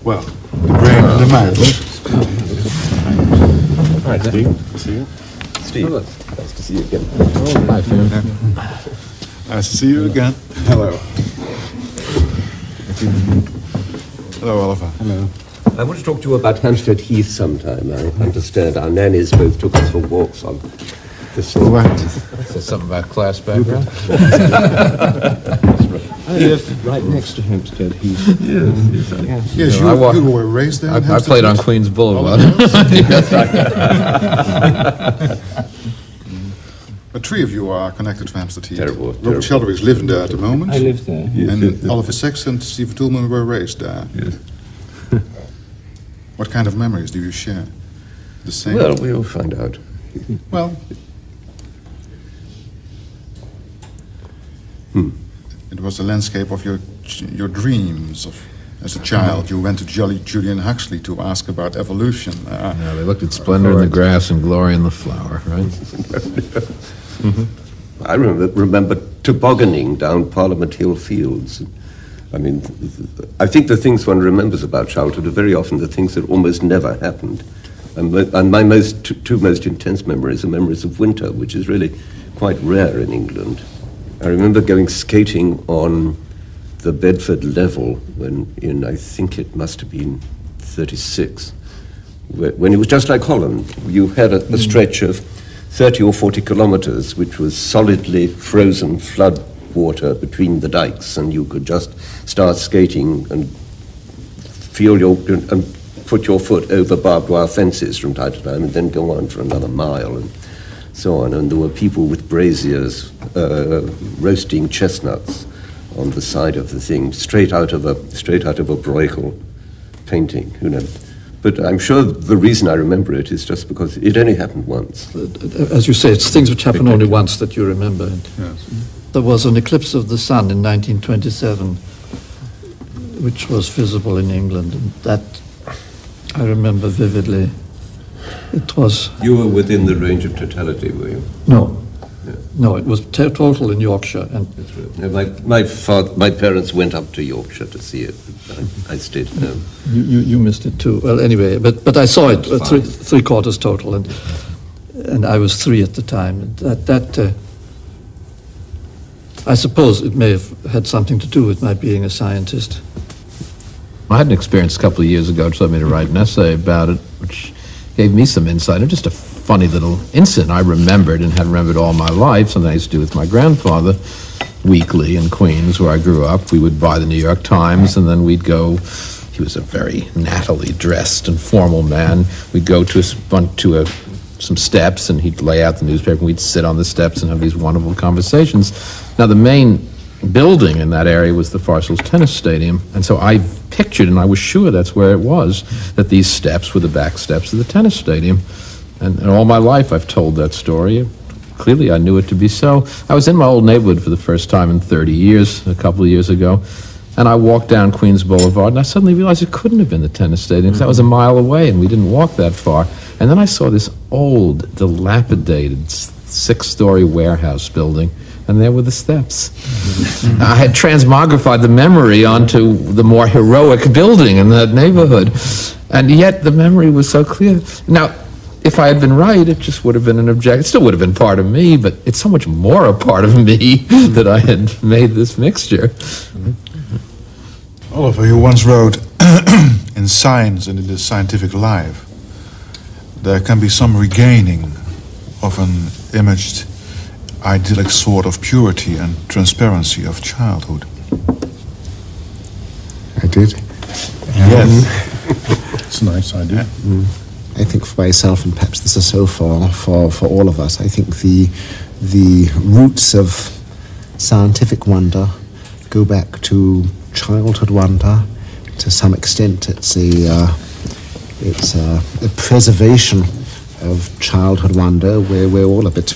Well, the brain and the mind. All right, Steve. See you. Steve, nice to see you again. Hi, Phil. Nice to see you again. Hello. Hello, Oliver. Hello. I want to talk to you about Hampstead Heath sometime. I understand our nannies both took us for walks on this. Right. Says something about class background. I live right next to Hampstead Heath. Yes, know, you were raised there. I played on Queens Boulevard. The three of you are connected to Hampstead Heath. Terrible, Robert terrible. Sheldrake is living there at the moment. I live there. And Oliver Sachs and Stephen Toulmin were raised there. Yes. What kind of memories do you share? The same? Well, we'll find out. Well, it was the landscape of your dreams of. As a child, you went to Julian Huxley to ask about evolution. No, they looked at splendor in the grass and glory in the flower, right? I remember tobogganing down Parliament Hill Fields. I mean, I think the things one remembers about childhood are very often the things that almost never happened. And my two most intense memories are memories of winter, which is really quite rare in England. I remember going skating on the Bedford level when I think it must have been 36, when it was just like Holland. You had a stretch of 30 or 40 kilometers, which was solidly frozen flood water between the dikes, and you could just start skating and and put your foot over barbed wire fences from time to time, and then go on for another mile and so on. And there were people with braziers roasting chestnuts on the side of the thing, straight out of a Bruegel painting, you know. But I'm sure the reason I remember it is just because it only happened once. As you say, it's things which happen only once that you remember. Yes. There was an eclipse of the sun in 1927, which was visible in England, and that I remember vividly. It was... You were within the range of totality, were you? No. Yeah. No, it was total in Yorkshire. And That's right. Yeah, my parents went up to Yorkshire to see it. I stayed at home. you missed it too. Well, anyway, but I saw it three quarters total, and I was 3 at the time. And I suppose it may have had something to do with my being a scientist. I had an experience a couple of years ago which led me to write an essay about it, which gave me some insight. And just a funny little incident I remembered and had remembered all my life, something I used to do with my grandfather weekly in Queens, where I grew up. We would buy the New York Times, and then we'd go. He was a very nattily dressed and formal man. We'd go to some steps, and he'd lay out the newspaper, and we'd sit on the steps and have these wonderful conversations. Now, the main building in that area was the Farcels Tennis Stadium, and so I pictured, and I was sure that's where it was, that these steps were the back steps of the tennis stadium. And all my life I've told that story. Clearly I knew it to be so. I was in my old neighborhood for the first time in 30 years, a couple of years ago, and I walked down Queens Boulevard, and I suddenly realized it couldn't have been the tennis stadium, because that was a mile away, and we didn't walk that far. And then I saw this old, dilapidated, 6-story warehouse building, and there were the steps. I had transmogrified the memory onto the more heroic building in that neighborhood, and yet the memory was so clear. Now, if I had been right, it just would have been an objection. It still would have been part of me, but it's so much more a part of me that I had made this mixture. Oliver, you once wrote, in science and in the scientific life, there can be some regaining of an imaged, idyllic sort of purity and transparency of childhood. I did. Yes. It's a nice idea. I think for myself, and perhaps this is so for all of us, I think the roots of scientific wonder go back to childhood wonder. To some extent, it's a preservation of childhood wonder, where we're all a bit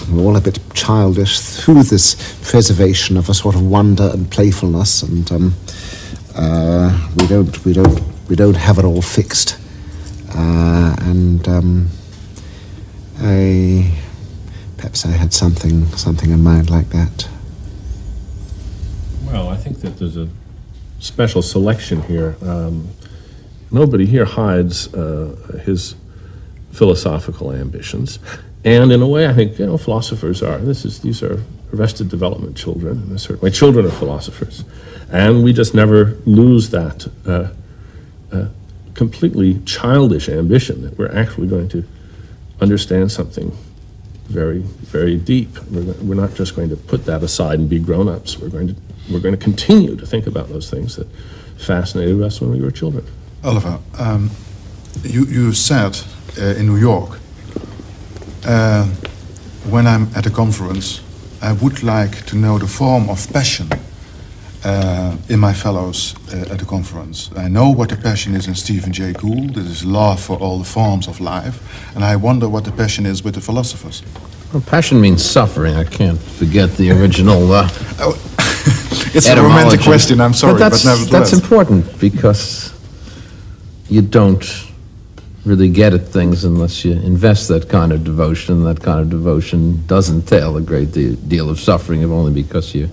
childish through this preservation of a sort of wonder and playfulness, and we don't have it all fixed. Perhaps I had something in mind like that. Well, I think that there's a special selection here. nobody here hides his philosophical ambitions. And in a way, I think, philosophers are. These are arrested development children. In a certain way, children are philosophers. And we just never lose that completely childish ambition that we're actually going to understand something very, very deep. We're not just going to put that aside and be grown-ups. We're going to continue to think about those things that fascinated us when we were children. Oliver, you said in New York, when I'm at a conference, I would like to know the form of passion in my fellows at the conference. I know what the passion is in Stephen Jay Gould. It is love for all the forms of life. And I wonder what the passion is with the philosophers. Well, passion means suffering. I can't forget the original it's a romantic question, I'm sorry, but nevertheless. That's important, because you don't really get at things unless you invest that kind of devotion. That kind of devotion does entail a great deal of suffering, if only because you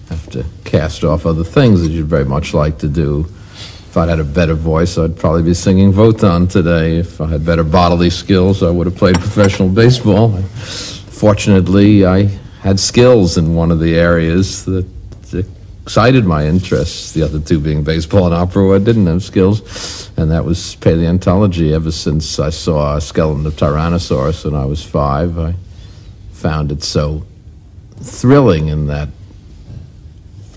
have to cast off other things that you'd very much like to do. If I'd had a better voice, I'd probably be singing Wotan today. If I had better bodily skills, I would have played professional baseball. Fortunately, I had skills in one of the areas that excited my interests, the other two being baseball and opera, where I didn't have skills, and that was paleontology. Ever since I saw a skeleton of Tyrannosaurus when I was 5, I found it so thrilling in that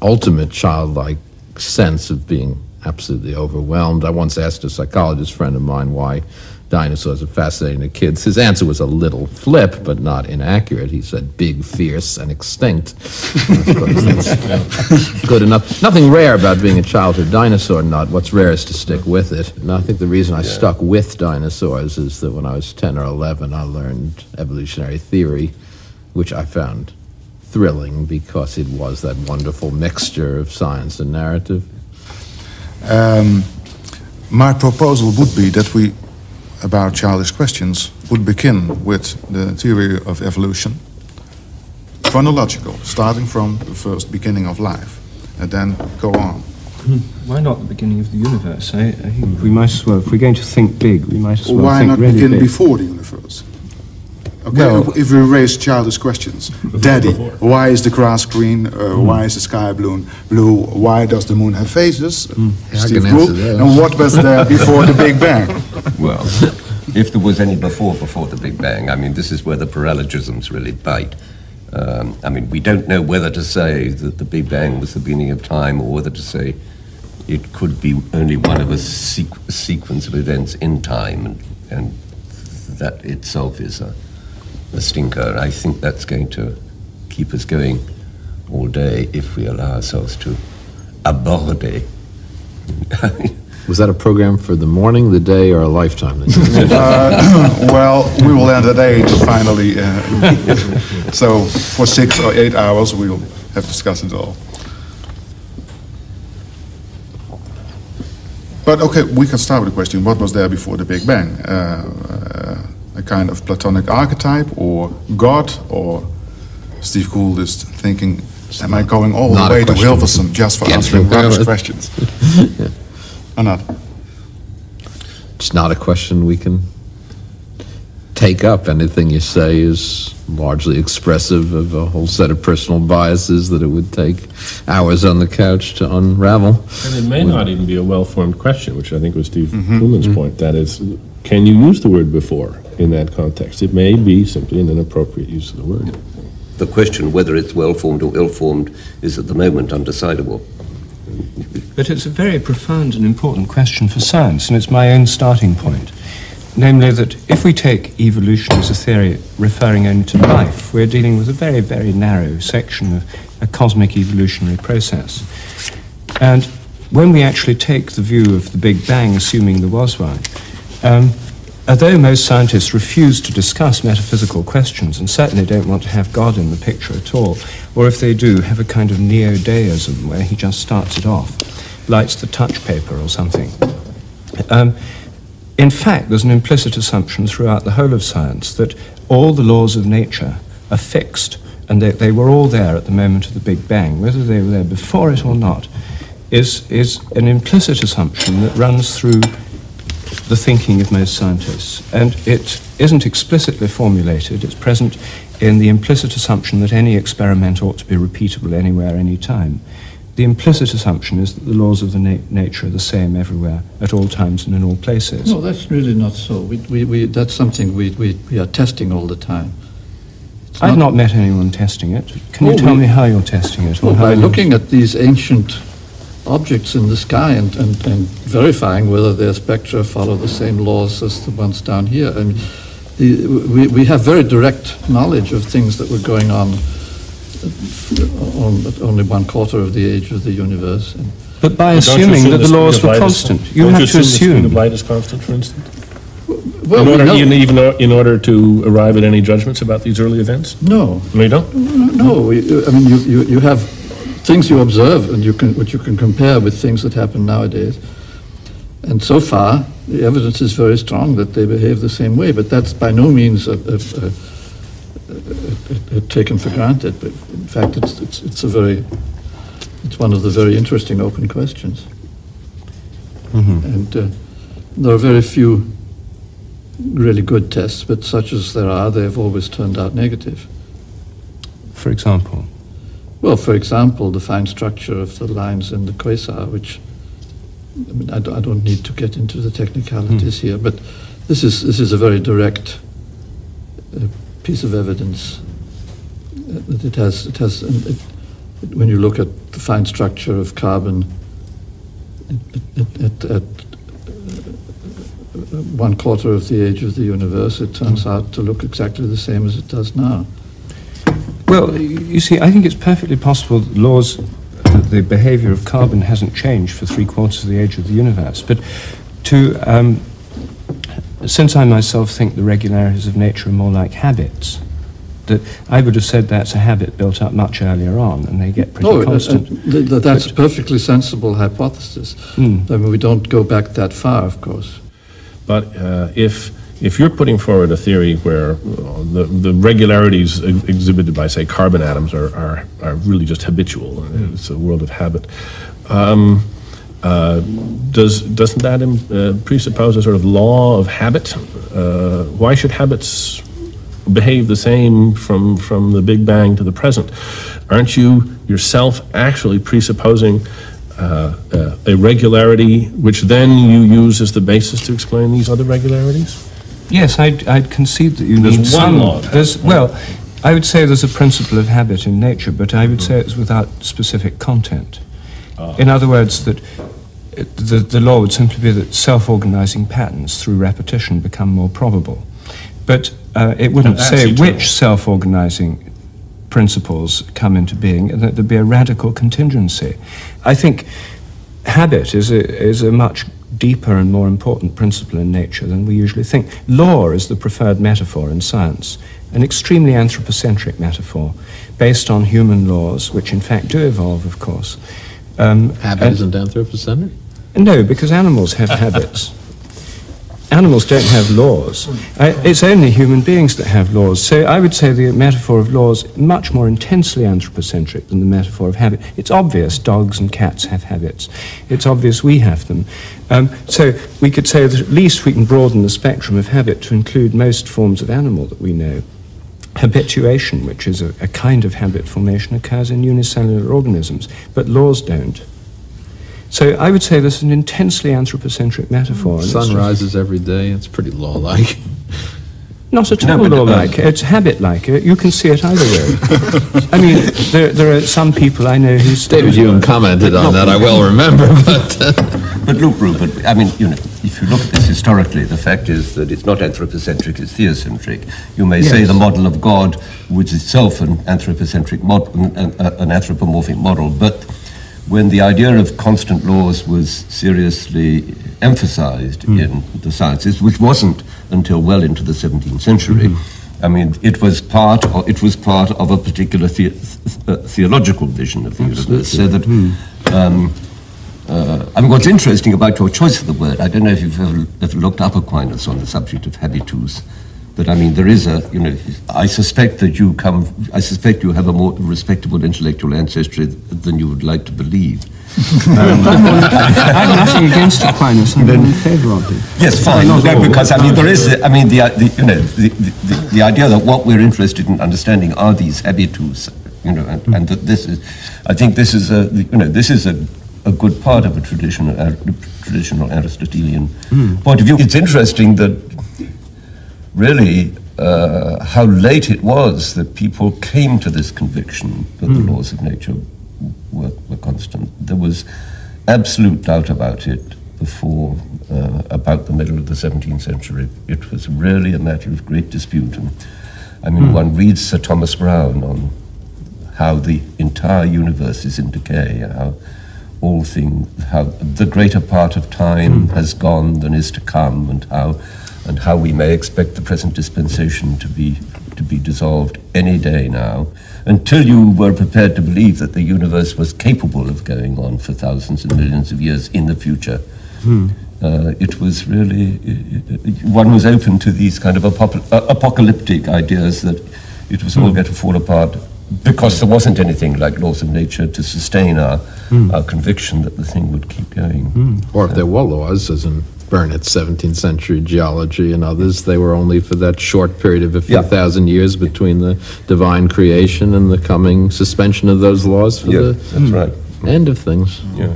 ultimate childlike sense of being absolutely overwhelmed. I once asked a psychologist friend of mine why dinosaurs are fascinating to kids. His answer was a little flip, but not inaccurate. He said, big, fierce, and extinct. I suppose that's good enough. Nothing rare about being a childhood dinosaur nut. What's rare is to stick with it. And I think the reason I stuck with dinosaurs is that when I was 10 or 11, I learned evolutionary theory, which I found thrilling because it was that wonderful mixture of science and narrative. My proposal would be that we, about childish questions, would begin with the theory of evolution, chronological, starting from the first beginning of life, and then go on. Why not the beginning of the universe? I think we might as well, if we're going to think big, we might as well Why think not really begin big. before the universe? Okay, Well, if we raise childish questions, Daddy, why is the grass green? Why is the sky blue? Why does the moon have faces? Steve can Gould. answer that. And what was there before the Big Bang? Well, if there was any before the Big Bang, I mean, this is where the parallelisms really bite. I mean, we don't know whether to say that the Big Bang was the beginning of time or whether to say it could be only one of a sequence of events in time, and that itself is a stinker. I think that's going to keep us going all day if we allow ourselves to aborde. Was that a program for the morning, the day, or a lifetime? Well, we will end at 8 finally. So for 6 or 8 hours we'll have discussed it all. But okay, we can start with the question, what was there before the Big Bang? A kind of Platonic archetype, or God, or Steve Gould is thinking, am I going all the way to Hilversum just for answering rubbish questions? Or not? It's not a question we can take up. Anything you say is largely expressive of a whole set of personal biases that it would take hours on the couch to unravel. And it may not even be a well-formed question, which I think was Steve Kuhlman's point. That is, can you use the word before in that context? It may be simply an inappropriate use of the word. The question whether it's well-formed or ill-formed is at the moment undecidable. But it's a very profound and important question for science, and it's my own starting point. Namely that if we take evolution as a theory referring only to life, we're dealing with a very, very narrow section of a cosmic evolutionary process. And when we actually take the view of the Big Bang, assuming there was one, although most scientists refuse to discuss metaphysical questions and certainly don't want to have God in the picture at all, or if they do, have a kind of neo-deism where he just starts it off, lights the touch paper or something. In fact, there's an implicit assumption throughout the whole of science that all the laws of nature are fixed, and they were all there at the moment of the Big Bang. Whether they were there before it or not is an implicit assumption that runs through the thinking of most scientists. And it isn't explicitly formulated, it's present in the implicit assumption that any experiment ought to be repeatable anywhere, any time. The implicit assumption is that the laws of the nature are the same everywhere, at all times and in all places. No, that's really not so. That's something we are testing all the time. I've not met anyone testing it. Can you tell me how you're testing it? Well, by looking at these ancient objects in the sky and verifying whether their spectra follow the same laws as the ones down here. I mean, we have very direct knowledge of things that were going on only 1/4 of the age of the universe. But by assuming that the laws were constant, you have to assume. The speed of light is constant, for instance? Well, In order to arrive at any judgments about these early events? No. No, you don't? No. I mean, you have things you observe and which you can compare with things that happen nowadays. And so far, the evidence is very strong that they behave the same way. But that's by no means taken for granted. But in fact, it's one of the very interesting open questions. Mm-hmm. And there are very few really good tests, but such as there are, they've always turned out negative. For example? Well, for example, the fine structure of the lines in the quasar, which, I mean, I don't need to get into the technicalities here, but this is a very direct piece of evidence that it has when you look at the fine structure of carbon at 1/4 of the age of the universe, it turns out to look exactly the same as it does now. Well, you see, I think it's perfectly possible that the behavior of carbon hasn't changed for 3/4 of the age of the universe. But since I myself think the regularities of nature are more like habits, that I would have said that's a habit built up much earlier on, and they get pretty constant. That's a perfectly sensible hypothesis. I mean, we don't go back that far, of course. But if you're putting forward a theory where the regularities exhibited by, say, carbon atoms are really just habitual, it's a world of habit, doesn't that presuppose a sort of law of habit? Why should habits behave the same from the Big Bang to the present? Aren't you yourself actually presupposing a regularity which then you use as the basis to explain these other regularities? Yes, I'd concede that you need some law. Well, I would say there's a principle of habit in nature, but I would say it's without specific content. In other words, that the law would simply be that self-organizing patterns through repetition become more probable. But it wouldn't say which self-organizing principles come into being, and that there'd be a radical contingency. I think habit is a much deeper and more important principle in nature than we usually think. Law is the preferred metaphor in science, an extremely anthropocentric metaphor based on human laws, which in fact do evolve, of course. Habit isn't anthropocentric? No, because animals have habits. Animals don't have laws. It's only human beings that have laws. So I would say the metaphor of laws is much more intensely anthropocentric than the metaphor of habit. It's obvious dogs and cats have habits. It's obvious we have them. So we could say that at least we can broaden the spectrum of habit to include most forms of animal that we know. Habituation, which is a kind of habit formation, occurs in unicellular organisms, but laws don't. So I would say this is an intensely anthropocentric metaphor. The sun rises every day. It's pretty law-like. Not at all law-like. It's habit-like. You can see it either way. I mean, there are some people I know who... David Hume commented on that, I well remember, but... But look, Rupert, I mean, you know, if you look at this historically, the fact is that it's not anthropocentric, it's theocentric. You may say the model of God, which is itself an anthropocentric model, an anthropomorphic model, but when the idea of constant laws was seriously emphasized in the sciences, which wasn't until well into the 17th century, I mean, it was part of a particular theological vision of the universe. So that, I mean, what's interesting about your choice of the word, I don't know if you've ever looked up Aquinas on the subject of habitus, But I mean, there is a, I suspect that I suspect you have a more respectable intellectual ancestry than you would like to believe. I have nothing against Aquinas. I'm in favour of it. Yes, fine. Because I mean, there is, the idea that what we're interested in understanding are these habitus, and that this is, I think this is a good part of a traditional Aristotelian point of view. It's interesting that really how late it was that people came to this conviction that the laws of nature were constant. There was absolute doubt about it before about the middle of the 17th century. It was really a matter of great dispute. And I mean, one reads Sir Thomas Browne on how the entire universe is in decay, how the greater part of time has gone than is to come, and how we may expect the present dispensation to be dissolved any day now, until you were prepared to believe that the universe was capable of going on for thousands and millions of years in the future. It was really, one was open to these kind of apocalyptic ideas that it was all going to fall apart because there wasn't anything like laws of nature to sustain our conviction that the thing would keep going. Or if there were laws, as in Burnett's 17th century geology and others, they were only for that short period of a few thousand years between the divine creation and the coming suspension of those laws for the end of things. Yeah.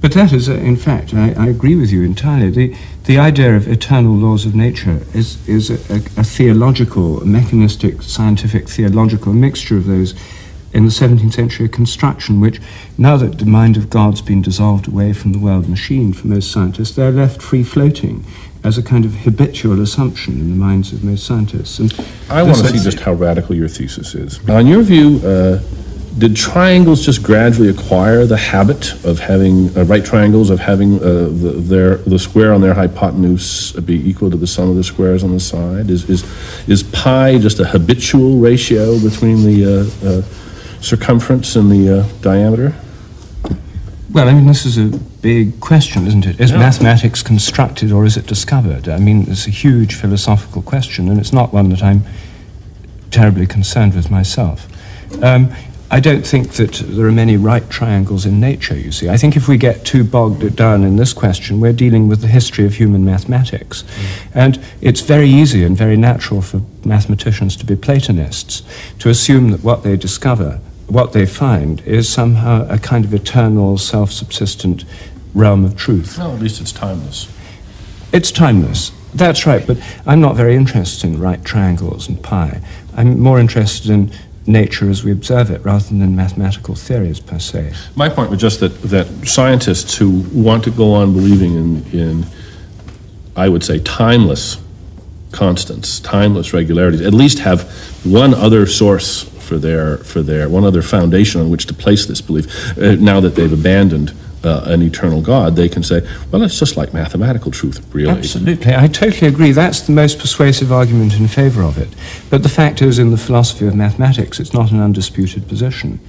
But that is, in fact, I agree with you entirely. The idea of eternal laws of nature is a theological, a mechanistic, scientific, theological mixture of those in the 17th century construction, which, now that the mind of God's been dissolved away from the world machine for most scientists, they're left free-floating as a kind of habitual assumption in the minds of most scientists. And I want to see just how radical your thesis is. Now, in your view, did triangles just gradually acquire the habit of having right triangles, of having the square on their hypotenuse be equal to the sum of the squares on the side? Is pi just a habitual ratio between the circumference and the diameter? Well, I mean, this is a big question, isn't it? Is mathematics constructed or is it discovered? I mean, it's a huge philosophical question, and it's not one that I'm terribly concerned with myself. I don't think that there are many right triangles in nature, you see. I think if we get too bogged down in this question, we're dealing with the history of human mathematics. And it's very easy and very natural for mathematicians to be Platonists, to assume that what they discover, what they find, is somehow a kind of eternal, self-subsistent realm of truth. No, at least it's timeless. It's timeless. That's right, but I'm not very interested in right triangles and pi. I'm more interested in nature as we observe it, rather than in mathematical theories per se. My point was just that scientists who want to go on believing in I would say, timeless constants, timeless regularities, at least have one other source for their one other foundation on which to place this belief. Now that they've abandoned an eternal God, they can say, well, it's just like mathematical truth, really. Absolutely. I totally agree. That's the most persuasive argument in favor of it. But the fact is, in the philosophy of mathematics, it's not an undisputed position,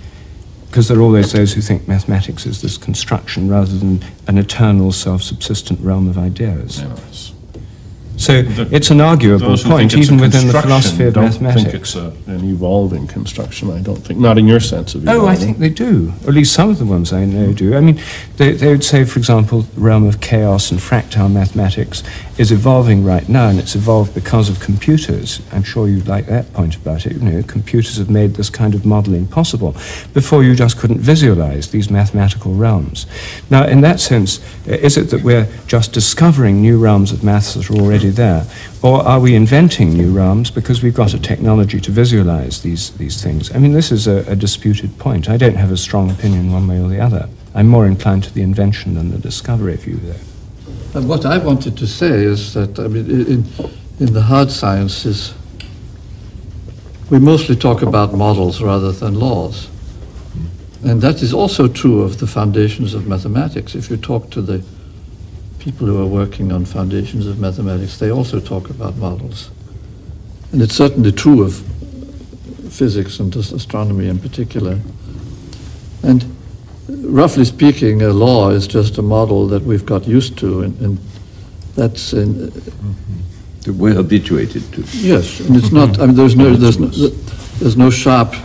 because there are always those who think mathematics is this construction rather than an eternal, self-subsistent realm of ideas. Yes. So it's an arguable point, even within the philosophy of mathematics. I don't think it's an evolving construction, I don't think. Not in your sense of evolving. Oh, I think they do. Or at least some of the ones I know do. I mean, they would say, for example, the realm of chaos and fractal mathematics is evolving right now, and it's evolved because of computers. I'm sure you'd like that point about it. You know, computers have made this kind of modeling possible. Before, you just couldn't visualize these mathematical realms. Now, in that sense, is it that we're just discovering new realms of maths that are already there, or are we inventing new realms because we've got a technology to visualize these things? I mean, this is a disputed point. I don't have a strong opinion one way or the other. I'm more inclined to the invention than the discovery view there. And what I wanted to say is that, I mean, in the hard sciences, we mostly talk about models rather than laws. And that is also true of the foundations of mathematics. If you talk to the people who are working on foundations of mathematics, they also talk about models. And it's certainly true of physics and astronomy in particular. And roughly speaking, a law is just a model that we've got used to, and that's We're habituated to. Yes, and it's not, I mean, there's no sharp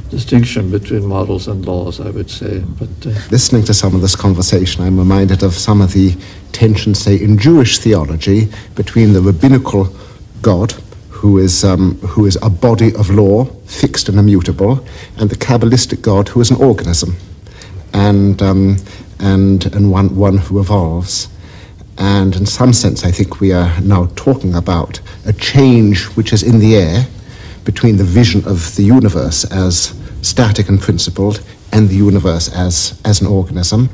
distinction between models and laws, I would say, but... Listening to some of this conversation, I'm reminded of some of the tensions, say, in Jewish theology between the rabbinical God, who is a body of law, fixed and immutable, and the Kabbalistic God, who is an organism, and one who evolves. And in some sense, I think we are now talking about a change which is in the air between the vision of the universe as static and principled and the universe as an organism.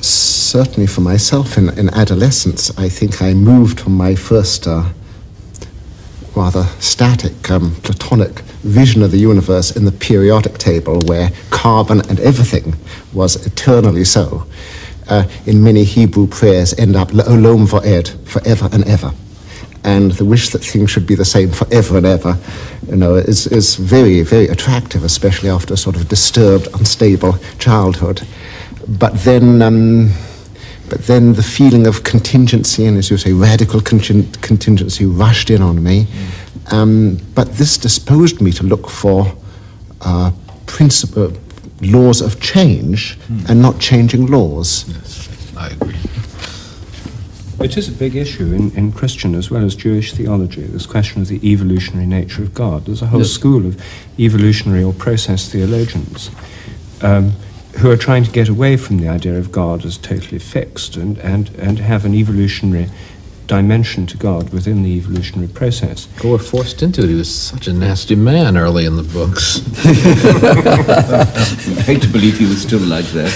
Certainly for myself in adolescence, I think I moved from my first rather static, Platonic vision of the universe in the periodic table where carbon and everything was eternally so. In many Hebrew prayers end up Le'olam va'ed, forever and ever. And the wish that things should be the same forever and ever, is very, very attractive, especially after a sort of disturbed, unstable childhood. But then the feeling of contingency, and as you say, radical contingency rushed in on me. But this disposed me to look for laws of change and not changing laws. Yes, I agree. It is a big issue in Christian as well as Jewish theology, this question of the evolutionary nature of God. There's a whole school of evolutionary or process theologians who are trying to get away from the idea of God as totally fixed and have an evolutionary dimension to God within the evolutionary process. Well, we're forced into it. He was such a nasty man early in the books. I hate to believe he was still like that.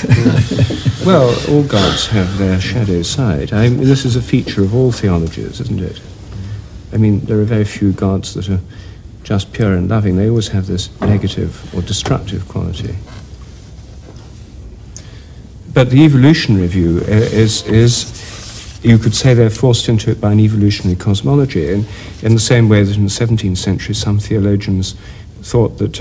Well, all gods have their shadow side. I mean, this is a feature of all theologies, isn't it? I mean, there are very few gods that are just pure and loving. They always have this negative or destructive quality. But the evolutionary view is you could say they're forced into it by an evolutionary cosmology, in the same way that in the 17th century some theologians thought that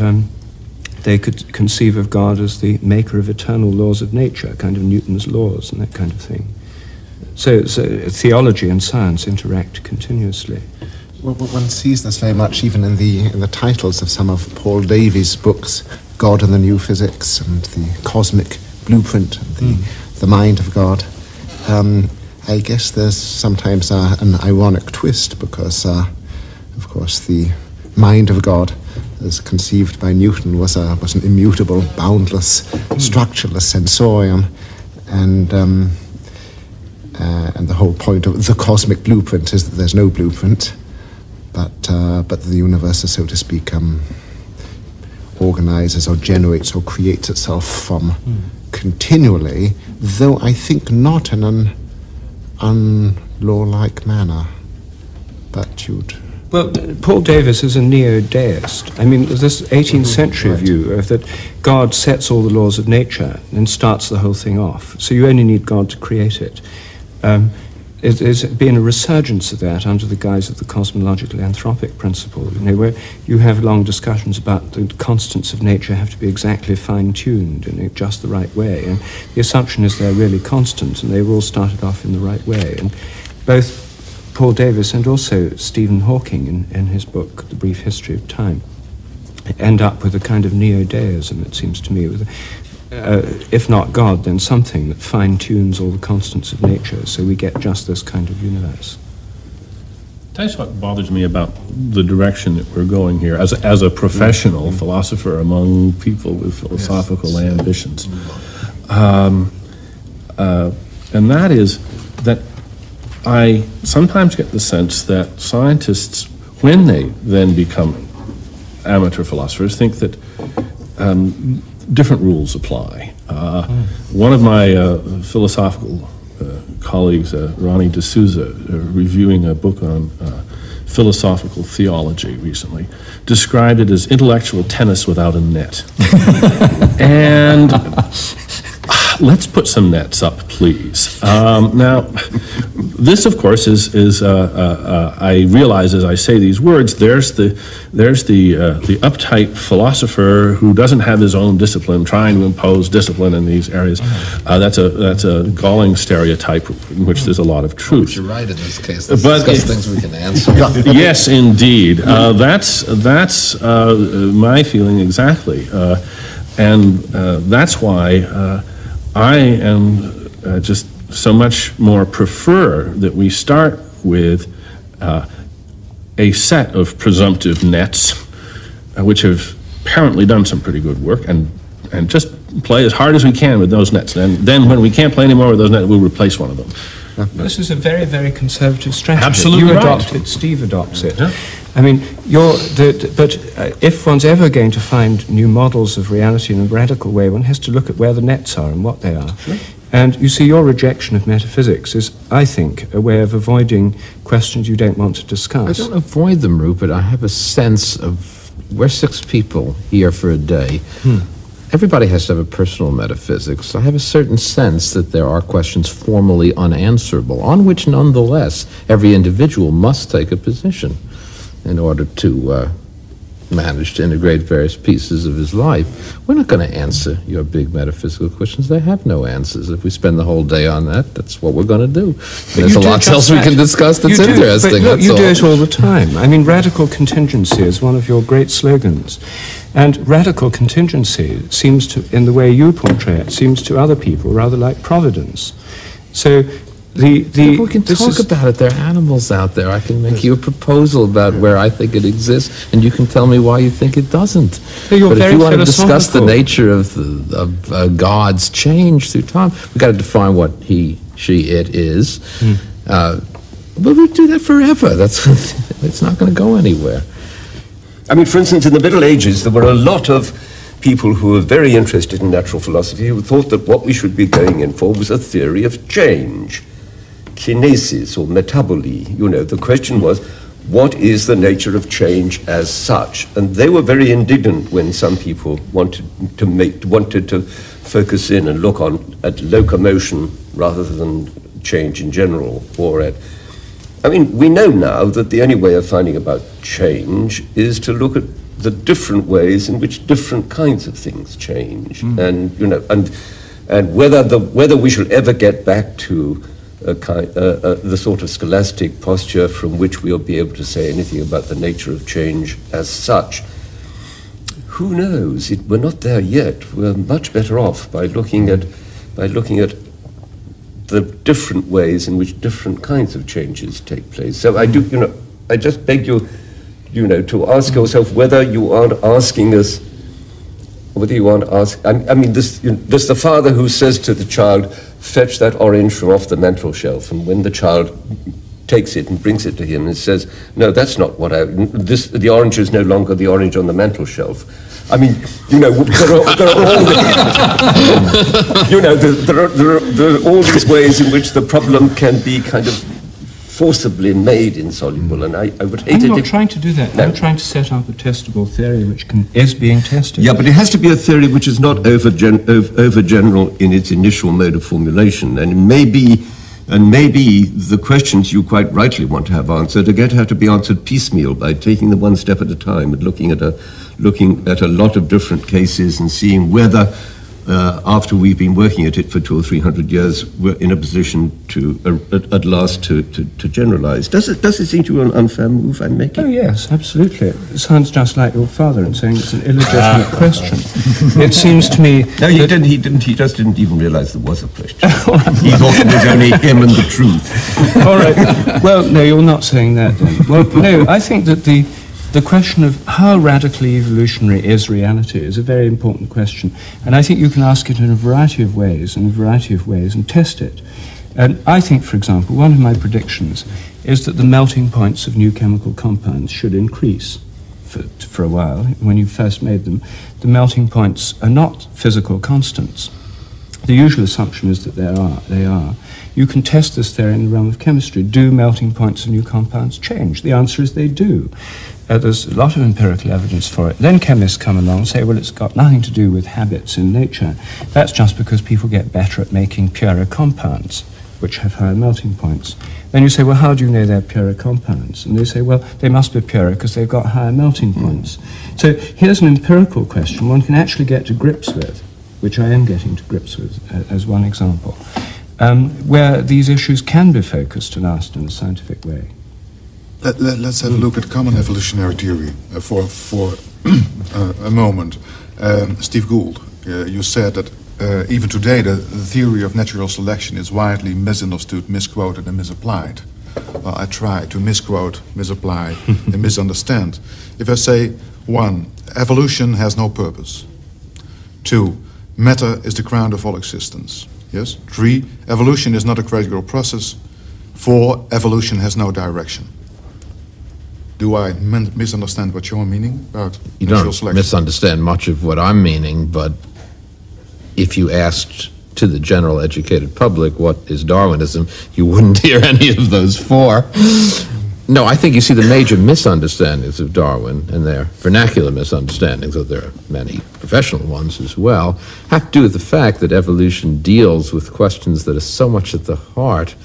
they could conceive of God as the maker of eternal laws of nature, kind of Newton's laws and that kind of thing. So theology and science interact continuously. Well, one sees this very much even in the titles of some of Paul Davies' books, God and the New Physics, and the Cosmic Blueprint, and the Mind of God. I guess there's sometimes an ironic twist because, of course, the mind of God, as conceived by Newton, was an immutable, boundless, structureless sensorium, and the whole point of the cosmic blueprint is that there's no blueprint, but the universe, so to speak, organizes or generates or creates itself from continually, though I think not in an unlaw-like manner, but you'd... Well, Paul Davies is a neo-deist. I mean, this 18th century view of that God sets all the laws of nature and starts the whole thing off. So you only need God to create it. There's been a resurgence of that under the guise of the cosmological anthropic principle, where you have long discussions about the constants of nature have to be exactly fine-tuned in just the right way. And the assumption is they're really constant, and they were all started off in the right way. And both Paul Davies and also Stephen Hawking, in his book, The Brief History of Time, end up with a kind of neo-deism, it seems to me, with if not God, then something that fine-tunes all the constants of nature, so we get just this kind of universe. Tell us what bothers me about the direction that we're going here as a professional philosopher among people with philosophical ambitions. And that is that I sometimes get the sense that scientists, when they then become amateur philosophers, think that different rules apply. One of my philosophical colleagues, Ronnie D'Souza, reviewing a book on philosophical theology recently, described it as intellectual tennis without a net. And let's put some nets up, please. Now, this, of course, is I realize as I say these words, there's the uptight philosopher who doesn't have his own discipline, trying to impose discipline in these areas. That's a galling stereotype in which there's a lot of truth. You're right in this case. Let's discuss things we can answer. Yes, indeed. That's my feeling exactly, and that's why I am just so much more prefer that we start with a set of presumptive nets, which have apparently done some pretty good work, and just play as hard as we can with those nets. And then when we can't play anymore with those nets, we'll replace one of them. This is a very, very conservative strategy. Absolutely You right. adopt it, Steve adopts it. Yeah. I mean, if one's ever going to find new models of reality in a radical way, one has to look at where the nets are and what they are. Sure. And you see, your rejection of metaphysics is, I think, a way of avoiding questions you don't want to discuss. I don't avoid them, Rupert. I have a sense of, we're 6 people here for a day. Everybody has to have a personal metaphysics. I have a certain sense that there are questions formally unanswerable, on which nonetheless every individual must take a position in order to manage to integrate various pieces of his life. We're not going to answer your big metaphysical questions. They have no answers. If we spend the whole day on that, that's what we're going to do. There's a lot else we can discuss that's interesting. But look, that's you all. do it all the time. I mean, radical contingency is one of your great slogans. And radical contingency seems to, in the way you portray it, seems to other people rather like providence. So We can talk about it. There are animals out there. I can make you a proposal about where I think it exists, and you can tell me why you think it doesn't. But you're if you want to philosophical. discuss the nature of God's change through time, we've got to define what he, she, it is. But we do that forever. It's not going to go anywhere. I mean, for instance, in the Middle Ages, there were a lot of people who were very interested in natural philosophy who thought that what we should be going in for was a theory of change, kinesis or metaboly. You know, the question was, what is the nature of change as such? And they were very indignant when some people wanted to focus in and look at locomotion rather than change in general, or at... I mean, we know now that the only way of finding about change is to look at the different ways in which different kinds of things change, and you know, and whether we shall ever get back to the sort of scholastic posture from which we'll be able to say anything about the nature of change as such. Who knows? We're not there yet. We're much better off by looking at the different ways in which different kinds of changes take place. So I do, you know, I just beg you, you know, to ask yourself whether you aren't asking us, whether you aren't asking, I mean, this, you know, there's the father who says to the child, fetch that orange from off the mantel shelf, and when the child takes it and brings it to him and says, no, that's not what the orange is no longer the orange on the mantel shelf. I mean, you know, there are all there are all these ways in which the problem can be kind of forcibly made insoluble, and I would hate it. I'm not trying to do that. No. I'm trying to set up a testable theory which is being tested. Yeah, but it has to be a theory which is not overgeneral in its initial mode of formulation, and maybe the questions you quite rightly want to have answered are going to have to be answered piecemeal by taking them one step at a time and looking at a lot of different cases and seeing whether, after we've been working at it for 200 or 300 years, we're in a position to, at last, to generalize. Does it seem to you an unfair move I'm making? Oh, yes, absolutely. It sounds just like your father in saying it's an illegitimate question. It seems to me... No, he just didn't even realize there was a question. He thought it was only him and the truth. All right. Well, no, you're not saying that then. Well, no, I think that the question of how radically evolutionary is reality is a very important question. And I think you can ask it in a variety of ways, and test it. And I think, for example, one of my predictions is that the melting points of new chemical compounds should increase for a while. When you first made them, the melting points are not physical constants. The usual assumption is that they are. You can test this theory in the realm of chemistry. Do melting points of new compounds change? The answer is they do. There's a lot of empirical evidence for it. Then chemists come along and say, well, it's got nothing to do with habits in nature. That's just because people get better at making purer compounds. which have higher melting points. Then you say, well, how do you know they're purer compounds? And they say, well, they must be purer because they've got higher melting points. So here's an empirical question one can actually get to grips with, which I am getting to grips with as one example, where these issues can be focused and asked in a scientific way. Let's have a look at common evolutionary theory for a moment. Steve Gould, you said that even today the theory of natural selection is widely misunderstood, misquoted and misapplied. Well, I try to misquote, misapply and misunderstand. If I say, 1, evolution has no purpose. 2, matter is the ground of all existence. Yes? 3, evolution is not a gradual process. 4, evolution has no direction. Do I misunderstand what you're meaning about You natural don't selection? misunderstand much of what I'm meaning, but if you asked to the general educated public what is Darwinism, you wouldn't hear any of those 4. No, I think you see the major misunderstandings of Darwin, and their vernacular misunderstandings, though there are many professional ones as well, have to do with the fact that evolution deals with questions that are so much at the heart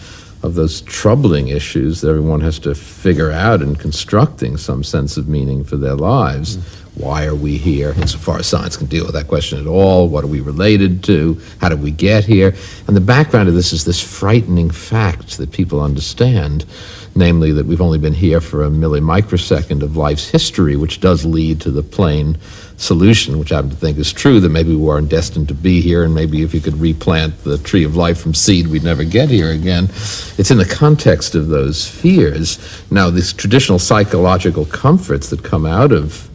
of those troubling issues that everyone has to figure out in constructing some sense of meaning for their lives. Why are we here? Insofar as science can deal with that question at all, what are we related to? How did we get here? And the background of this is this frightening fact that people understand, namely that we've only been here for a millimicrosecond of life's history, which does lead to the plain solution, which I happen to think is true, that maybe we weren't destined to be here, and maybe if you could replant the tree of life from seed, we'd never get here again. It's in the context of those fears. Now, these traditional psychological comforts that come out of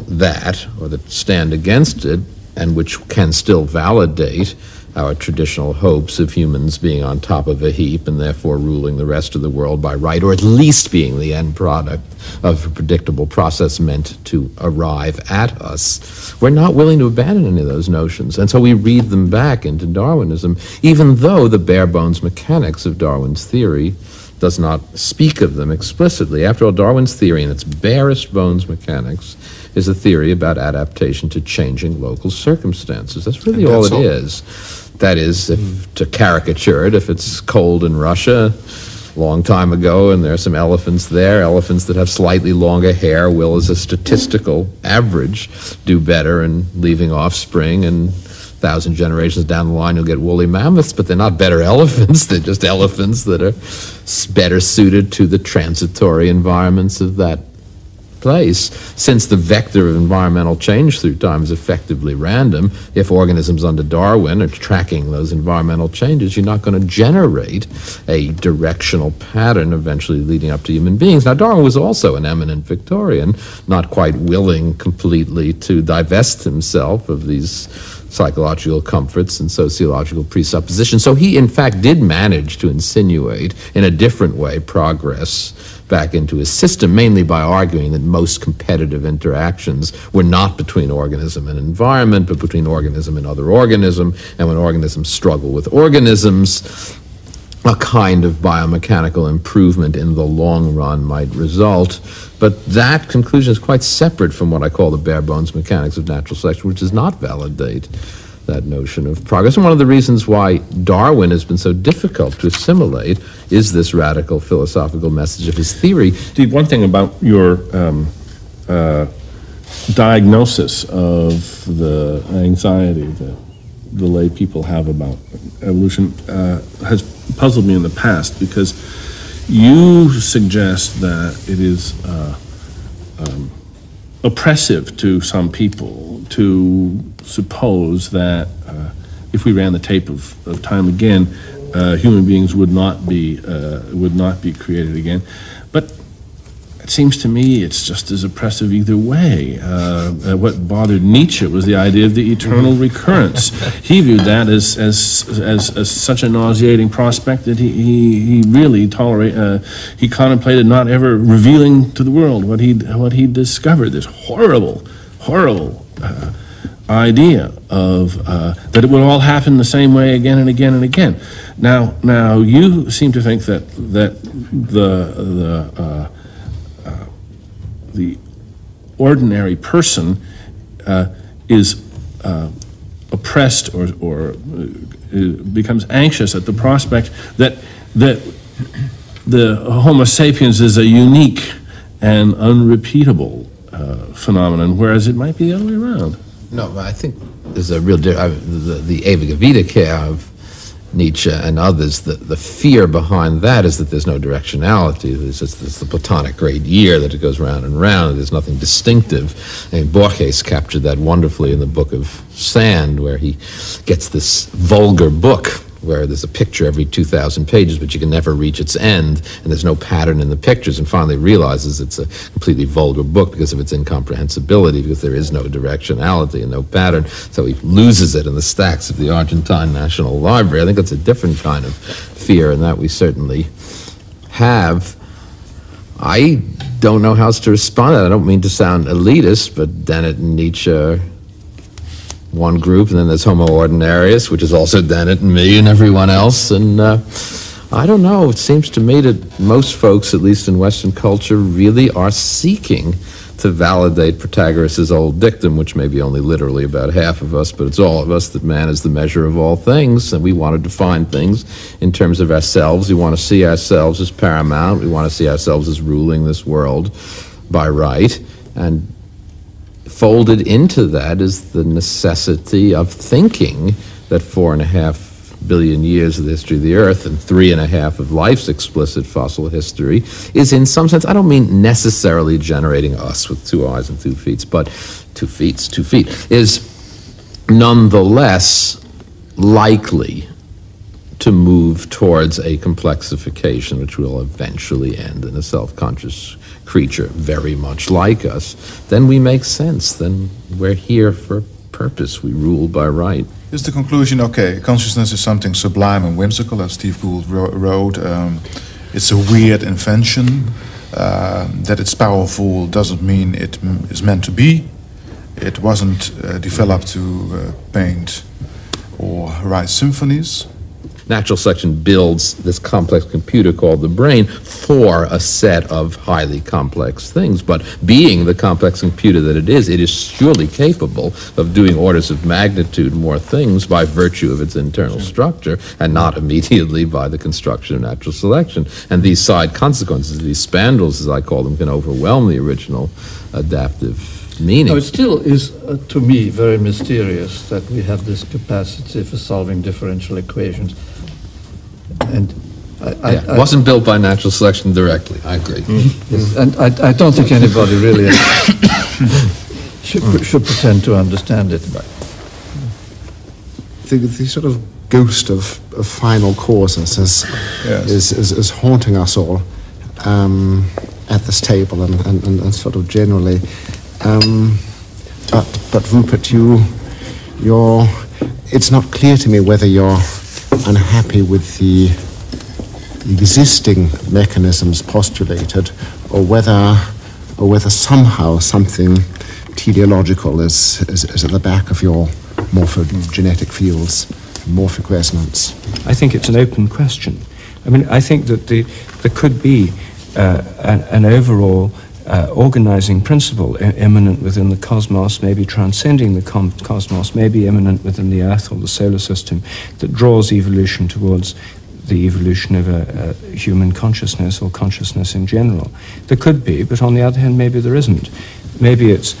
that, or that stand against it, and which can still validate our traditional hopes of humans being on top of a heap and therefore ruling the rest of the world by right, or at least being the end product of a predictable process meant to arrive at us. We're not willing to abandon any of those notions, and so we read them back into Darwinism, even though the bare bones mechanics of Darwin's theory does not speak of them explicitly. After all, Darwin's theory in its barest bones mechanics is a theory about adaptation to changing local circumstances. That's really all it is. That is, if to caricature it, if it's cold in Russia a long time ago and there are some elephants there, elephants that have slightly longer hair will, as a statistical average, do better in leaving offspring, and 1,000 generations down the line you'll get woolly mammoths, but they're not better elephants, they're just elephants that are better suited to the transitory environments of that place. Since the vector of environmental change through time is effectively random, if organisms under Darwin are tracking those environmental changes, you're not going to generate a directional pattern eventually leading up to human beings. Now, Darwin was also an eminent Victorian, not quite willing completely to divest himself of these psychological comforts and sociological presuppositions. So he, in fact, did manage to insinuate, in a different way, progress back into his system, mainly by arguing that most competitive interactions were not between organism and environment, but between organism and other organism, and when organisms struggle with organisms, a kind of biomechanical improvement in the long run might result. But that conclusion is quite separate from what I call the bare bones mechanics of natural selection, which does not validate that notion of progress. And one of the reasons why Darwin has been so difficult to assimilate is this radical philosophical message of his theory. Steve, one thing about your diagnosis of the anxiety that the lay people have about evolution has puzzled me in the past, because you suggest that it is oppressive to some people to suppose that if we ran the tape of time again, human beings would not be created again. But it seems to me it's just as oppressive either way. What bothered Nietzsche was the idea of the eternal recurrence. He viewed that as such a nauseating prospect that he really he contemplated not ever revealing to the world what he discovered. This horrible idea of that it would all happen the same way again and again and again. Now you seem to think that the ordinary person is oppressed or becomes anxious at the prospect that the Homo sapiens is a unique and unrepeatable phenomenon, whereas it might be the other way around. No, but I think there's a real the Ewige Wiederkehr of Nietzsche and others, the fear behind that is that there's no directionality. There's the Platonic great year that it goes round and round. There's nothing distinctive. And Borges captured that wonderfully in the Book of Sand, where he gets this vulgar book where there's a picture every 2,000 pages, but you can never reach its end, and there's no pattern in the pictures, and finally realizes it's a completely vulgar book because of its incomprehensibility, because there is no directionality and no pattern, so he loses it in the stacks of the Argentine National Library. I think that's a different kind of fear, and that we certainly have. I don't know how else to respond to that. I don't mean to sound elitist, but Dennett and Nietzsche are one group, and then there's Homo ordinarius, which is also Dennett and me and everyone else, and I don't know, it seems to me that most folks, at least in Western culture, really are seeking to validate Protagoras' old dictum, which may be only literally about half of us, but it's all of us, that man is the measure of all things, and we want to define things in terms of ourselves. We want to see ourselves as paramount. We want to see ourselves as ruling this world by right, and folded into that is the necessity of thinking that 4.5 billion years of the history of the Earth and 3.5 of life's explicit fossil history is, in some sense, I don't mean necessarily generating us with 2 eyes and 2 feet, but 2 feet, is nonetheless likely to move towards a complexification which will eventually end in a self-conscious creature very much like us. Then we make sense. Then we're here for a purpose. We rule by right. Is the conclusion, okay, consciousness is something sublime and whimsical, as Steve Gould wrote. It's a weird invention. That it's powerful doesn't mean it is meant to be. It wasn't developed to paint or write symphonies. Natural selection builds this complex computer called the brain for a set of highly complex things. But being the complex computer that it is surely capable of doing orders of magnitude more things by virtue of its internal structure, and not immediately by the construction of natural selection. And these side consequences, these spandrels, as I call them, can overwhelm the original adaptive meaning. No, it still is, to me, very mysterious that we have this capacity for solving differential equations. And it wasn't built by natural selection directly, I agree. Yes, and I don't think anybody really should pretend to understand it. Right. The sort of ghost of final causes is haunting us all at this table and sort of generally. But Rupert, it's not clear to me whether you're unhappy with the existing mechanisms postulated, or whether somehow something teleological is at the back of your morphogenetic fields, morphic resonance. I think it's an open question. I mean, I think that there could be an overall organizing principle immanent within the cosmos, maybe transcending the cosmos, maybe immanent within the Earth or the solar system, that draws evolution towards the evolution of a human consciousness or consciousness in general. There could be, but on the other hand, maybe there isn't. Maybe it's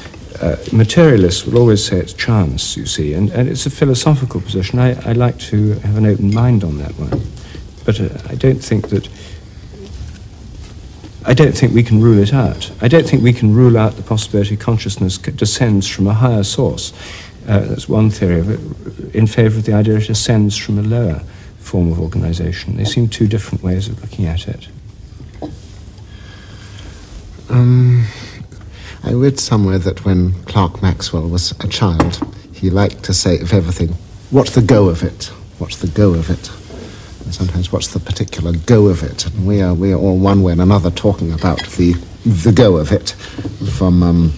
materialists will always say it's chance, you see, and it's a philosophical position. I like to have an open mind on that one, but I don't think we can rule it out. I don't think we can rule out the possibility consciousness descends from a higher source. That's one theory of it, in favor of the idea it descends from a lower form of organization. They seem two different ways of looking at it. I read somewhere that when Clerk Maxwell was a child, he liked to say of everything, "What's the go of it? What's the go of it?" And sometimes, what's the particular go of it? And we are all one way and another talking about the go of it, from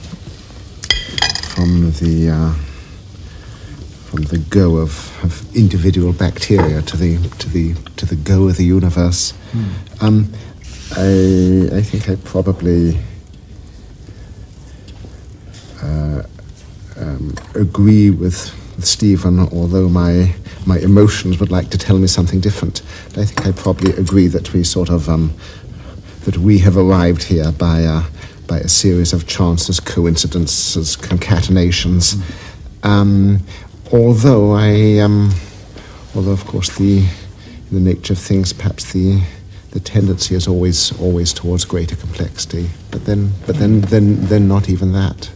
the go of individual bacteria to the go of the universe. I think I probably agree with with Stephen, although my emotions would like to tell me something different. But I think I probably agree that we sort of that we have arrived here by a series of chances, coincidences, concatenations. Although of course in the nature of things, perhaps the tendency is always towards greater complexity. But then not even that.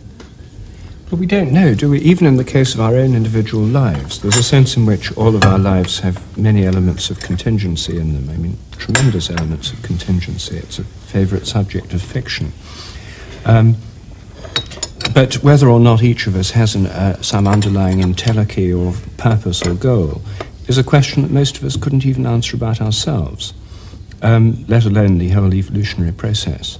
But we don't know, do we? Even in the case of our own individual lives, there's a sense in which all of our lives have many elements of contingency in them. I mean, tremendous elements of contingency. It's a favourite subject of fiction. But whether or not each of us has some underlying entelechy or purpose or goal is a question that most of us couldn't even answer about ourselves, let alone the whole evolutionary process.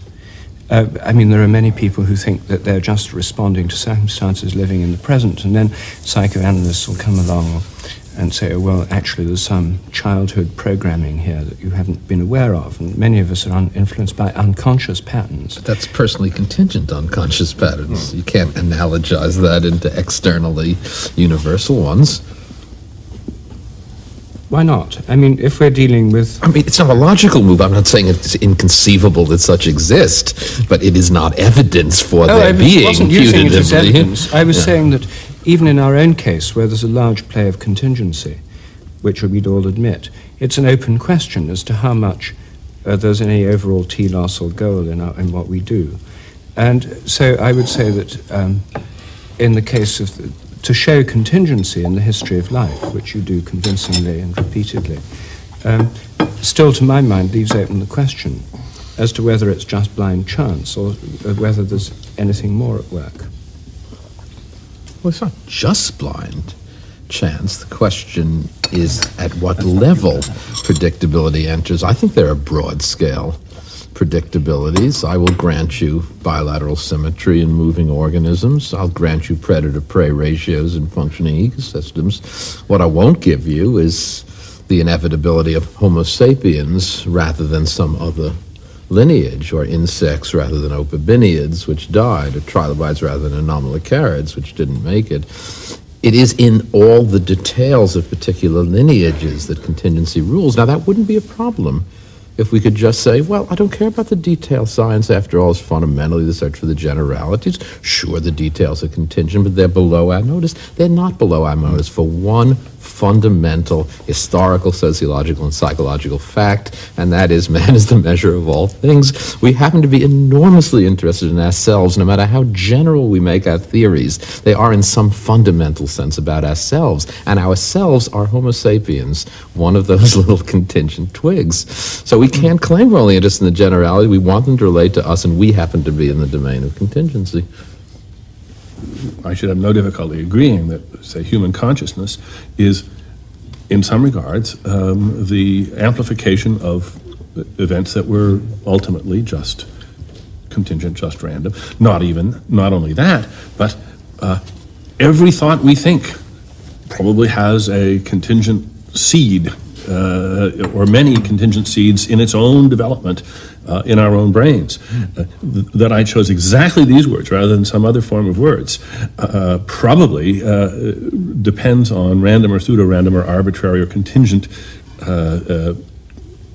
I mean, there are many people who think that they're just responding to circumstances living in the present, and then psychoanalysts will come along and say, oh, well, actually, there's some childhood programming here that you haven't been aware of, and many of us are influenced by unconscious patterns. But that's personally contingent unconscious patterns. You can't analogize that into externally universal ones. Why not? I mean, if we're dealing with... I mean, it's not a logical move. I'm not saying it's inconceivable that such exist, but it is not evidence for their being. I wasn't using it as putatively. evidence. I was saying that even in our own case, where there's a large play of contingency, which we'd all admit, it's an open question as to how much there's any overall telos or goal in what we do. And so I would say that in the case of... to show contingency in the history of life, which you do convincingly and repeatedly, still to my mind leaves open the question as to whether it's just blind chance or whether there's anything more at work. Well, it's not just blind chance. The question is at what level predictability enters. I think there are broad-scale predictabilities. I will grant you bilateral symmetry in moving organisms. I'll grant you predator-prey ratios in functioning ecosystems. What I won't give you is the inevitability of Homo sapiens rather than some other lineage, or insects rather than opibiniids, which died, or trilobites rather than anomalocarids, which didn't make it. It is in all the details of particular lineages that contingency rules. Now, that wouldn't be a problem if we could just say, well, I don't care about the detail. Science, after all, is fundamentally the search for the generalities. Sure, the details are contingent, but they're below our notice. They're not below our notice for one fundamental historical, sociological, and psychological fact, and that is man is the measure of all things. We happen to be enormously interested in ourselves, no matter how general we make our theories. They are in some fundamental sense about ourselves, and ourselves are Homo sapiens, one of those little contingent twigs. So we can't claim we're only interested in the generality. We want them to relate to us, and we happen to be in the domain of contingency. I should have no difficulty agreeing that, say, human consciousness is, in some regards, the amplification of events that were ultimately just contingent, just random. Not only that, but every thought we think probably has a contingent seed, or many contingent seeds in its own development in our own brains. That I chose exactly these words rather than some other form of words probably depends on random or pseudo-random or arbitrary or contingent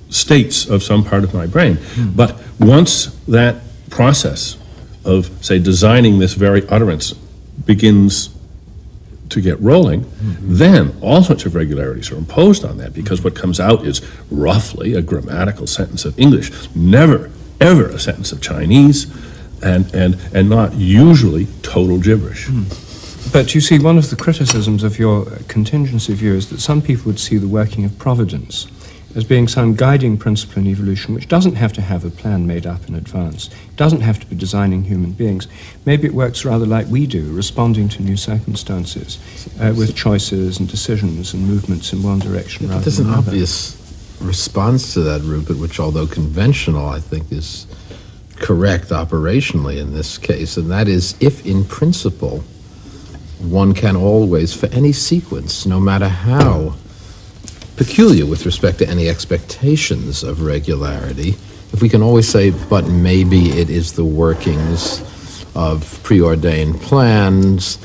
states of some part of my brain. But once that process of, say, designing this very utterance begins to get rolling, then all sorts of regularities are imposed on that, because what comes out is roughly a grammatical sentence of English, never, ever a sentence of Chinese, and not usually total gibberish. But you see, one of the criticisms of your contingency view is that some people would see the working of providence as being some guiding principle in evolution which doesn't have to have a plan made up in advance, doesn't have to be designing human beings. Maybe it works rather like we do, responding to new circumstances with choices and decisions and movements in one direction rather There's than an another. obvious response to that, Rupert, which, although conventional, I think is correct operationally in this case, and that is, if in principle one can always, for any sequence, no matter how peculiar with respect to any expectations of regularity, if we can always say, but maybe it is the workings of preordained plans,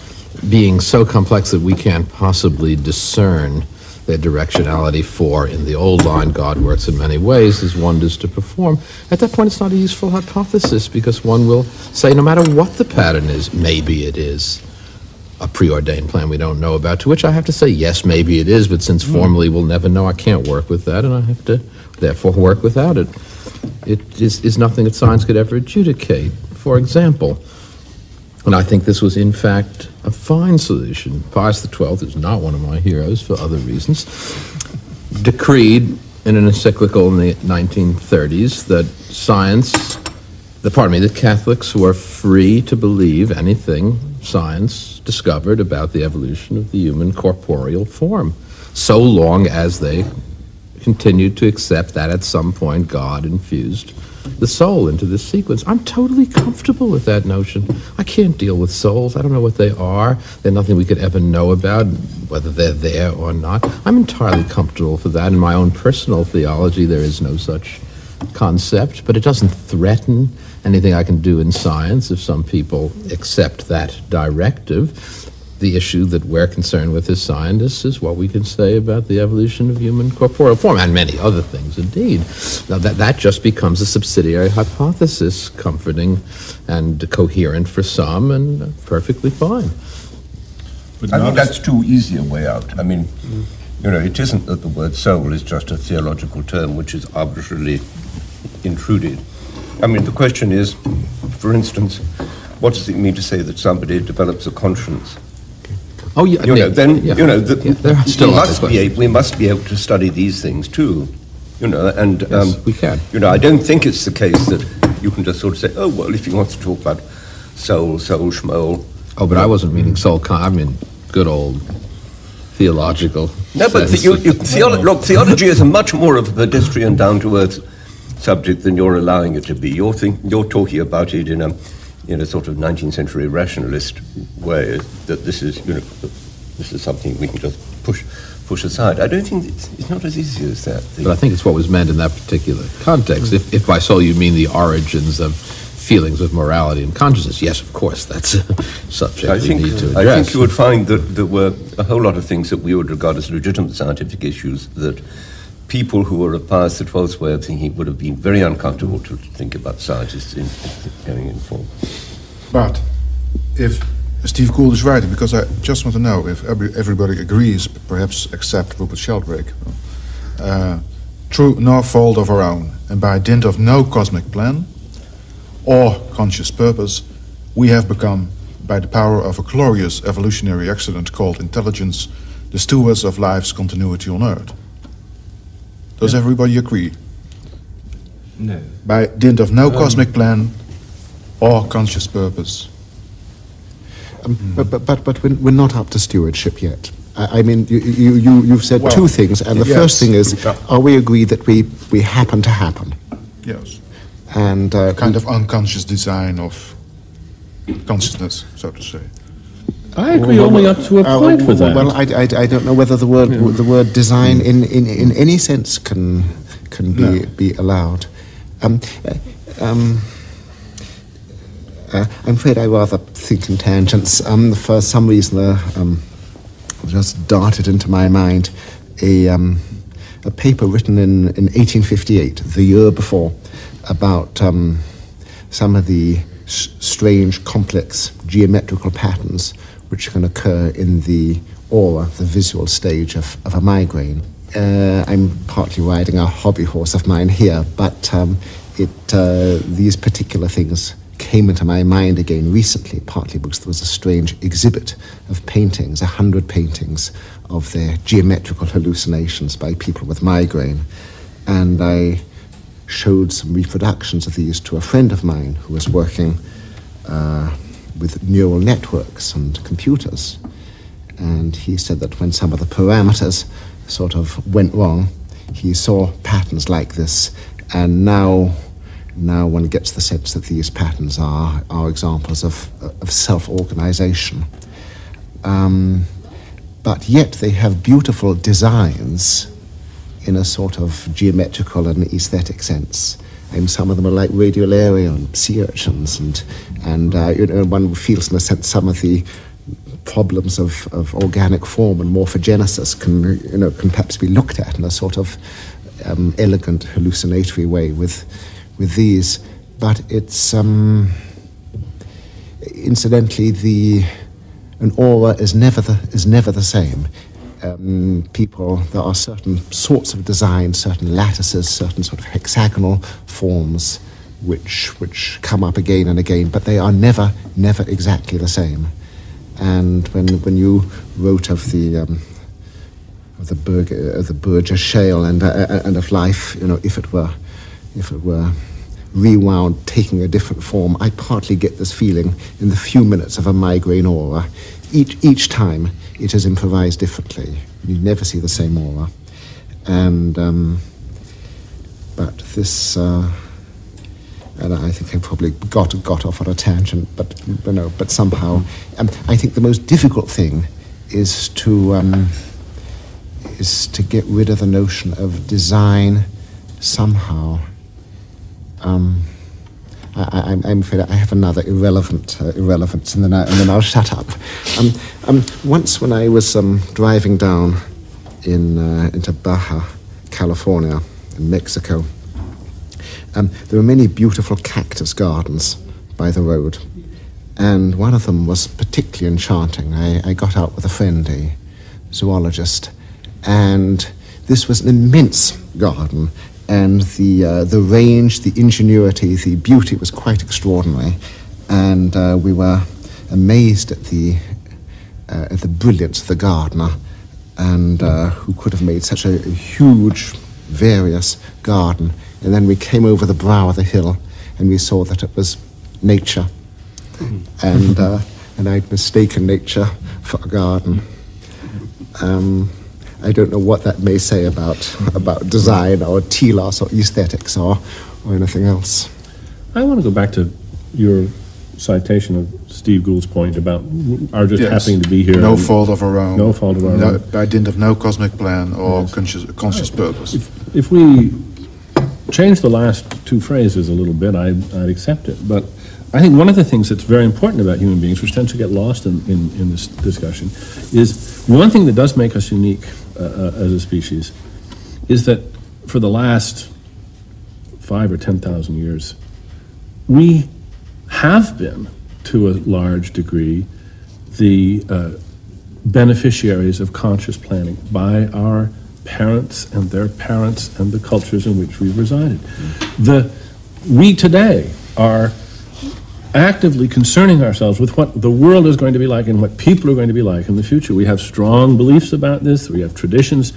being so complex that we can't possibly discern their directionality, for in the old line, God works in many ways, his wonders to perform. At that point, it's not a useful hypothesis, because one will say, no matter what the pattern is, maybe it is a preordained plan we don't know about, to which I have to say, yes, maybe it is, but since formally we'll never know, I can't work with that, and I have to therefore work without it. It is nothing that science could ever adjudicate. For example, and I think this was in fact a fine solution, Pius XII, who's not one of my heroes for other reasons, decreed in an encyclical in the 1930s that that Catholics were free to believe anything science discovered about the evolution of the human corporeal form, so long as they continued to accept that at some point God infused the soul into this sequence. I'm totally comfortable with that notion. I can't deal with souls. I don't know what they are. They're nothing we could ever know about, whether they're there or not. I'm entirely comfortable for that. In my own personal theology, there is no such concept, but it doesn't threaten anything I can do in science if some people accept that directive. The issue that we're concerned with as scientists is what we can say about the evolution of human corporeal form, and many other things indeed. Now that just becomes a subsidiary hypothesis, comforting and coherent for some, and perfectly fine. But I think that's too easy a way out. I mean, it isn't that the word soul is just a theological term which is arbitrarily intruded. I mean, the question is, for instance, what does it mean to say that somebody develops a conscience? Oh, yeah. We must be able to study these things too, and yes, we can. I don't think it's the case that you can just sort of say, oh well, if you want to talk about soul, schmoll. Oh, but I wasn't meaning soul. I mean good old theological. No, but theology is a much more of a pedestrian, down to earth subject than you're allowing it to be. You're talking about it in a sort of 19th century rationalist way, that this is something we can just push aside. I don't think it's not as easy as that. But I think it's what was meant in that particular context. If by soul you mean the origins of feelings of morality and consciousness, yes, of course, that's a subject we need to address. I think you would find that there were a whole lot of things that we would regard as legitimate scientific issues that people who were of Pius XII's way of thinking would have been very uncomfortable to think about scientists going in for. But if Steve Gould is right, because I just want to know if everybody agrees, perhaps except Rupert Sheldrake, through no fault of our own, and by dint of no cosmic plan or conscious purpose, we have become, by the power of a glorious evolutionary accident called intelligence, the stewards of life's continuity on Earth. Does everybody agree? No. By dint of no cosmic plan or conscious purpose. But we're not up to stewardship yet. I mean, you've said two things, and the first thing is, are we agreed that we happen to happen? Yes. And kind of unconscious design of consciousness, so to say. I agree only up to a point with that. Well, I don't know whether the word design in any sense can be allowed. I'm afraid I rather think in tangents. For some reason, just darted into my mind a paper written in 1858, the year before, about some of the strange, complex geometrical patterns which can occur in the aura, the visual stage of a migraine. I'm partly riding a hobby horse of mine here, but these particular things came into my mind again recently, partly because there was a strange exhibit of paintings, 100 paintings of their geometrical hallucinations by people with migraine. And I showed some reproductions of these to a friend of mine who was working with neural networks and computers. And he said that when some of the parameters sort of went wrong, he saw patterns like this, and now one gets the sense that these patterns are examples of self-organization. But yet they have beautiful designs in a sort of geometrical and aesthetic sense. And some of them are like radiolaria and sea urchins, and one feels in a sense some of the problems of organic form and morphogenesis can perhaps be looked at in a sort of elegant, hallucinatory way with these. But it's incidentally an aura is never the same. There are certain sorts of designs, certain lattices, certain sort of hexagonal forms which come up again and again, but they are never exactly the same. And when you wrote of the Berger shale and of life, if it were rewound, taking a different form, I partly get this feeling in the few minutes of a migraine aura. Each time it is improvised differently. You never see the same aura. And but this, and I think I probably got off on a tangent, but somehow, I think the most difficult thing is to get rid of the notion of design somehow. I'm afraid I have another irrelevance, and then I'll shut up. Once when I was driving down into Baja California in Mexico, there were many beautiful cactus gardens by the road, and one of them was particularly enchanting. I got out with a friend, a zoologist, and this was an immense garden. And the range, the ingenuity, the beauty was quite extraordinary, and we were amazed at the brilliance of the gardener, and who could have made such a huge, various garden. And then we came over the brow of the hill, and we saw that it was nature, and I'd mistaken nature for a garden. I don't know what that may say about design or telos or aesthetics or anything else. I want to go back to your citation of Steve Gould's point about our just happening to be here. No fault of our own. No fault of our own. By dint of no cosmic plan or conscious purpose. If we change the last two phrases a little bit, I'd accept it. But I think one of the things that's very important about human beings, which tends to get lost in this discussion, is one thing that does make us unique as a species is that for the last 5,000 or 10,000 years, we have been, to a large degree, the beneficiaries of conscious planning by our parents and their parents and the cultures in which we resided. We today are actively concerning ourselves with what the world is going to be like and what people are going to be like in the future. We have strong beliefs about this, we have traditions,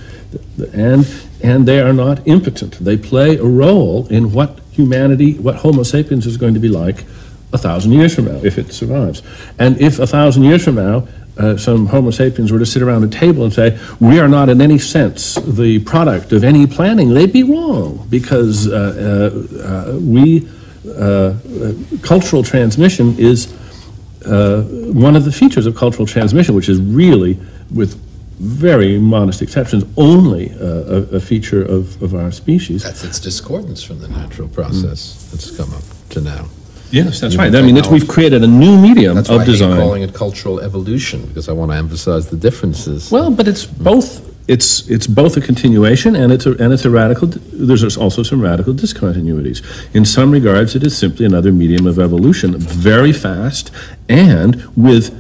and they are not impotent. They play a role in what humanity, what Homo sapiens is going to be like 1,000 years from now, if it survives. And if 1,000 years from now, some Homo sapiens were to sit around a table and say, we are not in any sense the product of any planning, they'd be wrong, because cultural transmission is one of the features of cultural transmission, which is really, with very modest exceptions, only a feature of our species. That's its discordance from the natural process that's come up to now. Yes, that's right. I mean, we've created a new medium of design. That's why I hate calling it cultural evolution, because I want to emphasize the differences. Well, but it's both. It's both a continuation and it's a radical. There's also some radical discontinuities. In some regards, it is simply another medium of evolution, very fast, and with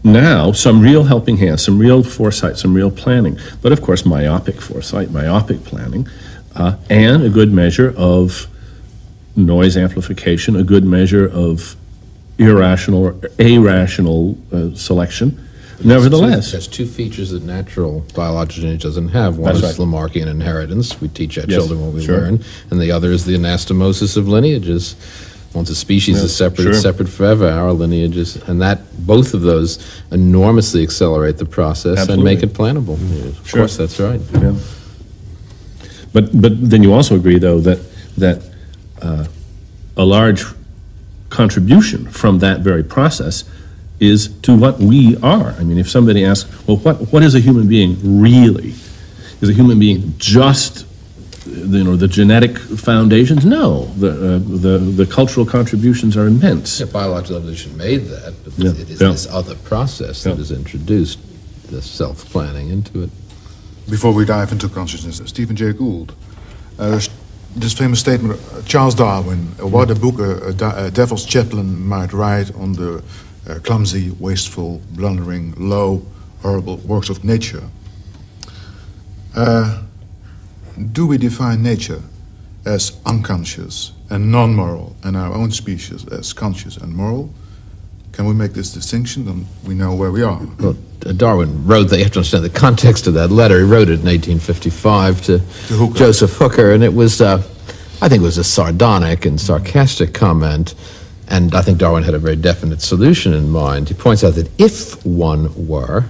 now some real helping hands, some real foresight, some real planning. But of course, myopic foresight, myopic planning, and a good measure of noise amplification, a good measure of irrational or irrational selection. Nevertheless, there's two features that natural biological lineage doesn't have. One is Lamarckian inheritance. We teach our children what we learn, and the other is the anastomosis of lineages. Once a species is separate, it's separate forever. Our lineages, and that both of those enormously accelerate the process and make it plannable. Of course, that's right. Yeah. But then you also agree, though, that a large contribution from that very process is to what we are. I mean, if somebody asks, well, what is a human being really? Is a human being just the genetic foundations? No, the cultural contributions are immense. Yeah, biological evolution made that, but Yeah, it is yeah. this other process that has introduced the self-planning into it. Before we dive into consciousness, Stephen Jay Gould, this famous statement, Charles Darwin, what a book a devil's chaplain might write on the clumsy, wasteful, blundering, low, horrible works of nature. Do we define nature as unconscious and non-moral, and our own species as conscious and moral? Can we make this distinction? Then we know where we are. Well, Darwin wrote that. You have to understand the context of that letter. He wrote it in 1855 to Hooker. Joseph Hooker, and it was, I think it was a sardonic and sarcastic comment, and I think Darwin had a very definite solution in mind. He points out that if one were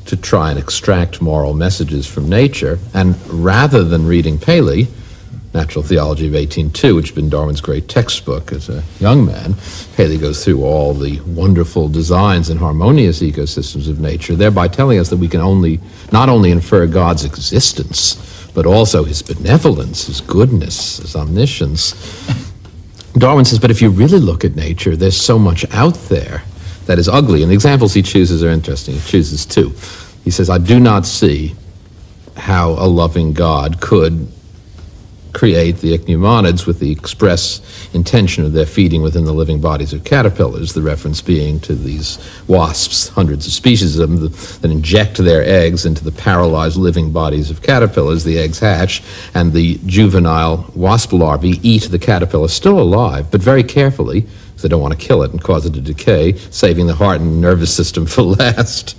to try and extract moral messages from nature, and rather than reading Paley, Natural Theology of 1802, which had been Darwin's great textbook as a young man, Paley goes through all the wonderful designs and harmonious ecosystems of nature, thereby telling us that we can not only infer God's existence, but also his benevolence, his goodness, his omniscience. Darwin says, but if you really look at nature, there's so much out there that is ugly. And the examples he chooses are interesting. He chooses two. He says, I do not see how a loving God could create the ichneumonids with the express intention of their feeding within the living bodies of caterpillars, the reference being to these wasps, hundreds of species of them, that inject their eggs into the paralyzed living bodies of caterpillars. The eggs hatch, and the juvenile wasp larvae eat the caterpillar still alive, but very carefully, because they don't want to kill it and cause it to decay, saving the heart and nervous system for last.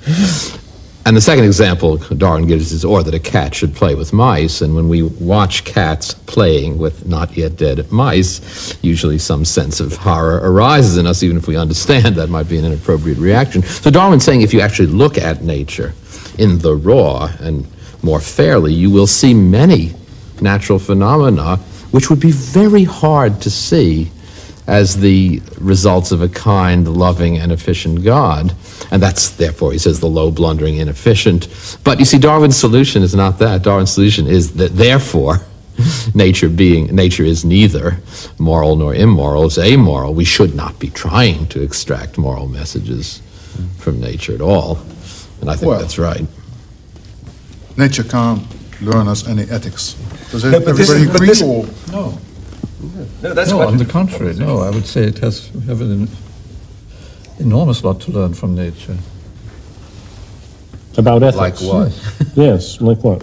And the second example Darwin gives is, or that a cat should play with mice, and when we watch cats playing with not yet dead mice, usually some sense of horror arises in us, even if we understand that might be an inappropriate reaction. So Darwin's saying if you actually look at nature in the raw and more fairly, you will see many natural phenomena which would be very hard to see as the results of a kind, loving, and efficient God. And that's, therefore, he says, the low, blundering, inefficient. But you see, Darwin's solution is not that. Darwin's solution is that, therefore, nature is neither moral nor immoral, it's amoral. We should not be trying to extract moral messages from nature at all. And I think that's right. Nature can't learn us any ethics. Does but this everybody is- agree? but Or No. No, that's No, quite on the a- contrary, no. I would say we have an enormous lot to learn from nature. About ethics. Like what? Yes, like what?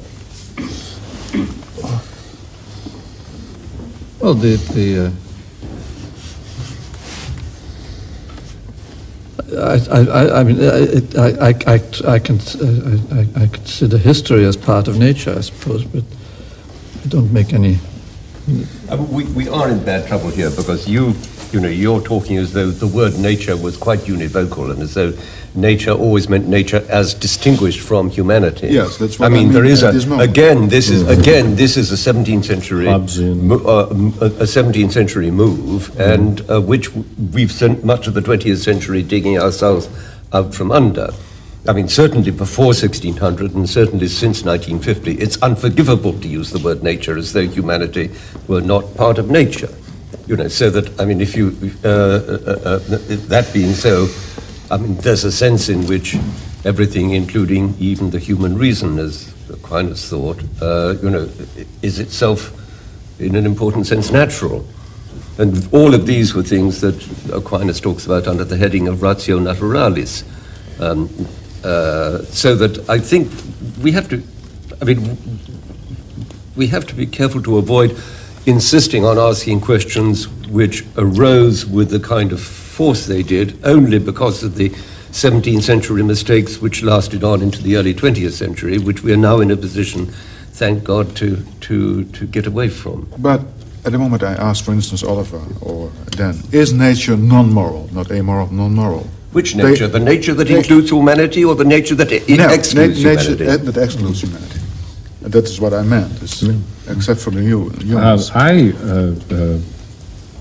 Well, I mean, I consider history as part of nature, I suppose, but I don't make any. We are in bad trouble here because you're talking as though the word nature was quite univocal and as though nature always meant nature as distinguished from humanity. Yes, that's what I mean. There is at this moment. this is a 17th century Hobbesian. a 17th century move, and which we've spent much of the 20th century digging ourselves out from under. I mean, certainly before 1600 and certainly since 1950, it's unforgivable to use the word nature as though humanity were not part of nature. So that, I mean, if you, that being so, I mean, there's a sense in which everything, including even the human reason, as Aquinas thought, is itself, in an important sense, natural. And all of these were things that Aquinas talks about under the heading of ratio naturalis. So that I think we have to be careful to avoid insisting on asking questions which arose with the kind of force they did only because of the 17th century mistakes which lasted on into the early 20th century, which we are now in a position, thank God, to get away from. But at the moment I ask, for instance, Oliver or Dan, is nature non-moral, not amoral, non-moral? Which nature? The nature that includes humanity or the nature that excludes humanity? Nature that excludes humanity. And that is what I meant, except for the humans. I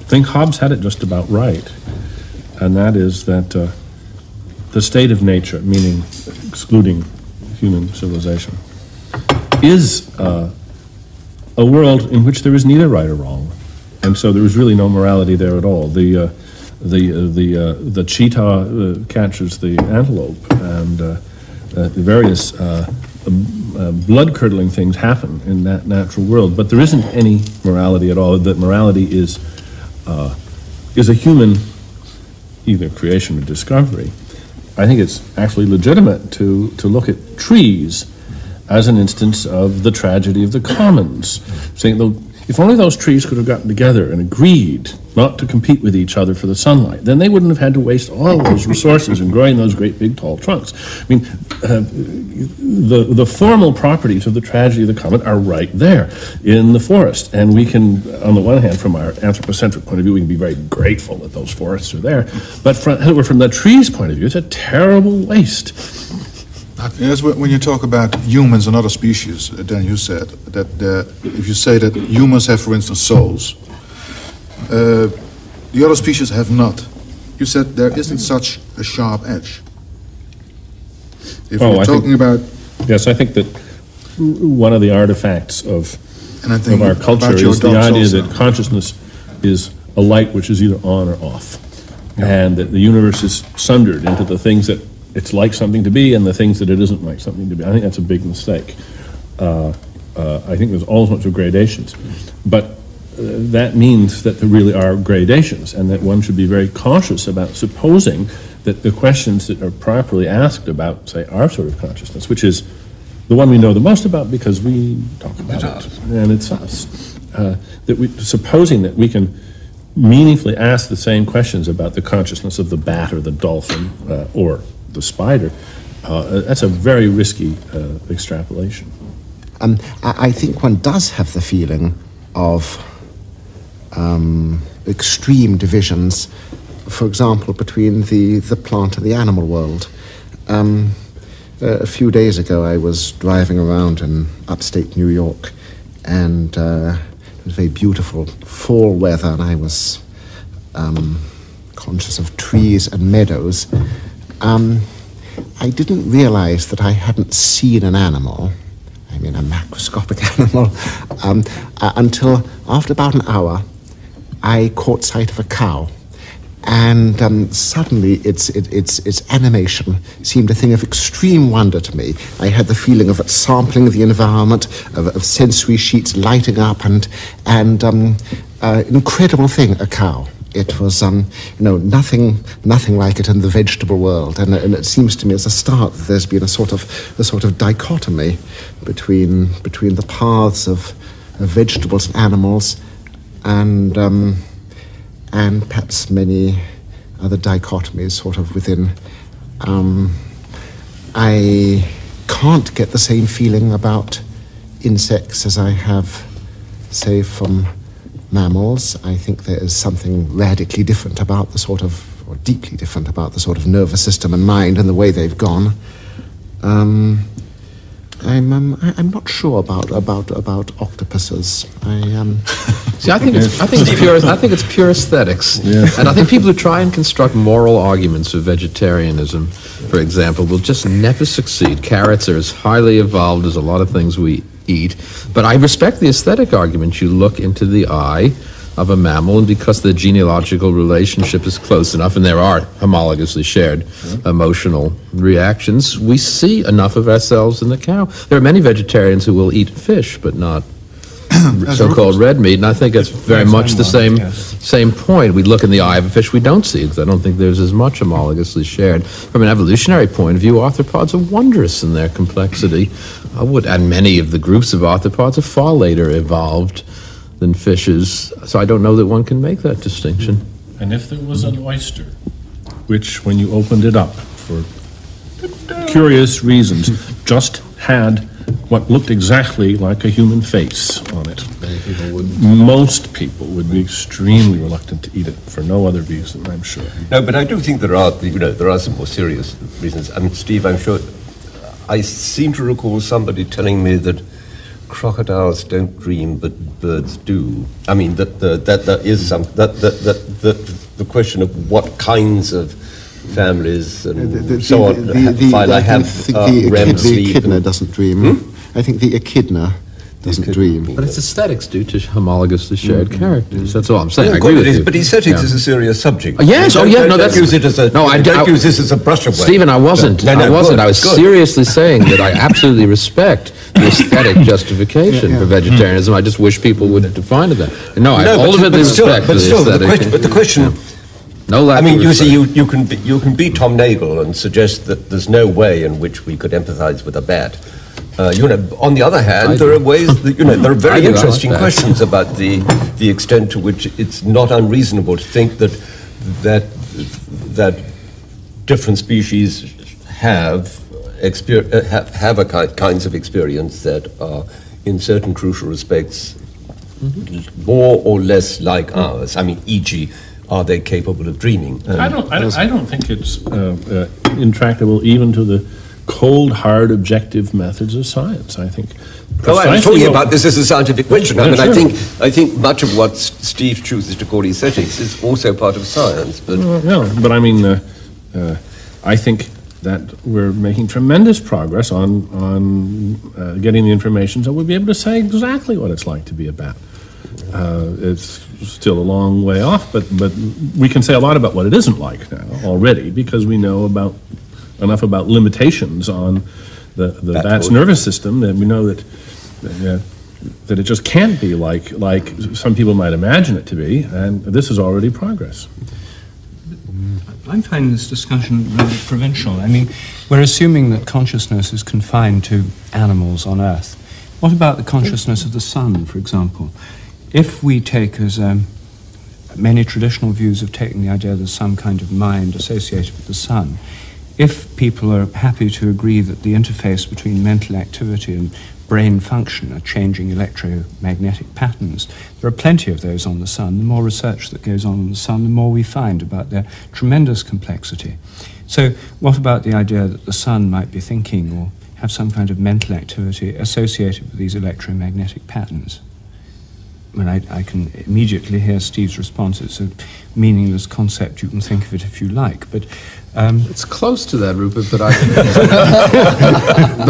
think Hobbes had it just about right, and that is that the state of nature, meaning excluding human civilization, is a world in which there is neither right or wrong, and so there is really no morality there at all. The cheetah catches the antelope, and the various blood-curdling things happen in that natural world, but there isn't any morality at all. That morality is a human either creation or discovery. I think it's actually legitimate to look at trees as an instance of the tragedy of the commons, saying, look, if only those trees could have gotten together and agreed not to compete with each other for the sunlight, then they wouldn't have had to waste all those resources in growing those great big tall trunks. I mean, the formal properties of the tragedy of the common are right there in the forest, and we can, on the one hand, from our anthropocentric point of view, we can be very grateful that those forests are there, but from the tree's point of view, it's a terrible waste. Yes, when you talk about humans and other species, then you said that if you say that humans have, for instance, souls, the other species have not. You said there isn't such a sharp edge. If we're talking about... Yes, I think that one of the artifacts of our culture is the idea that consciousness is a light which is either on or off, and that the universe is sundered into the things that it's like something to be and the things that it isn't like something to be. I think that's a big mistake. I think there's all sorts of gradations. But that means that there really are gradations, and that one should be very cautious about supposing that the questions that are properly asked about, say, our sort of consciousness, which is the one we know the most about because we talk about it, and it's us, supposing that we can meaningfully ask the same questions about the consciousness of the bat or the dolphin or the spider, that's a very risky extrapolation. I think one does have the feeling of extreme divisions, for example, between the plant and the animal world. A few days ago, I was driving around in upstate New York, and it was very beautiful fall weather, and I was conscious of trees and meadows. I didn't realize that I hadn't seen an animal, I mean a macroscopic animal, until after about an hour I caught sight of a cow, and suddenly its animation seemed a thing of extreme wonder to me. I had the feeling of it sampling the environment, of sensory sheets lighting up, and an incredible thing, a cow. It was, nothing like it in the vegetable world, and it seems to me as a start that there's been a sort of dichotomy between the paths of vegetables and animals, and perhaps many other dichotomies sort of within. I can't get the same feeling about insects as I have, say, from mammals. I think there is something radically different about the sort of, or deeply different about the sort of nervous system and mind and the way they've gone. I'm not sure about octopuses. See, I think it's pure aesthetics, and I think people who try and construct moral arguments for vegetarianism, for example, will just never succeed. Carrots are as highly evolved as a lot of things we eat, but I respect the aesthetic argument. You look into the eye of a mammal, and because the genealogical relationship is close enough, and there are homologously shared emotional reactions, we see enough of ourselves in the cow. There are many vegetarians who will eat fish, but not so-called red meat, and I think it's very much the same point. We look in the eye of a fish we don't see, because I don't think there's as much homologously shared. From an evolutionary point of view, arthropods are wondrous in their complexity, and many of the groups of arthropods are far later evolved than fishes, so I don't know that one can make that distinction. And if there was an oyster, which when you opened it up for curious reasons, just had what looked exactly like a human face on it, most people would be extremely reluctant to eat it for no other reason, I'm sure. No, but I do think there are some more serious reasons. I mean, Steve, I'm sure, I seem to recall somebody telling me that crocodiles don't dream, but birds do. I mean, that there is some the question of what kinds of families and so on have REM sleep. The echidna doesn't dream. I think the echidna doesn't dream. But its aesthetics due to homologous to shared characters. That's all I'm saying. I agree with you. But aesthetics is a serious subject. Yes. Oh, yeah. No, that's use it as a. No, I don't use this as a brush away. Stephen, I wasn't. No, I wasn't. good, I was good. seriously saying that I absolutely respect the aesthetic justification for vegetarianism. I just wish people would define it that. No, I ultimately respect the aesthetic. But the question. No lack I mean, of you see, respect. you can be Tom Nagel and suggest that there's no way in which we could empathize with a bat. On the other hand, there are ways that, there are very interesting questions about the extent to which it's not unreasonable to think that different species have kinds of experience that are, in certain crucial respects, more or less like ours. I mean, e.g., are they capable of dreaming? I don't think it's intractable even to the cold, hard, objective methods of science. I think. I'm talking about this as a scientific question. I mean, sure. I think much of what Steve chooses to call aesthetics is also part of science. But but I mean, I think that we're making tremendous progress on getting the information so we'll be able to say exactly what it's like to be a bat. It's still a long way off, but we can say a lot about what it isn't like now already because we know enough about limitations on the bat's nervous system that we know that it just can't be like some people might imagine it to be, and this is already progress. I'm finding this discussion rather provincial. I mean, we're assuming that consciousness is confined to animals on Earth. What about the consciousness of the sun, for example? If we take, as many traditional views have taken, the idea there's some kind of mind associated with the sun, if people are happy to agree that the interface between mental activity and brain function are changing electromagnetic patterns, there are plenty of those on the sun. The more research that goes on the sun, the more we find about their tremendous complexity. So what about the idea that the sun might be thinking or have some kind of mental activity associated with these electromagnetic patterns? I mean, I can immediately hear Steve's response. It's a meaningless concept. You can think of it if you like, but it's close to that, Rupert. But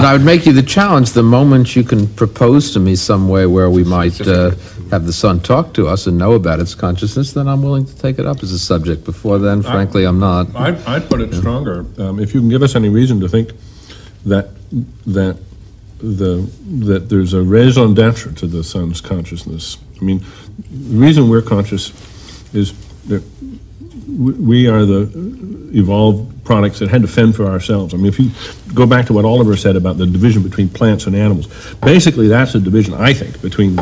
I would make you the challenge the moment you can propose to me some way where we might have the sun talk to us and know about its consciousness. Then I'm willing to take it up as a subject. Before then, frankly, I'm not. I'd put it stronger. If you can give us any reason to think that there's a raison d'etre to the sun's consciousness. I mean, the reason we're conscious is that we are the evolved products that had to fend for ourselves. I mean, if you go back to what Oliver said about the division between plants and animals, basically that's a division, I think, between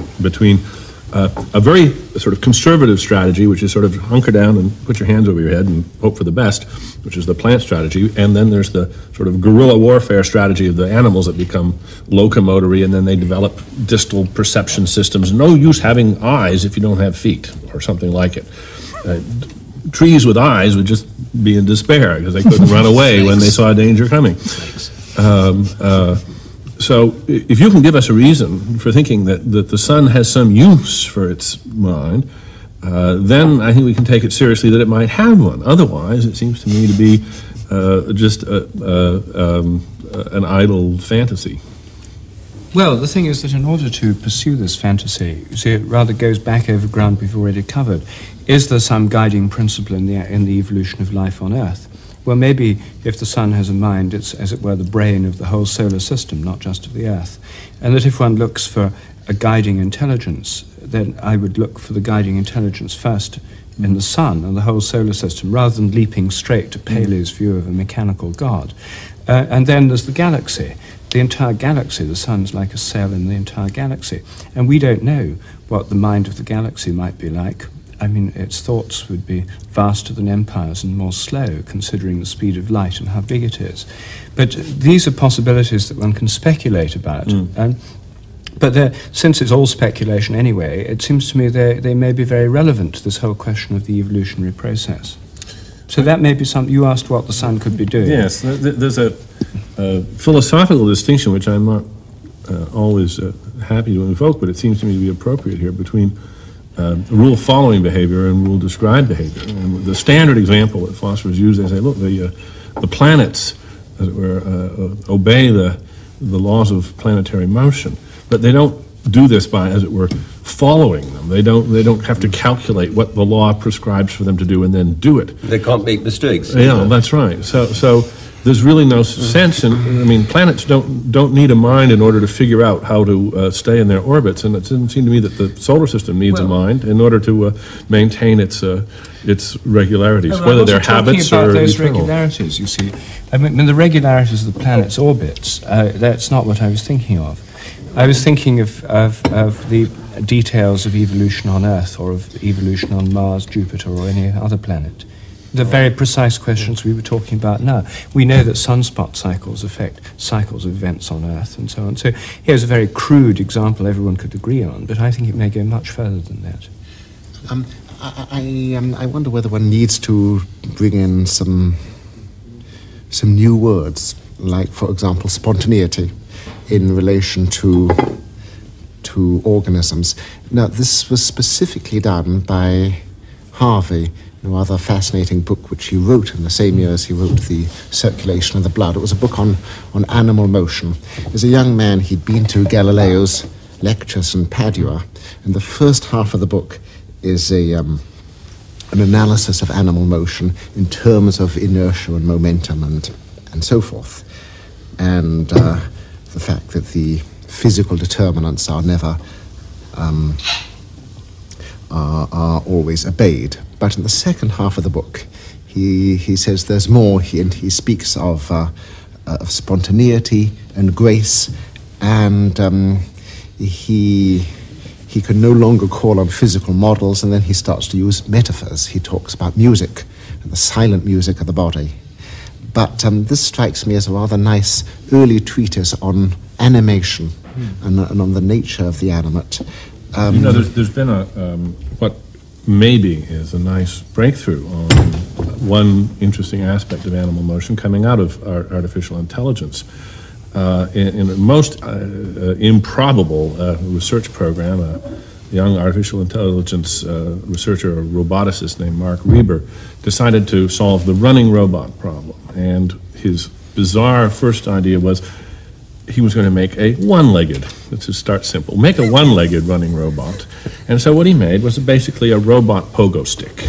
a very sort of conservative strategy, which is sort of hunker down and put your hands over your head and hope for the best, which is the plant strategy, and then there's the sort of guerrilla warfare strategy of the animals that become locomotory, and then they develop distal perception systems. No use having eyes if you don't have feet, or something like it. Trees with eyes would just be in despair because they couldn't run away when they saw danger coming. So if you can give us a reason for thinking that the sun has some use for its mind, then I think we can take it seriously that it might have one. Otherwise, it seems to me to be just an idle fantasy. Well, the thing is that in order to pursue this fantasy, you see, it rather goes back over ground we've already covered. Is there some guiding principle in the evolution of life on Earth? Well, maybe if the sun has a mind, it's, as it were, the brain of the whole solar system, not just of the Earth. And that if one looks for a guiding intelligence, then I would look for the guiding intelligence first in the sun and the whole solar system, rather than leaping straight to Paley's view of a mechanical God. And then there's the galaxy. The entire galaxy, the sun's like a cell in the entire galaxy. And we don't know what the mind of the galaxy might be like. I mean, its thoughts would be vaster than empires and more slow, considering the speed of light and how big it is. But these are possibilities that one can speculate about. But since it's all speculation anyway, it seems to me they may be very relevant to this whole question of the evolutionary process. So that may be something. You asked what the sun could be doing. Yes, there's a philosophical distinction which I'm not always happy to invoke, but it seems to me to be appropriate here, between rule-following behavior and rule-described behavior. And the standard example that philosophers use, they say, look, the planets, as it were, obey the laws of planetary motion, but they don't do this by, as it were, following them. They don't have to calculate what the law prescribes for them to do and then do it. They can't make mistakes. Yeah, that's right. So there's really no sense in, I mean, planets don't need a mind in order to figure out how to stay in their orbits, and it doesn't seem to me that the solar system needs a mind in order to maintain its regularities, whether they're habits or those eternal. regularities, you see. I mean, the regularities of the planet's orbits, that's not what I was thinking of. I was thinking of the details of evolution on Earth or of evolution on Mars, Jupiter, or any other planet. The very precise questions we were talking about now. We know that sunspot cycles affect cycles of events on Earth and so on. So here's a very crude example everyone could agree on, but I think it may go much further than that. I wonder whether one needs to bring in some new words, like, for example, spontaneity in relation to organisms. Now, this was specifically done by Harvey, a rather fascinating book which he wrote in the same year as he wrote The Circulation of the Blood. It was a book on animal motion. As a young man, he'd been to Galileo's lectures in Padua, and the first half of the book is an analysis of animal motion in terms of inertia and momentum and so forth, and the fact that the physical determinants are never are always obeyed. But in the second half of the book, he says there's more, and he speaks of spontaneity and grace, and he can no longer call on physical models, and then he starts to use metaphors. He talks about music and the silent music of the body. But this strikes me as a rather nice early treatise on animation and on the nature of the animate. There's been what maybe is a nice breakthrough on one interesting aspect of animal motion coming out of artificial intelligence. In a most improbable research program, a young artificial intelligence researcher, a roboticist named Mark Reber, decided to solve the running robot problem. And his bizarre first idea was he was going to make a one-legged, let's just start simple, make a one-legged running robot. And so what he made was basically a robot pogo stick.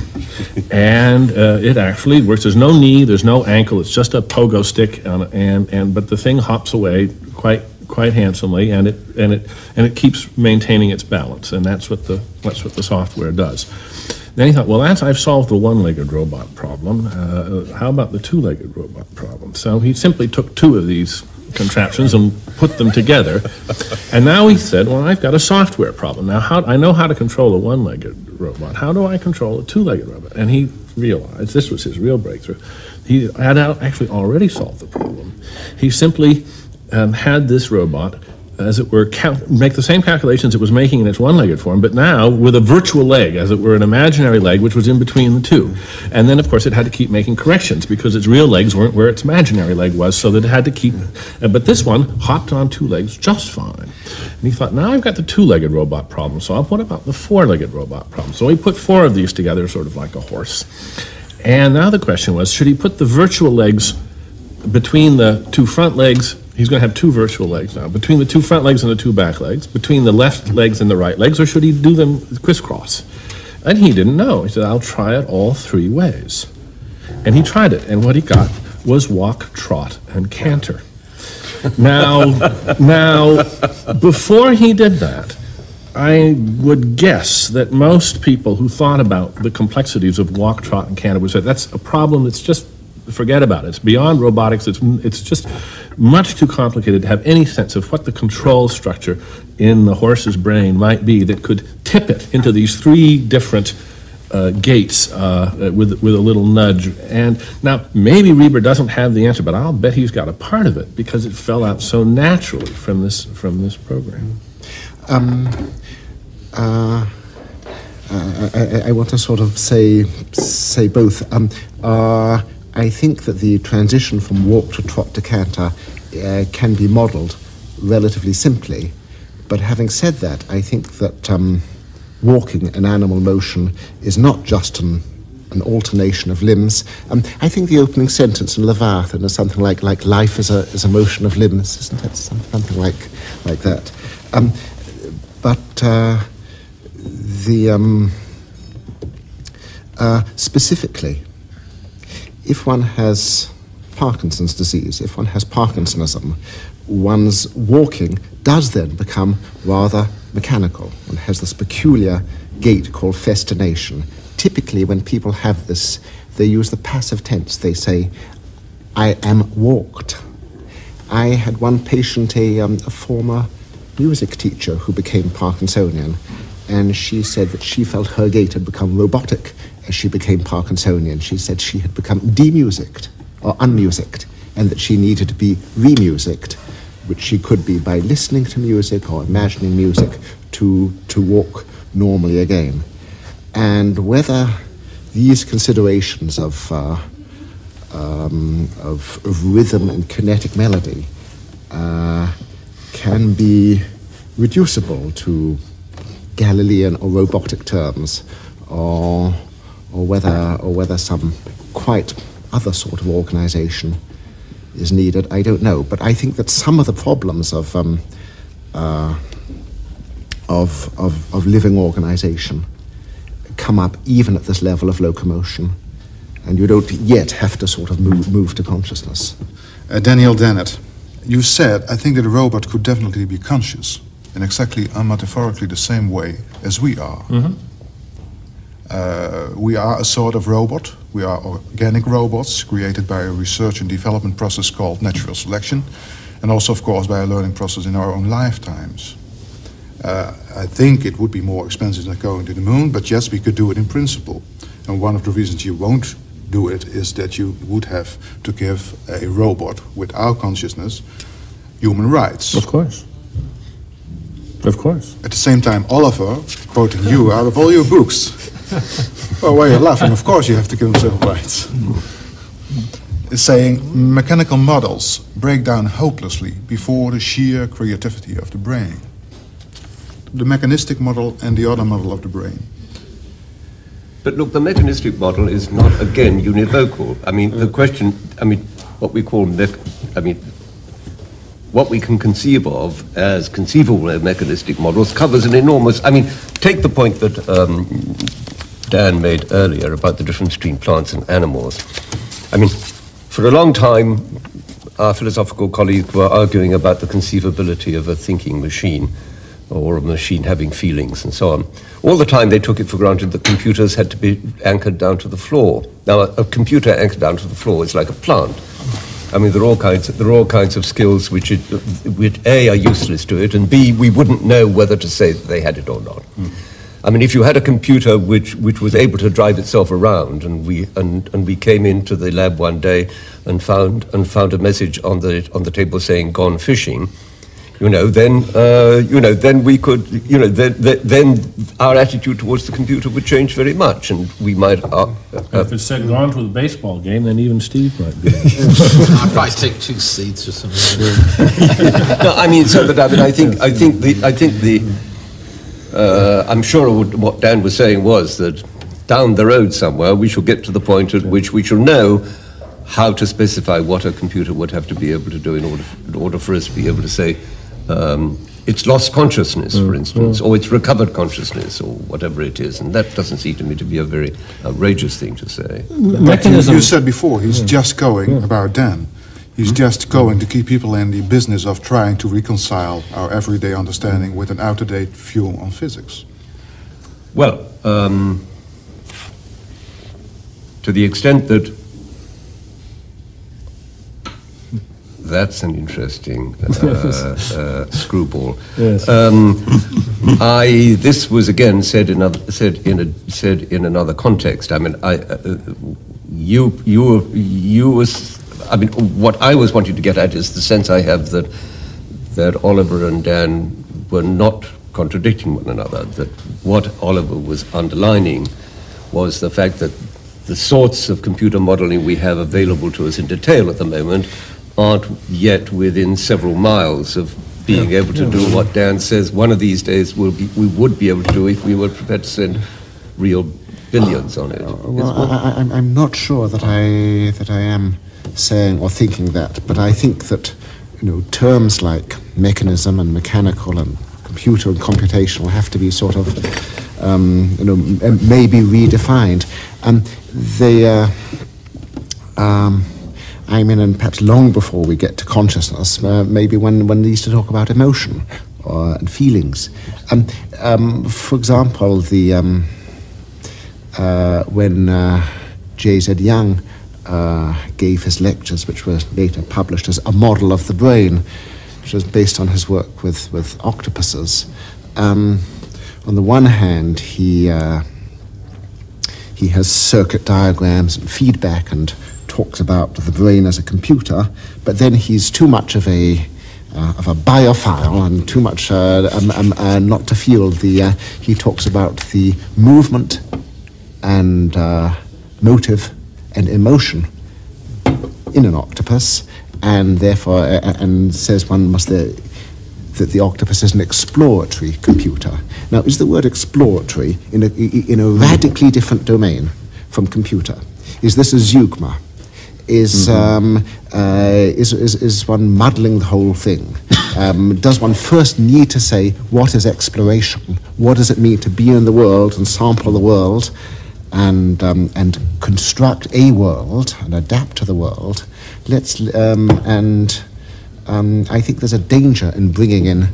And it actually works. There's no knee, there's no ankle, it's just a pogo stick, but the thing hops away quite handsomely, and it keeps maintaining its balance, and that's what the software does. Then he thought, well, I've solved the one-legged robot problem. How about the two-legged robot problem? So he simply took two of these contraptions and put them together, and now he said, well, I've got a software problem. Now, I know how to control a one-legged robot. How do I control a two-legged robot? And he realized, this was his real breakthrough, he had actually already solved the problem. He simply had this robot, as it were, make the same calculations it was making in its one-legged form, but now with a virtual leg, as it were, an imaginary leg, which was in between the two. And then, of course, it had to keep making corrections because its real legs weren't where its imaginary leg was, so that it had to keep... but this one hopped on two legs just fine. And he thought, now I've got the two-legged robot problem solved. What about the four-legged robot problem? So he put four of these together, sort of like a horse. And now the question was, should he put the virtual legs between the two front legs? He's going to have two virtual legs now, between the two front legs and the two back legs, between the left legs and the right legs, or should he do them crisscross? And he didn't know. He said, I'll try it all three ways. And he tried it, and what he got was walk, trot, and canter. Now, before he did that, I would guess that most people who thought about the complexities of walk, trot, and canter would say, that's a problem that's just, forget about it. It's beyond robotics. It's just much too complicated to have any sense of what the control structure in the horse's brain might be that could tip it into these three different gates with a little nudge. And now, maybe Reber doesn't have the answer, but I'll bet he's got a part of it because it fell out so naturally from this program. I want to sort of say both. I think that the transition from walk to trot to canter can be modelled relatively simply. But having said that, I think that walking and animal motion is not just an alternation of limbs. I think the opening sentence in Leviathan is something like life is a motion of limbs, isn't it? Something like that. specifically, if one has Parkinson's disease, if one has Parkinsonism, one's walking does then become rather mechanical. One has this peculiar gait called festination. Typically, when people have this, they use the passive tense. They say, I am walked. I had one patient, a former music teacher who became Parkinsonian, and she said that she felt her gait had become robotic as she became Parkinsonian. She said she had become demusiced or unmusiced, and that she needed to be remusiced, which she could be by listening to music or imagining music to walk normally again. And whether these considerations of rhythm and kinetic melody can be reducible to Galilean or robotic terms, or whether some quite other sort of organization is needed, I don't know. But I think that some of the problems of living organization come up even at this level of locomotion, and you don't yet have to sort of move to consciousness. Daniel Dennett, you said, I think that a robot could definitely be conscious in exactly metaphorically the same way as we are. Mm-hmm. We are a sort of robot. We are organic robots created by a research and development process called natural selection, and also, of course, by a learning process in our own lifetimes. I think it would be more expensive than going to the moon, but yes, we could do it in principle. And one of the reasons you won't do it is that you would have to give a robot without consciousness human rights. Of course. Of course. At the same time, Oliver, quoting you out of all your books, well, why are you laughing? Of course you have to give them civil rights. Is saying mechanical models break down hopelessly before the sheer creativity of the brain. The mechanistic model and the other model of the brain. But look, the mechanistic model is not, again, univocal. I mean, the question, what we call, what we can conceive of as conceivable mechanistic models covers an enormous, take the point that Dan made earlier about the difference between plants and animals. For a long time, our philosophical colleagues were arguing about the conceivability of a thinking machine, or a machine having feelings and so on. All the time they took it for granted that computers had to be anchored down to the floor. Now, a computer anchored down to the floor is like a plant. There are all kinds of skills which A, are useless to it, and B, we wouldn't know whether to say that they had it or not. If you had a computer which was able to drive itself around, and we came into the lab one day and found a message on the table saying "gone fishing," then we could, then our attitude towards the computer would change very much, and we might. If it said "gone to the baseball game," then even Steve might be. I'd probably take 2 seats or something. No, I'm sure what Dan was saying was that down the road somewhere we shall get to the point at which we shall know how to specify what a computer would have to be able to do in order for us to be able to say it's lost consciousness, for instance, or it's recovered consciousness, or whatever it is. And that doesn't seem to me to be a very outrageous thing to say. Mechanism. You said before, he's just going, about Dan, he's just going to keep people in the business of trying to reconcile our everyday understanding with an out-of-date view on physics. Well, to the extent that that's an interesting screwball. Yes. This was again said in another context. What I was wanting to get at is the sense I have that Oliver and Dan were not contradicting one another. That what Oliver was underlining was the fact that the sorts of computer modeling we have available to us in detail at the moment aren't yet within several miles of being able to do what Dan says one of these days we would be able to do if we were prepared to spend real billions on it. I'm not sure that I am saying or thinking that, but I think that terms like mechanism and mechanical and computer and computational have to be sort of, maybe redefined. And perhaps long before we get to consciousness, maybe one needs to talk about emotion and feelings. For example, when J.Z. Young gave his lectures, which were later published as A Model of the Brain, which was based on his work with octopuses. On the one hand, he has circuit diagrams and feedback and talks about the brain as a computer, but then he's too much of a biophile and too much not to feel the. He talks about the movement and motive and emotion in an octopus, and therefore and says one must that the octopus is an exploratory computer. Now, is the word exploratory in a radically different domain from computer? Is this a zeugma? Is one muddling the whole thing? Does one first need to say, what is exploration? What does it mean to be in the world and sample the world and construct a world and adapt to the world? I think there's a danger in bringing in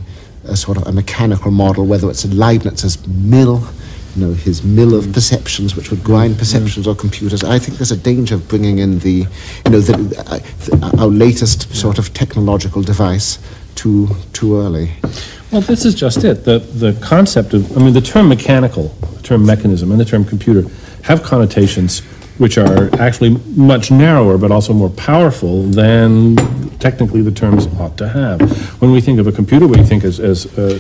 a sort of a mechanical model, whether it's Leibniz's mill, his mill of perceptions, which would grind perceptions or computers. I think there's a danger of bringing in our latest sort of technological device too early. Well, this is just it. The concept of, the term mechanical, the term mechanism, and the term computer have connotations which are actually much narrower but also more powerful than technically the terms ought to have. When we think of a computer, we think, as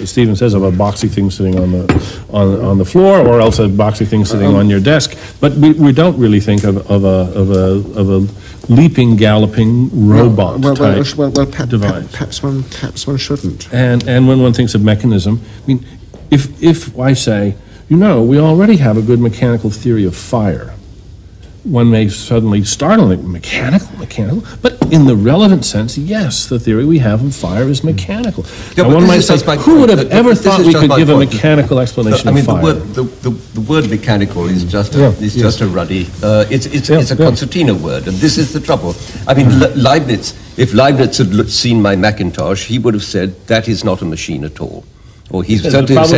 Stephen says, of a boxy thing sitting on the floor, or else a boxy thing sitting on your desk. But we don't really think of a leaping, galloping robot type device. Perhaps one shouldn't. And when one thinks of mechanism, if I say, we already have a good mechanical theory of fire, one may suddenly startle and mechanical, but in the relevant sense, yes, the theory we have of fire is mechanical. Yeah, now one might say, who would have ever thought we could give a mechanical explanation of fire? The word mechanical is just a ruddy, it's a concertina word, and this is the trouble. Leibniz, if Leibniz had seen my Macintosh, he would have said, that is not a machine at all. Or he would certainly have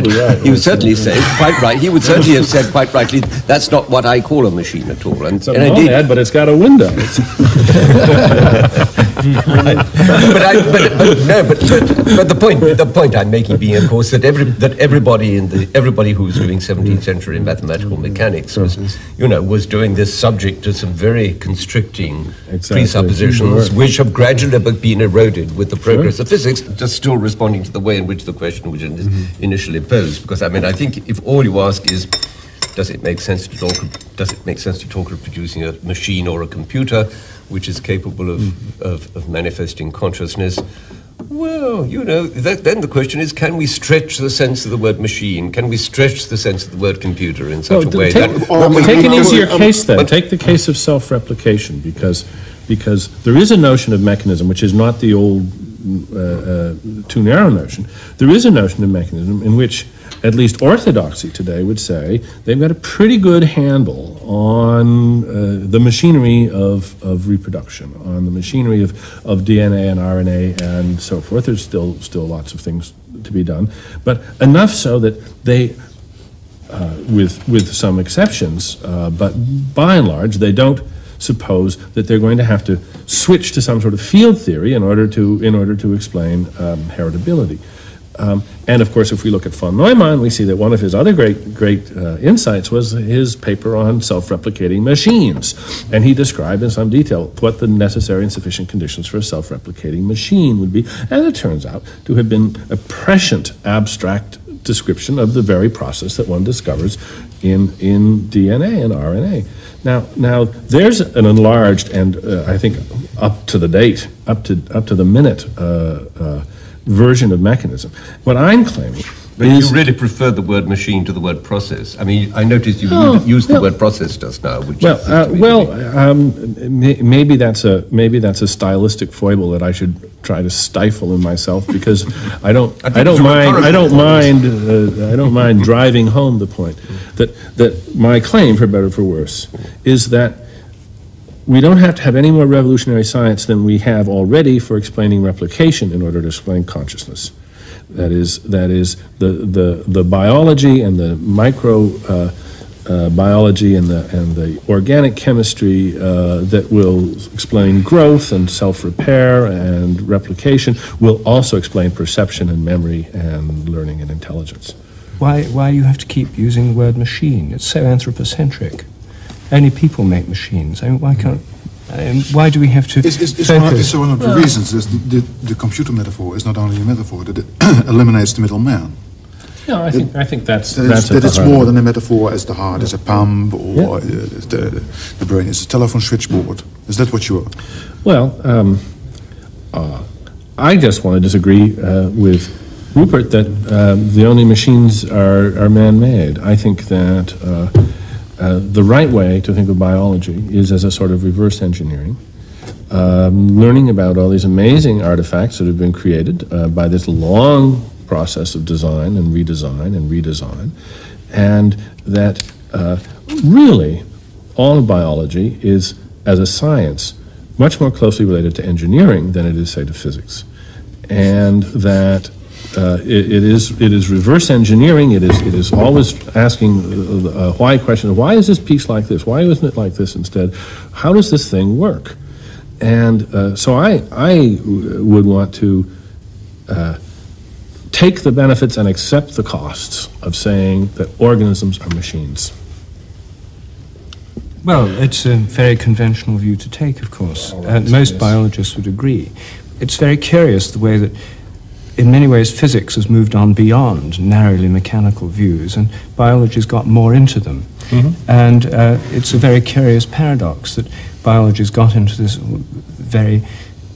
said, quite right. He would certainly have said quite rightly, that's not what I call a machine at all. It's a monad, but it's got a window. But the point I'm making being, of course, that everybody who was doing 17th century mathematical mechanics was doing this subject to some very constricting presuppositions, which have gradually been eroded with the progress of physics. Just still responding to the way in which the question was initially posed, because I think if all you ask is, does it make sense to talk of producing a machine or a computer which is capable of manifesting consciousness? Well, then the question is, can we stretch the sense of the word machine? Can we stretch the sense of the word computer in such a way take an easier case then. Take the case of self-replication, because there is a notion of mechanism which is not the old too narrow notion. There is a notion of mechanism in which at least orthodoxy today would say they've got a pretty good handle on the machinery of reproduction, on the machinery of DNA and RNA and so forth. There's still lots of things to be done, but enough so that they, with some exceptions, but by and large, they don't suppose that they're going to have to switch to some sort of field theory in order to explain heritability. And of course, if we look at von Neumann, we see that one of his other great insights was his paper on self-replicating machines. And he described in some detail what the necessary and sufficient conditions for a self-replicating machine would be. And it turns out to have been a prescient, abstract description of the very process that one discovers in DNA and RNA. Now there's an enlarged and I think up to the minute version of mechanism. What I'm claiming But you really prefer the word machine to the word process. I mean, I noticed you used the word process just now, which maybe that's a stylistic foible that I should try to stifle in myself, because I don't mind driving home the point that my claim, for better or for worse, is that we don't have to have any more revolutionary science than we have already for explaining replication in order to explain consciousness. That is the biology and the micro biology and the organic chemistry that will explain growth and self-repair and replication will also explain perception and memory and learning and intelligence. Why you have to keep using the word machine? It's so anthropocentric. Only people make machines. I mean, why can't? Why do we have to It's one of the reasons is the computer metaphor is not only a metaphor, that it eliminates the middleman. No, I think that's it's more than a metaphor, as the heart is a pump, or the brain is a telephone switchboard. Is that what you are? Well, I just want to disagree with Rupert that the only machines are man-made. I think that the right way to think of biology is as a sort of reverse engineering, learning about all these amazing artifacts that have been created by this long process of design and redesign, and that really all of biology is, as a science, much more closely related to engineering than it is, say, to physics, and that it is reverse engineering. It is always asking why question. Why is this piece like this? Why isn't it like this instead? How does this thing work? And so I would want to take the benefits and accept the costs of saying that organisms are machines. Well, it's a very conventional view to take, of course. Most biologists would agree. It's very curious the way that, in many ways, physics has moved on beyond narrowly mechanical views, and biology's got more into them. Mm-hmm. And it's a very curious paradox that biology's got into this very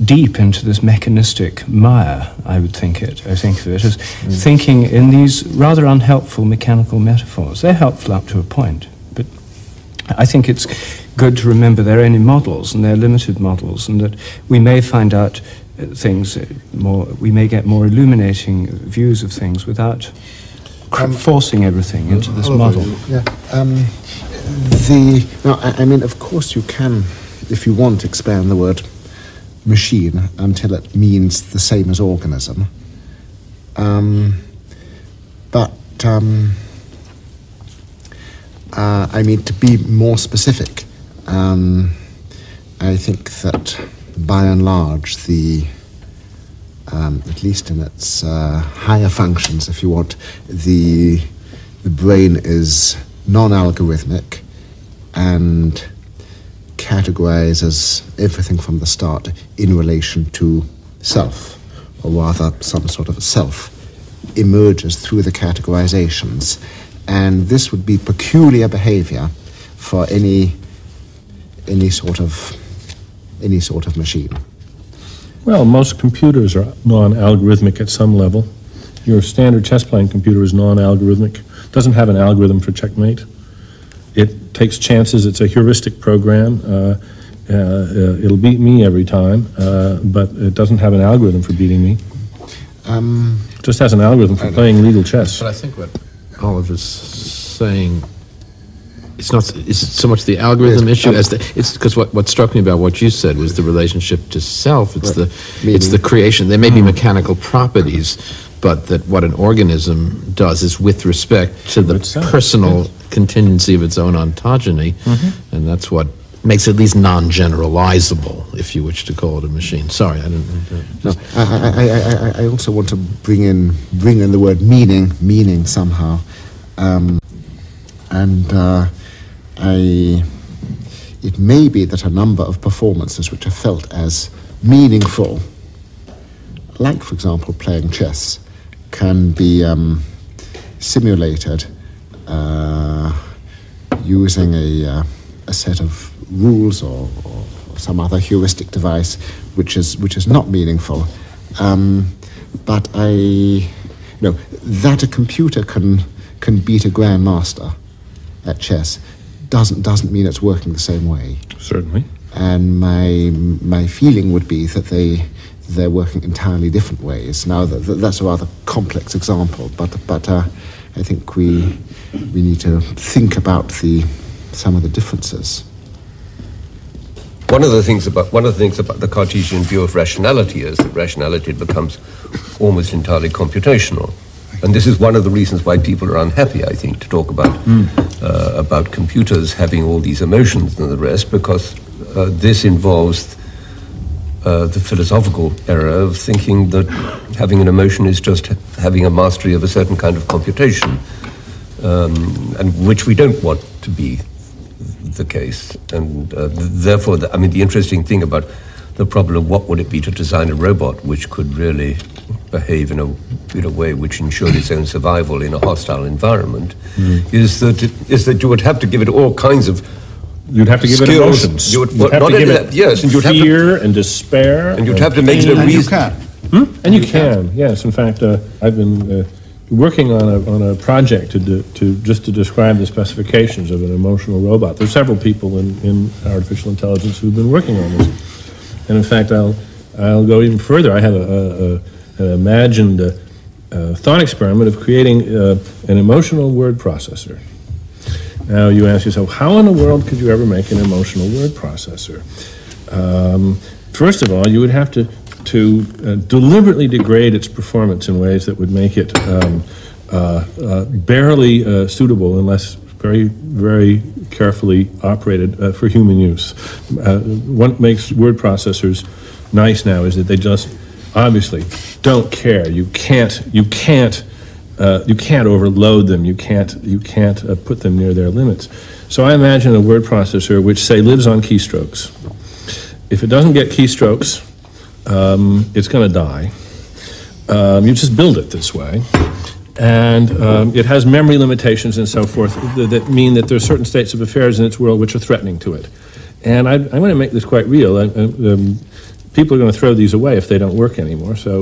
deep into this mechanistic mire, I think of it as thinking in these rather unhelpful mechanical metaphors. They're helpful up to a point, but I think it's good to remember they're only models, and they're limited models, and that we may find out things more, we may get more illuminating views of things without forcing everything into this model. Yeah. I mean, of course you can, if you want, expand the word machine until it means the same as organism. But I mean, to be more specific, I think that by and large, at least in its higher functions, if you want, the brain is non-algorithmic and categorizes everything from the start in relation to self, or rather some sort of a self emerges through the categorizations, and this would be peculiar behavior for any sort of machine. Well, most computers are non-algorithmic at some level. Your standard chess-playing computer is non-algorithmic, doesn't have an algorithm for checkmate. It takes chances. It's a heuristic program. It'll beat me every time, but it doesn't have an algorithm for beating me. It just has an algorithm for playing legal chess. But I think what Oliver's saying, it's not so much the algorithm issue as it's because what struck me about what you said was the relationship to self. It's the creation. There may be mechanical properties, but that what an organism does is with respect to the personal contingency of its own ontogeny, and that's what makes it at least non-generalizable, if you wish to call it a machine. Sorry, I didn't. No, I also want to bring in the word meaning somehow, it may be that a number of performances which are felt as meaningful, like for example playing chess, can be simulated using a set of rules or some other heuristic device which is not meaningful. But that a computer can beat a grandmaster at chess doesn't mean it's working the same way. Certainly. And my feeling would be that they're working entirely different ways. Now that's a rather complex example, but I think we need to think about some of the differences. One of the things about the Cartesian view of rationality is that rationality becomes almost entirely computational, and this is one of the reasons why people are unhappy, I think, to talk about computers having all these emotions and the rest, because this involves the philosophical error of thinking that having an emotion is just having a mastery of a certain kind of computation, and which we don't want to be the case. And therefore, the interesting thing about the problem of what would it be to design a robot which could really behave in a way which ensured its own survival in a hostile environment is that you would have to give it all kinds of You'd have to give it emotions. You'd have to give it and you'd fear and despair. And you'd have to make it a reason. And you can, yes. In fact, I've been working on a project to describe the specifications of an emotional robot. There's several people in artificial intelligence who've been working on this. And in fact, I'll go even further. I have an imagined thought experiment of creating an emotional word processor. Now you ask yourself, how in the world could you ever make an emotional word processor? First of all, you would have to deliberately degrade its performance in ways that would make it barely suitable unless very, very carefully operated for human use. What makes word processors nice now is that they just obviously don't care. You can't overload them. You can't put them near their limits. So I imagine a word processor which, say, lives on keystrokes. If it doesn't get keystrokes, it's going to die. You just build it this way. And it has memory limitations and so forth that mean that there are certain states of affairs in its world which are threatening to it. And I want to make this quite real. People are going to throw these away if they don't work anymore. So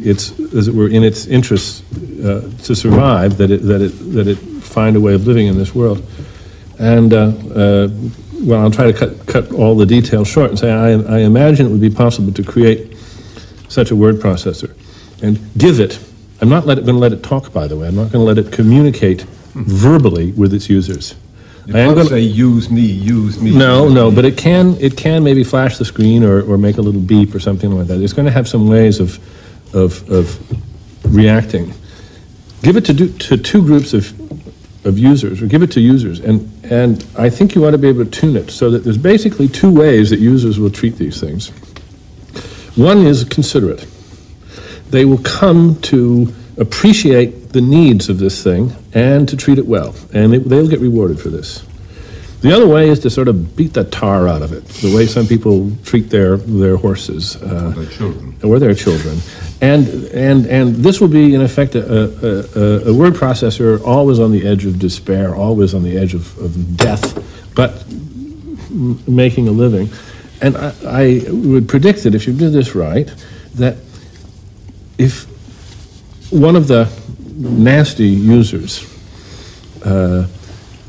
it's, as it were, in its interest to survive that it find a way of living in this world. And well, I'll try to cut all the details short and say I imagine it would be possible to create such a word processor and give it. I'm not going to let it talk, by the way. I'm not going to let it communicate verbally with its users. You can't say use me. No, but it can maybe flash the screen or make a little beep or something like that. It's going to have some ways of reacting. Give it to two groups of users, or give it to users, and I think you ought to be able to tune it so that there's basically two ways that users will treat these things. One is considerate. They will come to appreciate the needs of this thing and to treat it well, and they'll get rewarded for this. The other way is to sort of beat the tar out of it, the way some people treat their horses or their children. And this will be, in effect, a word processor always on the edge of despair, always on the edge of death, but making a living. And I would predict that if you did this right, that if one of the nasty users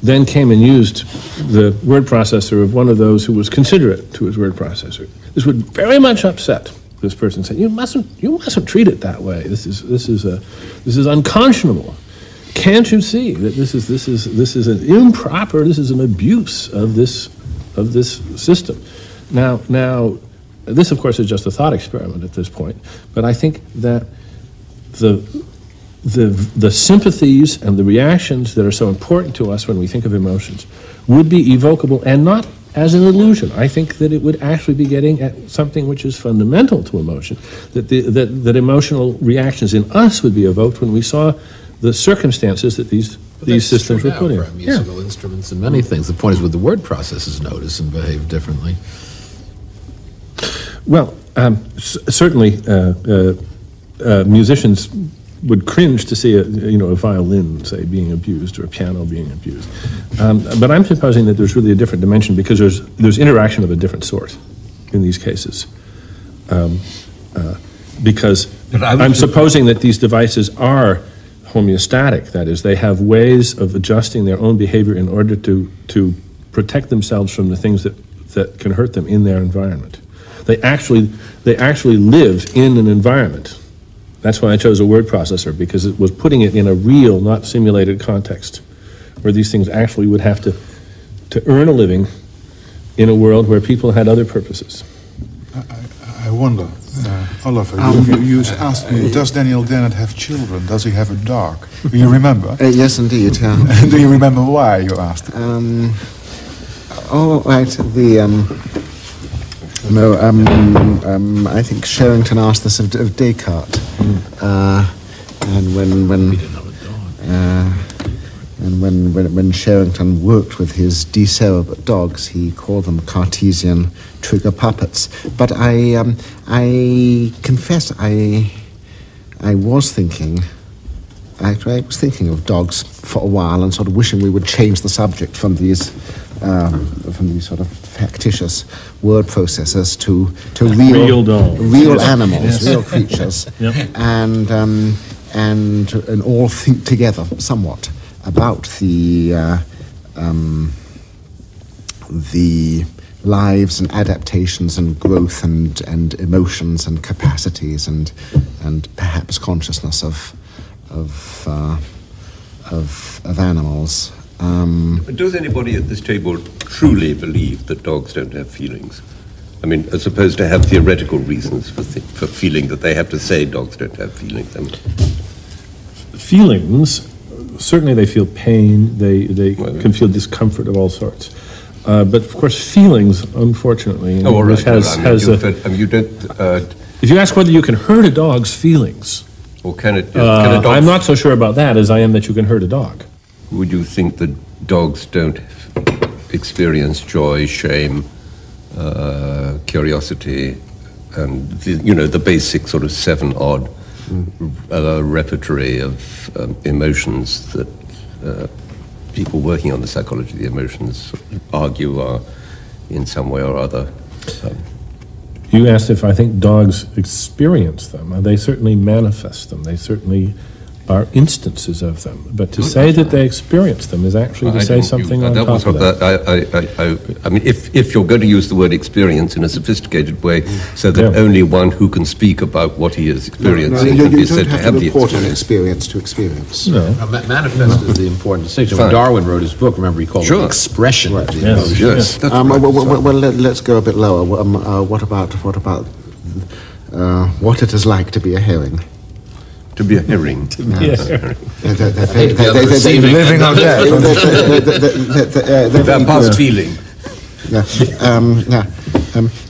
then came and used the word processor of one of those who was considerate to his word processor, this would very much upset this person. Saying, you mustn't treat it that way. This is unconscionable. Can't you see that this is an improper, this is an abuse of this system? Now, this of course is just a thought experiment at this point, but I think that the sympathies and the reactions that are so important to us when we think of emotions would be evocable, and not as an illusion. I think that it would actually be getting at something which is fundamental to emotion, that emotional reactions in us would be evoked when we saw the circumstances that these systems were put in. For musical instruments and many things. The point is, would the word processes notice and behave differently? Well, certainly musicians would cringe to see a violin, say, being abused, or a piano being abused. But I'm supposing that there's really a different dimension, because there's interaction of a different sort in these cases. Because I'm supposing that these devices are homeostatic. That is, they have ways of adjusting their own behavior in order to protect themselves from the things that can hurt them in their environment. They actually live in an environment. That's why I chose a word processor, because it was putting it in a real, not simulated context, where these things actually would have to earn a living in a world where people had other purposes. I wonder, Oliver, you asked me, does Daniel Dennett have children? Does he have a dog? Do you remember? Yes, indeed. Do you remember why you asked? Oh, right. I think Sherrington asked this of Descartes, and when Sherrington worked with his decerebrate dogs, he called them Cartesian trigger puppets. But I confess I was thinking of dogs for a while, and sort of wishing we would change the subject from these sort of factitious word processors to real dogs, real animals, yes. real creatures, Yep. and all think together somewhat about the lives and adaptations and growth and emotions and capacities and perhaps consciousness of animals. Does anybody at this table truly believe that dogs don't have feelings? I mean, as opposed to have theoretical reasons for feeling that they have to say dogs don't have feelings. I mean, Feelings, certainly they feel pain, they can feel discomfort of all sorts. But of course, feelings, unfortunately, in English if you ask whether you can hurt a dog's feelings, or can a dog? I'm not so sure about that as I am that you can hurt a dog. Would you think that dogs don't experience joy, shame, curiosity, and the basic sort of 7-odd repertory of emotions that people working on the psychology of the emotions argue are in some way or other? You asked if I think dogs experience them. They certainly manifest them. They certainly are instances of them. But to say that they experience them is actually to say something on top of that. I mean, if you're going to use the word experience in a sophisticated way, so that only one who can speak about what he is experiencing can be said to have the experience to experience. No. Manifest is the important distinction. When Darwin wrote his book, remember, he called it expression of the emotion. Yes. Well, let's go a bit lower. What about what it is like to be a herring? To be a herring. Living or dead. Without past feeling.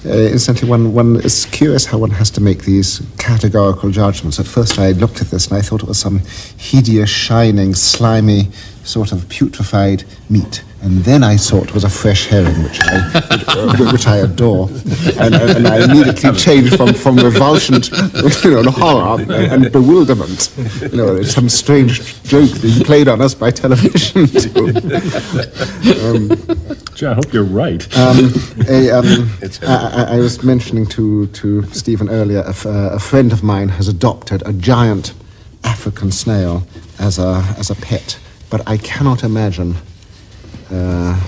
Instantly, one is curious how one has to make these categorical judgments. At first, I looked at this and I thought it was some hideous, shining, slimy, sort of putrefied meat. And then I saw it was a fresh herring, which I adore, and I immediately changed from revulsion to horror and bewilderment. It's some strange joke being played on us by television. Gee, I hope you're right. I was mentioning to Stephen earlier, a friend of mine has adopted a giant African snail as a pet, but I cannot imagine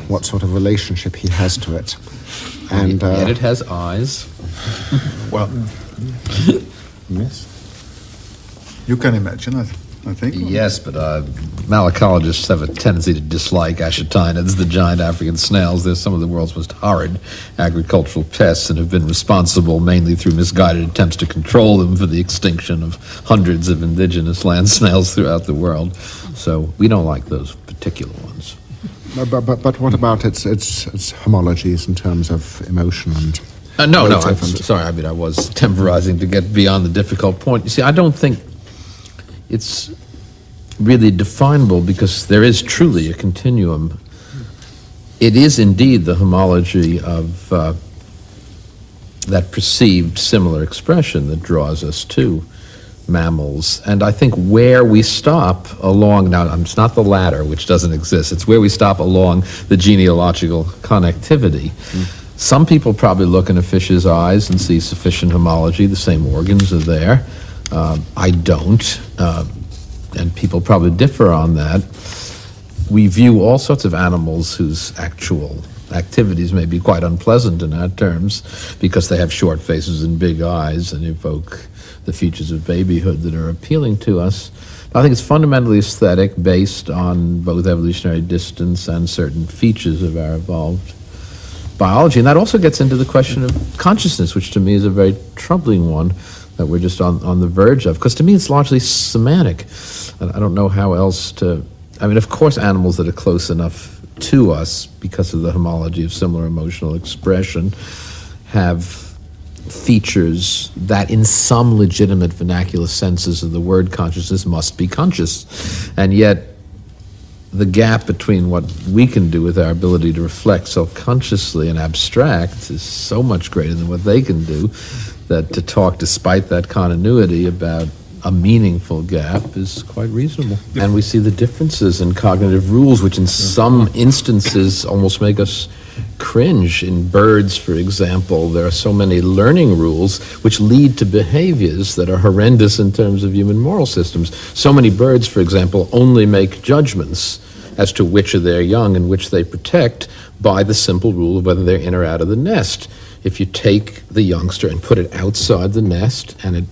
what sort of relationship he has to it. And yet it has eyes. Well, yes. You can imagine, I think. Yes, but malacologists have a tendency to dislike ashitinids, the giant African snails. They're some of the world's most horrid agricultural pests and have been responsible mainly through misguided attempts to control them for the extinction of hundreds of indigenous land snails throughout the world. So we don't like those particular ones. But what about its homologies in terms of emotion and... No, I'm sorry. I mean, I was temporizing to get beyond the difficult point. You see, I don't think it's really definable because there is truly a continuum. It is indeed the homology of that perceived similar expression that draws us to mammals. And I think where we stop along, now it's not the latter, which doesn't exist, it's where we stop along the genealogical connectivity. Some people probably look in a fish's eyes and see sufficient homology, the same organs are there. I don't, and people probably differ on that. We view all sorts of animals whose actual activities may be quite unpleasant in our terms because they have short faces and big eyes and evoke the features of babyhood that are appealing to us. I think it's fundamentally aesthetic, based on both evolutionary distance and certain features of our evolved biology. And that also gets into the question of consciousness, which to me is a very troubling one that we're just on the verge of. Because to me it's largely semantic. I don't know how else to... I mean, of course animals that are close enough to us because of the homology of similar emotional expression have features that in some legitimate vernacular senses of the word consciousness must be conscious. And yet the gap between what we can do with our ability to reflect self-consciously and abstract is so much greater than what they can do that to talk despite that continuity about a meaningful gap is quite reasonable. And we see the differences in cognitive rules, which in some instances almost make us cringe. In birds, for example, there are so many learning rules which lead to behaviors that are horrendous in terms of human moral systems. So many birds, for example, only make judgments as to which of their young and which they protect by the simple rule of whether they're in or out of the nest. If you take the youngster and put it outside the nest and it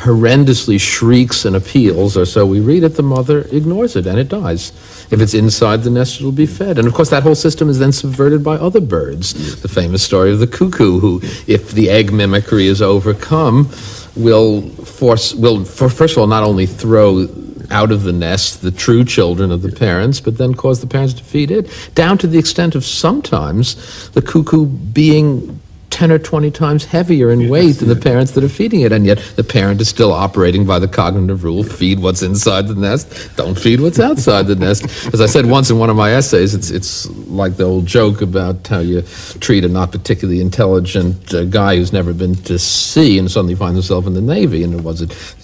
horrendously shrieks and appeals, or so we read it, the mother ignores it and it dies. If it's inside the nest, it'll be fed. And of course that whole system is then subverted by other birds. The famous story of the cuckoo, who, if the egg mimicry is overcome, will first of all not only throw out of the nest the true children of the parents, but then cause the parents to feed it, down to the extent of sometimes the cuckoo being 10 or 20 times heavier in weight than the parents that are feeding it, and yet the parent is still operating by the cognitive rule, feed what's inside the nest, don't feed what's outside the nest. As I said once in one of my essays, it's like the old joke about how you treat a not particularly intelligent guy who's never been to sea and suddenly finds himself in the Navy, and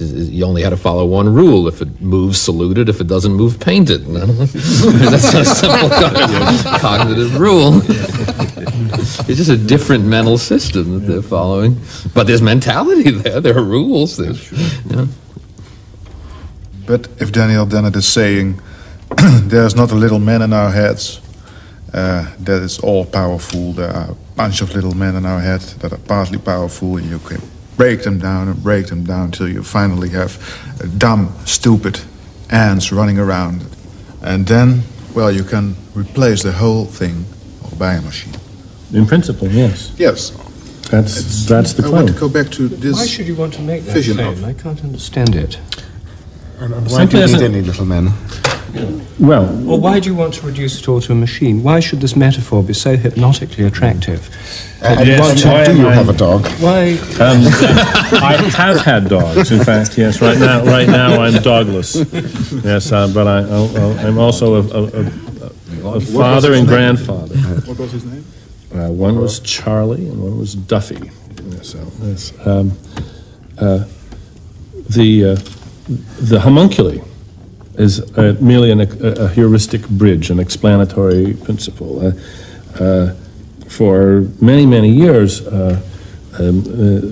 you only had to follow one rule: if it moves, salute it; if it doesn't move, paint it. That's a simple cognitive rule. It's just a different mental system that they're following. But there's mentality there. There are rules. But if Daniel Dennett is saying there's not a little man in our heads that is all powerful, there are a bunch of little men in our head that are partly powerful, and you can break them down until you finally have dumb, stupid ants running around. And then, well, you can replace the whole thing by a machine. In principle, yes. Yes. That's the claim. I want to go back to this. Why should you want to make that vision claim? I can't understand it. And why do you need any little men? Well, Or why do you want to reduce it all to a machine? Why should this metaphor be so hypnotically attractive? And yes, why do you have a dog? Why? I have had dogs. In fact, yes. Right now, I'm dogless. Yes, but I'm also a father and grandfather. What was his name? One was Charlie and one was Duffy. So yes, the homunculi is merely a heuristic bridge, an explanatory principle. For many years,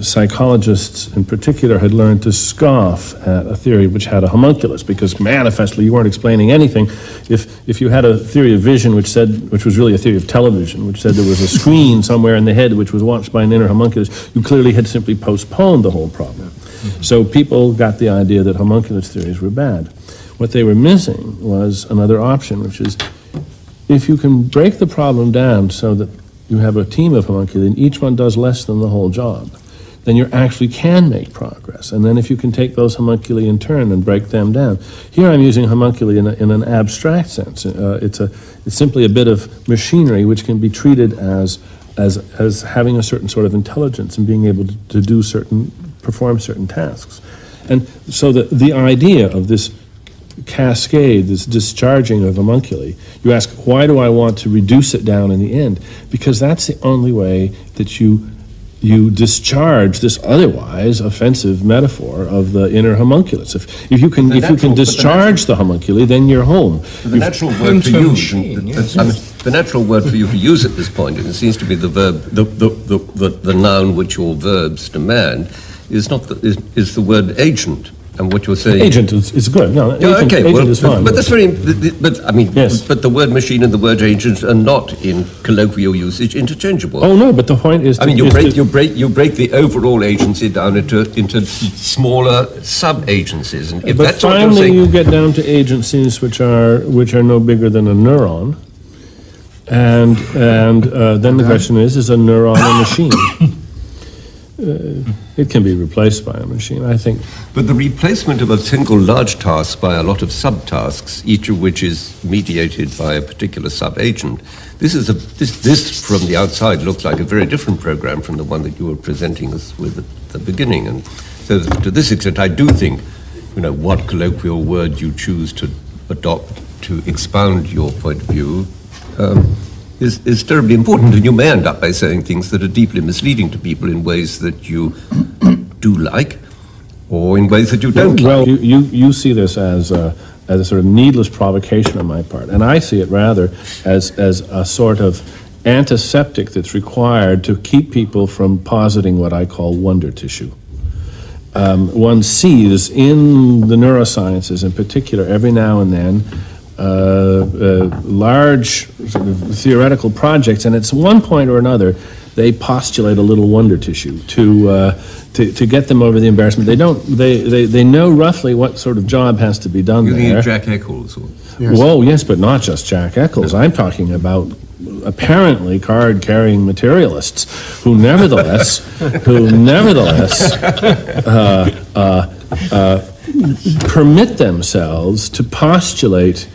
psychologists in particular had learned to scoff at a theory which had a homunculus, because manifestly you weren't explaining anything. If you had a theory of vision which was really a theory of television, which said there was a screen somewhere in the head which was watched by an inner homunculus, you clearly had simply postponed the whole problem. So people got the idea that homunculus theories were bad. What they were missing was another option, which is if you can break the problem down so that you have a team of homunculi and each one does less than the whole job, then you actually can make progress. And then if you can take those homunculi in turn and break them down. Here I'm using homunculi in an abstract sense. It's simply a bit of machinery which can be treated as having a certain sort of intelligence and being able to perform certain tasks. And so the idea of this cascade, this discharging of homunculi, you ask, why do I want to reduce it down in the end? Because that's the only way that you discharge this otherwise offensive metaphor of the inner homunculus. If you can discharge the homunculi, then you're home. The natural word for you, the natural word for you to use at this point, and it seems to be the verb, the noun which your verbs demand, is not is the word agent. And what you're saying... Agent is good. No, agent is fine. But that's very... But, I mean, yes. But the word machine and the word agent are not, in colloquial usage, interchangeable. Oh, no, but the point is... I mean, you break the overall agency down into smaller sub-agencies. And if but that's what you're finally saying, you get down to agencies which are no bigger than a neuron. And then the question is a neuron a machine? It can be replaced by a machine, I think. But the replacement of a single large task by a lot of sub-tasks, each of which is mediated by a particular sub-agent, this from the outside looks like a very different program from the one that you were presenting us with at the beginning. And so to this extent, I do think, what colloquial word you choose to adopt to expound your point of view is terribly important, and you may end up by saying things that are deeply misleading to people in ways that you do like, or in ways that you don't like. Well, you see this as a sort of needless provocation on my part, and I see it rather as a sort of antiseptic that's required to keep people from positing what I call wonder tissue. One sees in the neurosciences in particular, every now and then, large sort of theoretical projects, and at one point or another they postulate a little wonder tissue to get them over the embarrassment. They know roughly what sort of job has to be done there. You mean Jack Eccles? Yes. Whoa, yes, but not just Jack Eccles. I'm talking about apparently card-carrying materialists who nevertheless permit themselves to postulate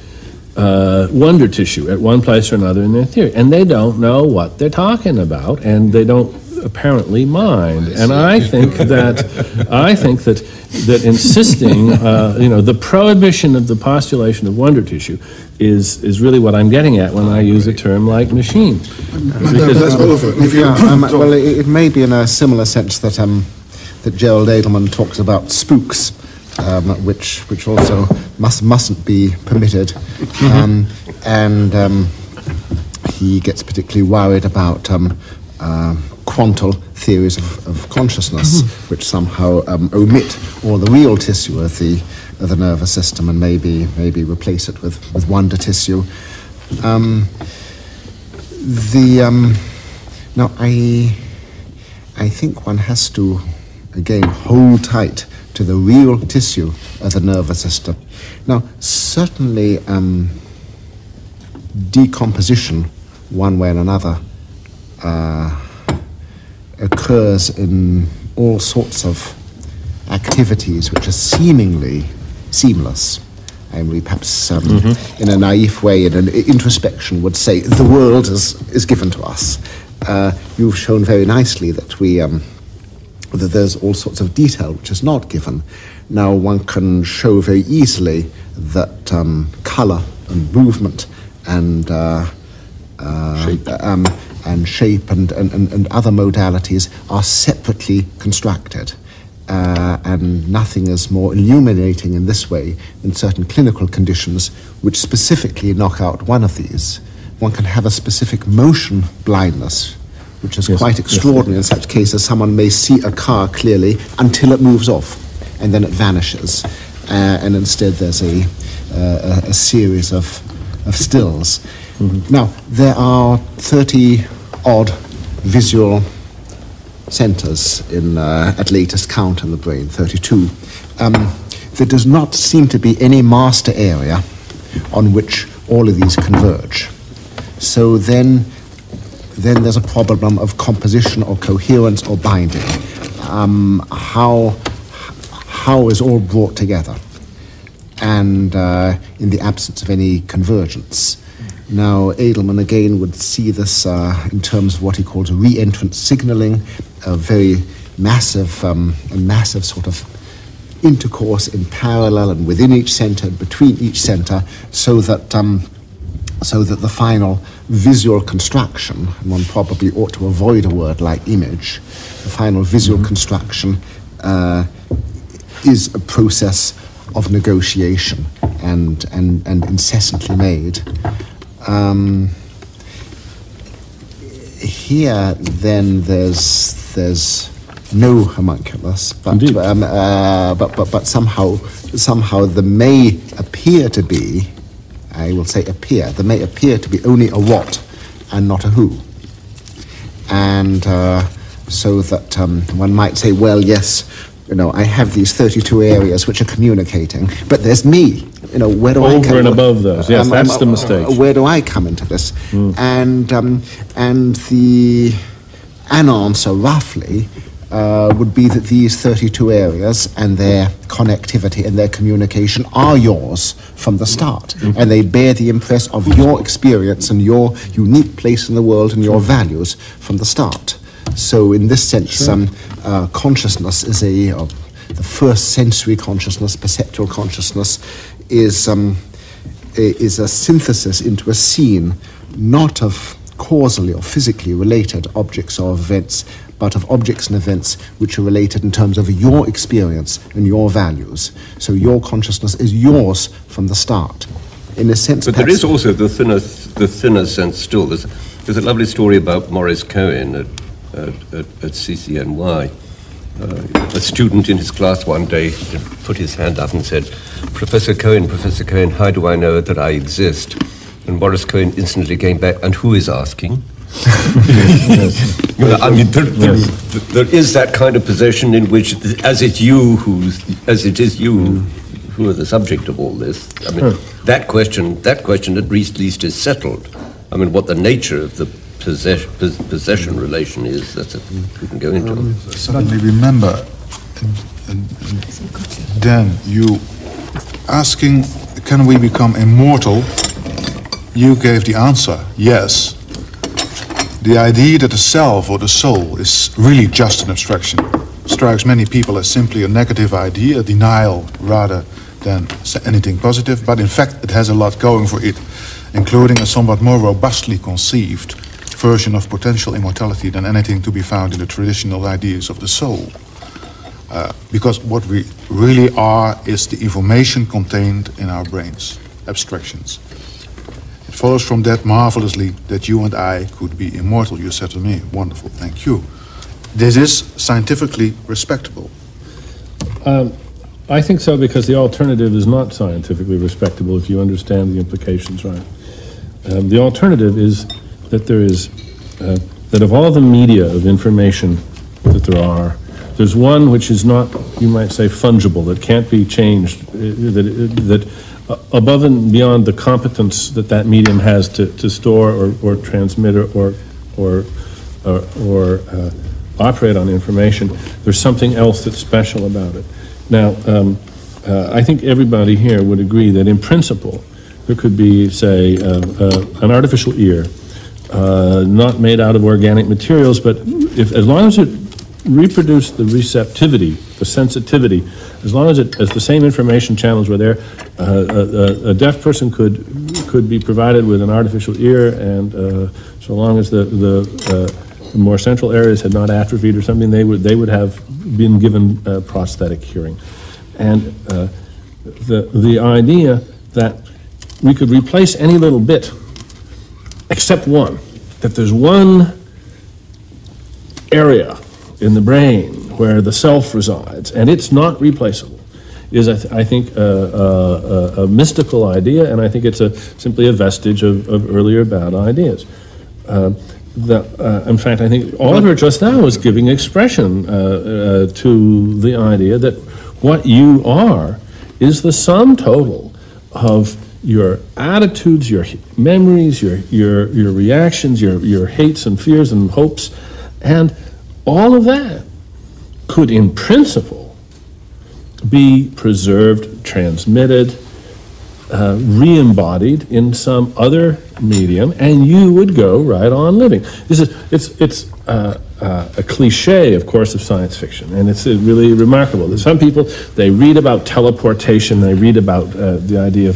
wonder tissue at one place or another in their theory, and they don't know what they're talking about, and they don't apparently mind. And I think that insisting, the prohibition of the postulation of wonder tissue is really what I'm getting at when I use a term like machine. Well, it may be in a similar sense that Gerald Edelman talks about spooks. Which also mustn't be permitted, and he gets particularly worried about quantal theories of consciousness, which somehow omit all the real tissue of the nervous system and maybe replace it with wonder tissue. Now I think one has to again hold tight to the real tissue of the nervous system. Now, certainly decomposition, one way or another, occurs in all sorts of activities which are seemingly seamless. And we perhaps, in a naive way, in an introspection, would say the world is given to us. You've shown very nicely that that there's all sorts of detail which is not given. Now one can show very easily that color and movement and shape and other modalities are separately constructed. And nothing is more illuminating in this way than certain clinical conditions which specifically knock out one of these. One can have a specific motion blindness, which is quite extraordinary. In such cases, someone may see a car clearly until it moves off, and then it vanishes, and instead there's a series of stills. Now, there are 30-odd visual centers at latest count in the brain, 32. There does not seem to be any master area on which all of these converge. So then there's a problem of composition or coherence or binding. How is all brought together, and in the absence of any convergence. Now, Edelman again would see this in terms of what he calls re-entrance signaling, a very massive sort of intercourse in parallel and within each center and between each center, so that the final visual construction, and one probably ought to avoid a word like image, the final visual construction is a process of negotiation and incessantly made. Here, then, there's no homunculus, but Indeed. but somehow there may appear to be, I will say appear, there may appear to be only a what and not a who. And so that one might say, well, yes, I have these 32 areas which are communicating, but there's me. Where do I come? Over and above those. Yes, that's the mistake. Where do I come into this? And the answer, roughly, would be that these 32 areas and their connectivity and their communication are yours from the start. And they bear the impress of your experience and your unique place in the world and your values from the start. So in this sense, consciousness is the first sensory consciousness, perceptual consciousness, is a synthesis into a scene, not of causally or physically related objects or events, but of objects and events which are related in terms of your experience and your values. So your consciousness is yours from the start. In a sense, but there is also the thinner sense still. There's a lovely story about Maurice Cohen at CCNY. A student in his class one day put his hand up and said, Professor Cohen, how do I know that I exist? And Maurice Cohen instantly came back, and who is asking? I mean, there is that kind of possession in which, as it is you who are the subject of all this. I mean, that question at least is settled. I mean, what the nature of the possession relation is, that's it, we can go into. Suddenly remember, Dan, you asking, can we become immortal? You gave the answer, yes. The idea that the self or the soul is really just an abstraction strikes many people as simply a negative idea, a denial rather than anything positive, but in fact it has a lot going for it, including a somewhat more robustly conceived version of potential immortality than anything to be found in the traditional ideas of the soul. Because what we really are is the information contained in our brains, abstractions. It follows from that marvelously that you and I could be immortal, you said to me. Wonderful, thank you. This is scientifically respectable. I think so, because the alternative is not scientifically respectable if you understand the implications right. The alternative is that there is, that of all the media of information that there are, there's one which is not, you might say, fungible, that can't be changed, that above and beyond the competence that medium has to store or transmit or operate on information, there's something else that's special about it. Now, I think everybody here would agree that in principle, there could be, say, an artificial ear, not made out of organic materials, but as long as it reproduced the receptivity, the sensitivity, as long as the same information channels were there, a deaf person could be provided with an artificial ear, and so long as the more central areas had not atrophied or something, they would have been given prosthetic hearing. And the idea that we could replace any little bit except one, that there's one area in the brain where the self resides, and it's not replaceable, is, I think, a mystical idea, and I think it's simply a vestige of earlier bad ideas. In fact, I think Oliver just now was giving expression to the idea that what you are is the sum total of your attitudes, your memories, your reactions, your hates and fears and hopes, and all of that could, in principle, be preserved, transmitted, re-embodied in some other medium, and you would go right on living. It's a cliche, of course, of science fiction, and it's really remarkable that some people, they read about teleportation, they read about the idea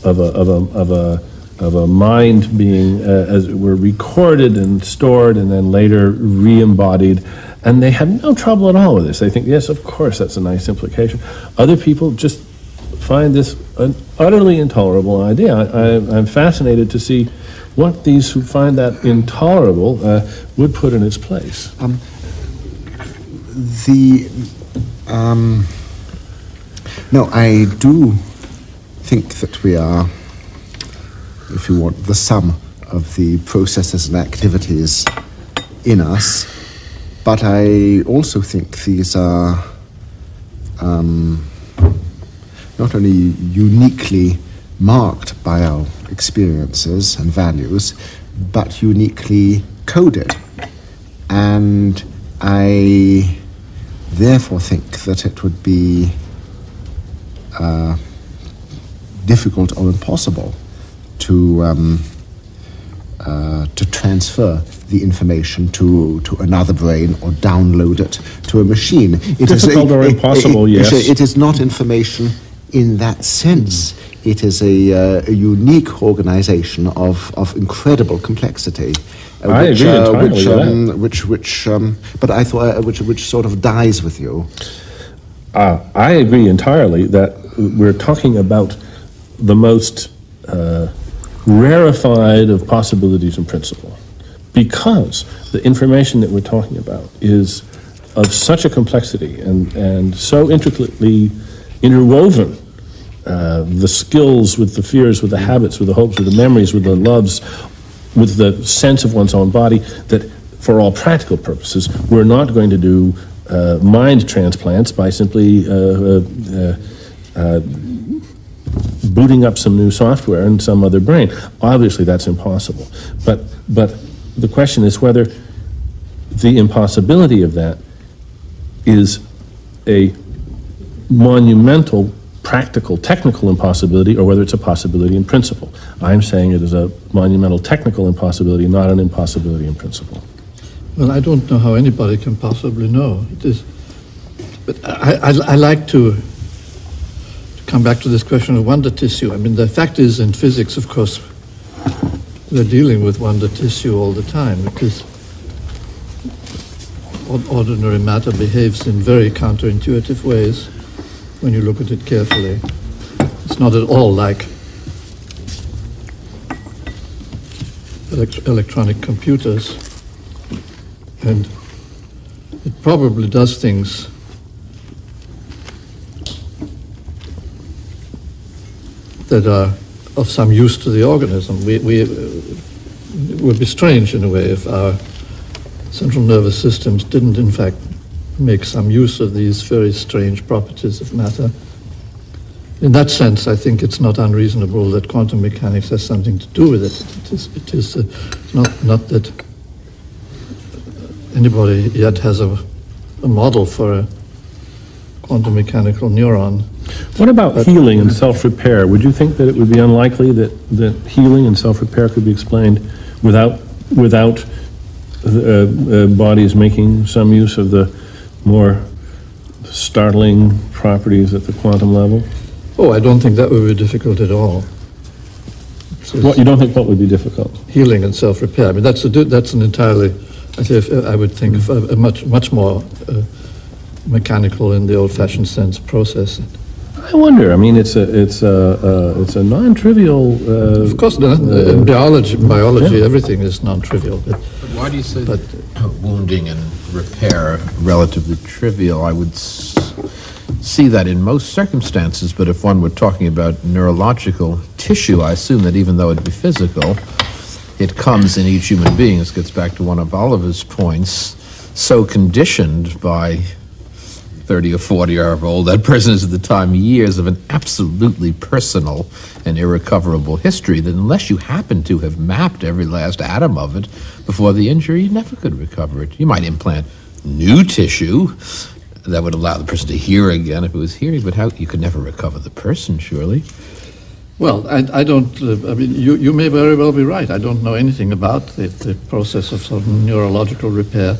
of a mind being, as it were, recorded and stored and then later re-embodied, and they have no trouble at all with this. They think, yes, of course, that's a nice implication. Other people just find this an utterly intolerable idea. I'm fascinated to see what these who find that intolerable would put in its place. No, I do think that we are, if you want, the sum of the processes and activities in us, but I also think these are not only uniquely marked by our experiences and values, but uniquely coded. And I therefore think that it would be difficult or impossible to transfer the information to another brain or download it to a machine. Difficult or impossible, yes. It is not information in that sense. It is a unique organization of incredible complexity. I agree entirely with that. But I thought which sort of dies with you. I agree entirely that we're talking about the most rarefied of possibilities in principle, because the information that we're talking about is of such a complexity and so intricately interwoven. The skills with the fears, with the habits, with the hopes, with the memories, with the loves, with the sense of one's own body, that for all practical purposes, we're not going to do mind transplants by simply booting up some new software in some other brain. Obviously, that's impossible. But the question is whether the impossibility of that is a monumental practical, technical impossibility, or whether it's a possibility in principle. I'm saying it is a monumental technical impossibility, not an impossibility in principle. Well, I don't know how anybody can possibly know. It is, but I like to come back to this question of wonder tissue. I mean, the fact is, in physics, of course, we're dealing with wonder tissue all the time, because ordinary matter behaves in very counterintuitive ways when you look at it carefully. It's not at all like electronic computers, and it probably does things that are of some use to the organism. It would be strange in a way if our central nervous systems didn't in fact make some use of these very strange properties of matter. In that sense, I think it's not unreasonable that quantum mechanics has something to do with it. It is not that anybody yet has a model for a quantum mechanical neuron. What about healing and self-repair? Would you think that it would be unlikely that healing and self-repair could be explained without bodies making some use of the more startling properties at the quantum level? Oh, I don't think that would be difficult at all. What, you don't think what would be difficult? Healing and self-repair. I mean, that's an entirely, I would think, a much more mechanical in the old-fashioned sense process. I wonder. I mean, it's a non-trivial. Of course, in biology, everything is non-trivial. But why do you say that wounding and repair relatively trivial? I would see that in most circumstances, but if one were talking about neurological tissue, I assume that even though it be physical, it comes in each human being. This gets back to one of Oliver's points, so conditioned by 30 or 40-year-old, that person is at the time years of an absolutely personal and irrecoverable history that unless you happen to have mapped every last atom of it before the injury, you never could recover it. You might implant new tissue that would allow the person to hear again if it was hearing, but how you could never recover the person, surely. Well, I don't, I mean, you may very well be right. I don't know anything about the process of sort of neurological repair.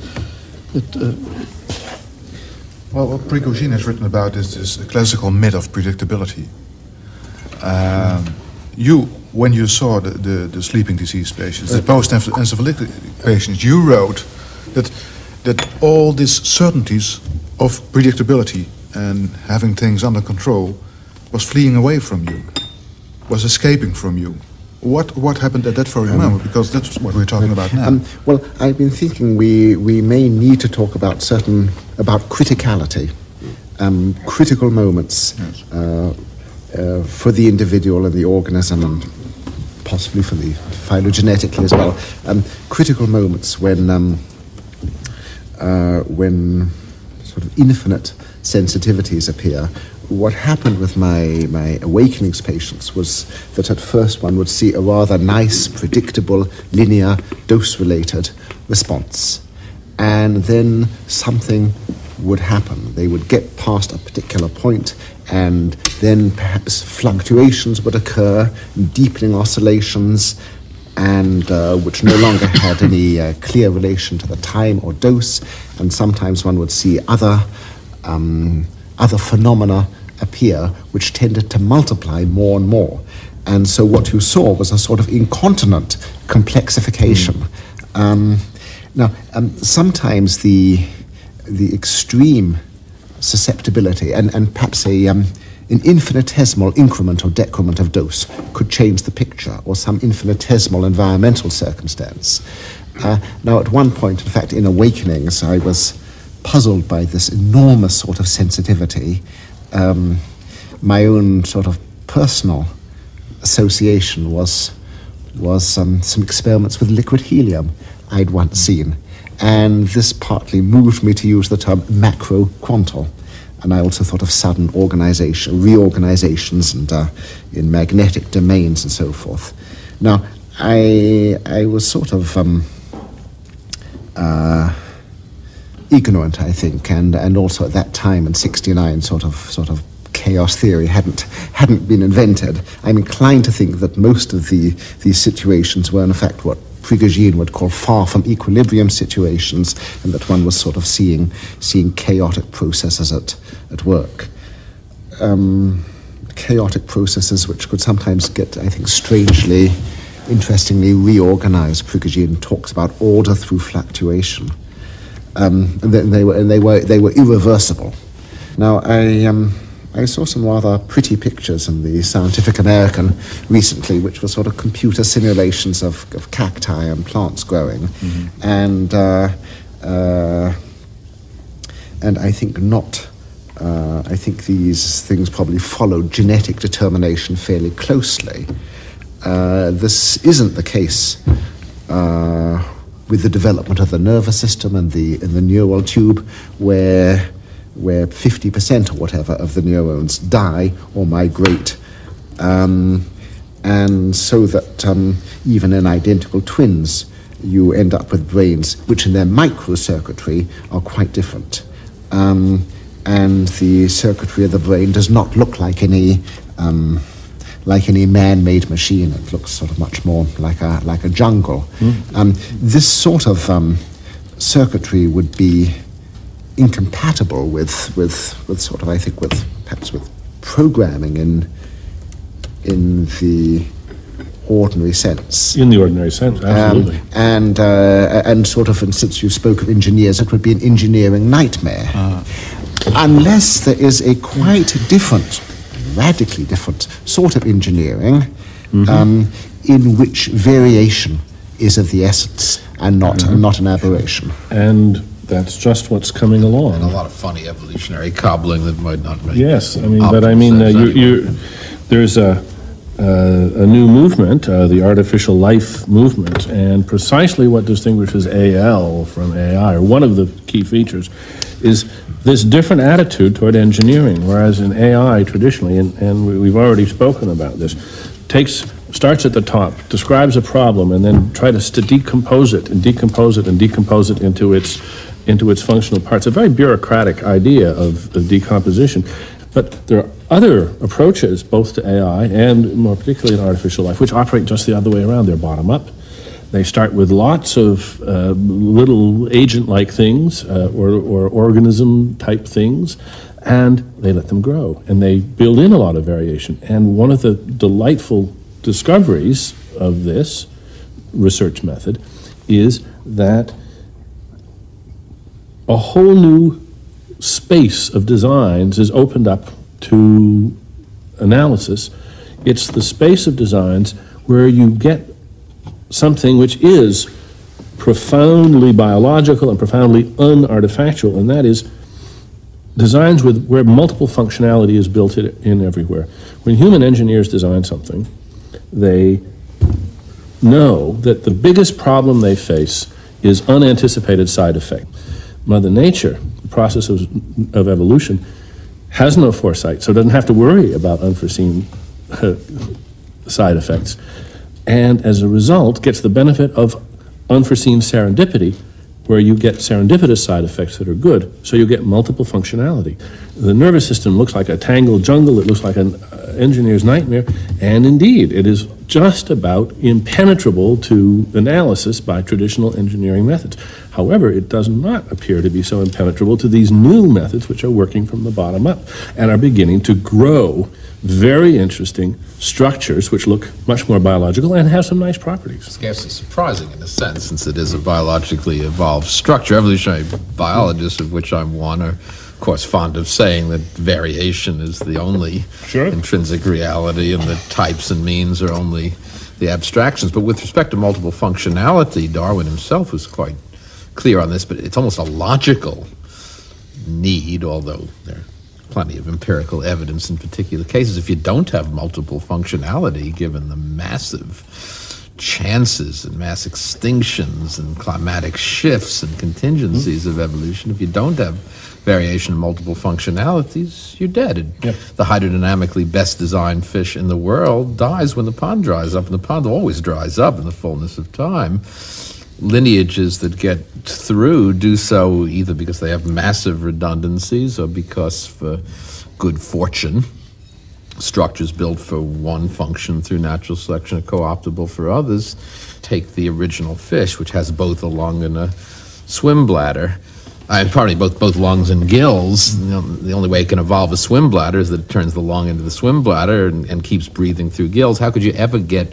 Well, what Prigogine has written about is this classical myth of predictability. When you saw the sleeping disease patients, the post-encephalitic patients, you wrote that all these certainties of predictability and having things under control was fleeing away from you, was escaping from you, What happened at that very moment? Because that's what we're talking about now. Well, I've been thinking we may need to talk about criticality, critical moments for the individual and the organism, and possibly for the phylogenetically as well. Critical moments when sort of infinite sensitivities appear. What happened with my awakenings patients was that at first one would see a rather nice, predictable, linear, dose-related response. And then something would happen. They would get past a particular point, and then perhaps fluctuations would occur, deepening oscillations, and which no longer had any clear relation to the time or dose. And sometimes one would see other phenomena appear which tended to multiply more and more. And so what you saw was a sort of incontinent complexification. Sometimes the extreme susceptibility and perhaps an infinitesimal increment or decrement of dose could change the picture, or some infinitesimal environmental circumstance. Now, at one point, in fact, in Awakenings, I was puzzled by this enormous sort of sensitivity. My own sort of personal association was some experiments with liquid helium I'd once seen, and this partly moved me to use the term macro-quantal. And I also thought of sudden reorganizations and in magnetic domains and so forth. Now, I was sort of ignorant, I think, and also at that time in '69, sort of chaos theory hadn't been invented. I'm inclined to think that most of these situations were in fact what Prigogine would call far from equilibrium situations, and that one was sort of seeing chaotic processes at work. Chaotic processes which could sometimes get, I think, strangely, interestingly reorganized. Prigogine talks about order through fluctuation. And they were irreversible. Now, I saw some rather pretty pictures in the Scientific American recently, which were sort of computer simulations of cacti and plants growing, and I think not. I think these things probably followed genetic determination fairly closely. This isn't the case with the development of the nervous system and the neural tube, where 50% or whatever of the neurons die or migrate, and so that even in identical twins, you end up with brains which in their microcircuitry are quite different. And the circuitry of the brain does not look like any man-made machine. It looks sort of much more like a jungle. This sort of circuitry would be incompatible with sort of, I think, perhaps with programming in the ordinary sense. In the ordinary sense, absolutely. And sort of, and since you spoke of engineers, it would be an engineering nightmare. Unless there is a quite different, radically different sort of engineering in which variation is of the essence and not an aberration. And that's just what's coming along. And a lot of funny evolutionary cobbling that might not make. Yes, there's a new movement, the artificial life movement, and precisely what distinguishes AL from AI, or one of the key features, is this different attitude toward engineering, whereas in AI traditionally, and we've already spoken about this, starts at the top, describes a problem, and then tries to decompose it and decompose it and decompose it into its functional parts. A very bureaucratic idea of decomposition. But there are other approaches, both to AI and more particularly in artificial life, which operate just the other way around. They're bottom up. They start with lots of little agent-like things or organism-type things, and they let them grow. And they build in a lot of variation. And one of the delightful discoveries of this research method is that a whole new space of designs is opened up to analysis. It's the space of designs where you get something which is profoundly biological and profoundly unartifactual, and that is designs where multiple functionality is built in everywhere. When human engineers design something, they know that the biggest problem they face is unanticipated side effect. Mother Nature, the process of evolution, has no foresight, so it doesn't have to worry about unforeseen side effects, and as a result gets the benefit of unforeseen serendipity, where you get serendipitous side effects that are good, so you get multiple functionality. The nervous system looks like a tangled jungle, it looks like an engineer's nightmare, and indeed, it is just about impenetrable to analysis by traditional engineering methods. However, it does not appear to be so impenetrable to these new methods which are working from the bottom up and are beginning to grow very interesting structures which look much more biological and have some nice properties. Scarcely surprising in a sense, since it is a biologically evolved structure. Evolutionary biologists, of which I'm one, are of course fond of saying that variation is the only intrinsic reality and that types and means are only the abstractions. But with respect to multiple functionality, Darwin himself was quite clear on this, but it's almost a logical need, although there are plenty of empirical evidence in particular cases. If you don't have multiple functionality, given the massive chances and mass extinctions and climatic shifts and contingencies of evolution, if you don't have variation in multiple functionalities, you're dead. The hydrodynamically best designed fish in the world dies when the pond dries up, and the pond always dries up in the fullness of time. Lineages that get through do so either because they have massive redundancies or because, for good fortune, structures built for one function through natural selection are co-optable for others. Take the original fish, which has both a lung and a swim bladder. Both lungs and gills. You know, the only way it can evolve a swim bladder is that it turns the lung into the swim bladder and keeps breathing through gills. How could you ever get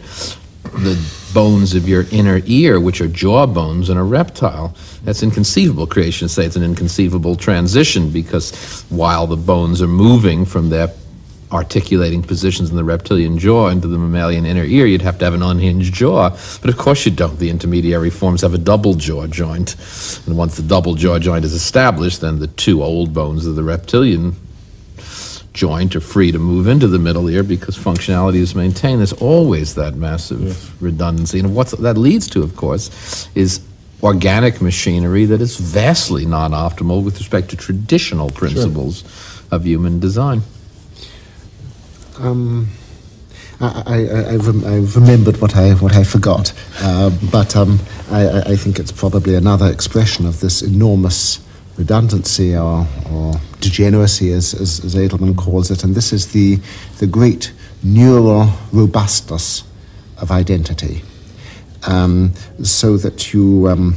the bones of your inner ear, which are jaw bones, in a reptile? That's inconceivable. Creationists say it's an inconceivable transition, because while the bones are moving from their articulating positions in the reptilian jaw into the mammalian inner ear, you'd have to have an unhinged jaw. But of course you don't. The intermediary forms have a double jaw joint. And once the double jaw joint is established, then the two old bones of the reptilian joint are free to move into the middle ear because functionality is maintained. There's always that massive redundancy. And what that leads to, of course, is organic machinery that is vastly non-optimal with respect to traditional principles of human design. I remembered what I forgot, but I think it's probably another expression of this enormous redundancy or degeneracy, as Edelman calls it, and this is the great neural robustness of identity, so that you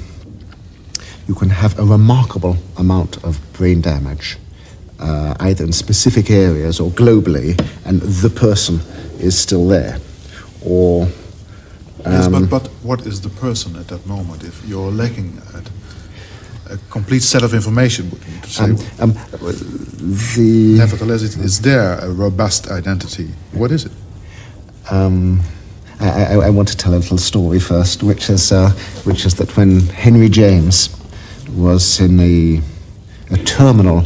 can have a remarkable amount of brain damage, either in specific areas or globally, and the person is still there. Or yes, but what is the person at that moment if you're lacking at a complete set of information? To say, nevertheless, is there a robust identity? What is it? I want to tell a little story first, which is that when Henry James was in a terminal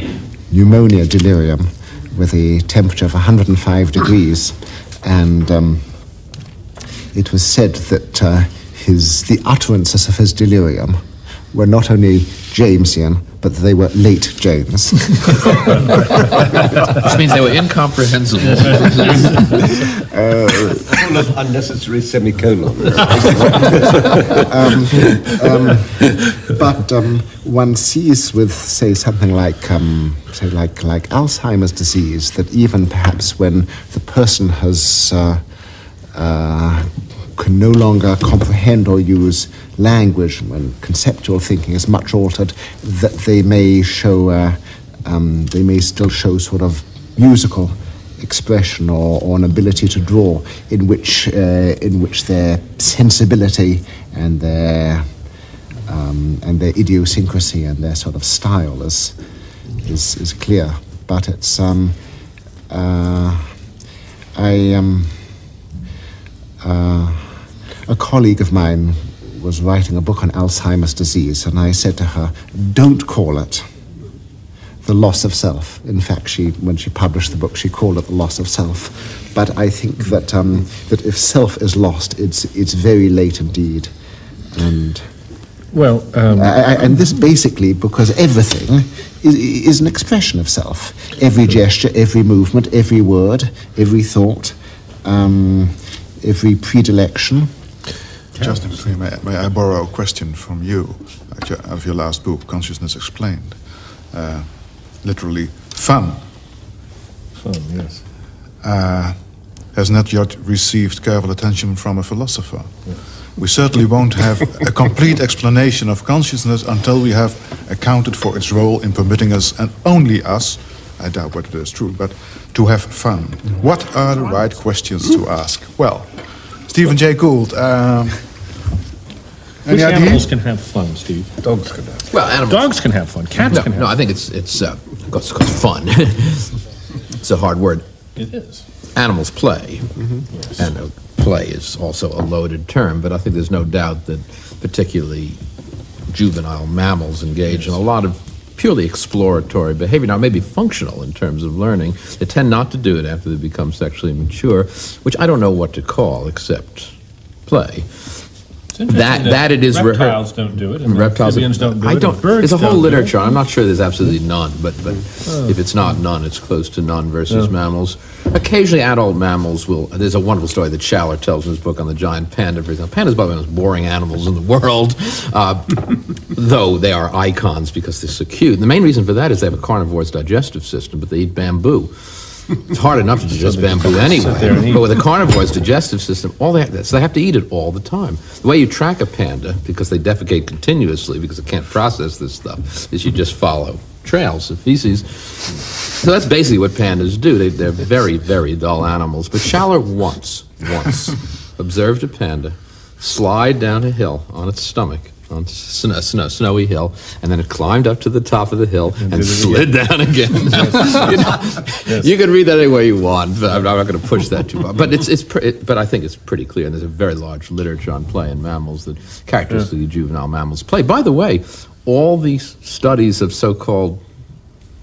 pneumonia delirium with a temperature of 105 degrees, and it was said that the utterances of his delirium were not only Jamesian, but they were late James. Which means they were incomprehensible. Full of unnecessary semicolons. But one sees with, say, something like Alzheimer's disease, that even perhaps when the person has can no longer comprehend or use language, when conceptual thinking is much altered, that they may show, they may still show sort of musical expression or an ability to draw, in which their sensibility and their idiosyncrasy and their sort of style is clear. But it's a colleague of mine was writing a book on Alzheimer's disease, and I said to her, don't call it the loss of self. In fact, when she published the book, she called it the loss of self. But I think that that if self is lost, it's very late indeed. And Well, and this basically because everything is an expression of self. Every gesture, every movement, every word, every thought, every predilection. Just in between, may I borrow a question from you out of your last book, Consciousness Explained? Literally, fun yes. has not yet received careful attention from a philosopher. Yes. We certainly won't have a complete explanation of consciousness until we have accounted for its role in permitting us, and only us, I doubt whether it is true, but to have fun. What are the right questions to ask? Well, Stephen Jay Gould, Which animals can have fun, Steve? Dogs can have. Well, animals. Dogs can have fun. Cats can have No, fun. I think it's fun. It's a hard word. It is. Animals play, Yes. and play is also a loaded term, but I think there's no doubt that particularly juvenile mammals engage in a lot of purely exploratory behavior. Now, it may be functional in terms of learning. They tend not to do it after they become sexually mature, which I don't know what to call except play. It's interesting That it is reptiles don't do it, and reptiles amphibians don't do I it. don't. and birds There's a whole don't do it. literature. I'm not sure there's absolutely none, but if it's not none, it's close to none versus mammals. Occasionally, adult mammals will. There's a wonderful story that Schaller tells in his book on the giant panda. For example, pandas are probably the most boring animals in the world, though they are icons because they're so cute. And the main reason for that is they have a carnivore's digestive system, but they eat bamboo. It's hard enough to digest bamboo anyway, but with a carnivore's digestive system, so they have to eat it all the time. The way you track a panda, because they defecate continuously because it can't process this stuff, is you just follow trails of feces. So that's basically what pandas do. They're very, very dull animals. But Schaller once observed a panda slide down a hill on its stomach, on snowy hill, and then it climbed up to the top of the hill and slid down again. You can read that any way you want, but I'm not going to push that too far. But but I think it's pretty clear, and there's a very large literature on play in mammals that characteristically juvenile mammals play. By the way, all these studies of so-called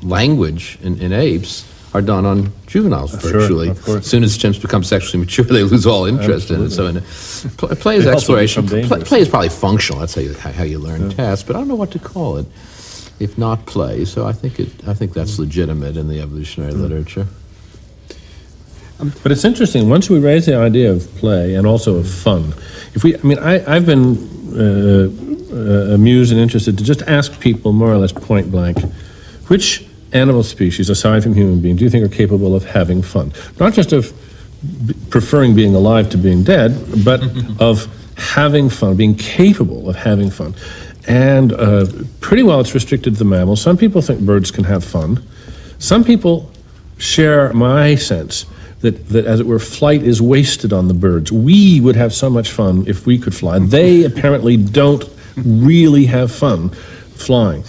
language in apes are done on juveniles virtually. Of course. As soon as chimps become sexually mature, they lose all interest in it. So play is exploration. Play is probably functional. That's how you learn tasks. But I don't know what to call it, if not play. So I think that's legitimate in the evolutionary literature. But it's interesting. Once we raise the idea of play and also of fun, I've been amused and interested to just ask people more or less point blank, which animal species, aside from human beings, do you think are capable of having fun? Not just of preferring being alive to being dead, but of having fun, being capable of having fun. And pretty well it's restricted to the mammals. Some people think birds can have fun. Some people share my sense that as it were, flight is wasted on the birds. We would have so much fun if we could fly. They apparently don't really have fun flying.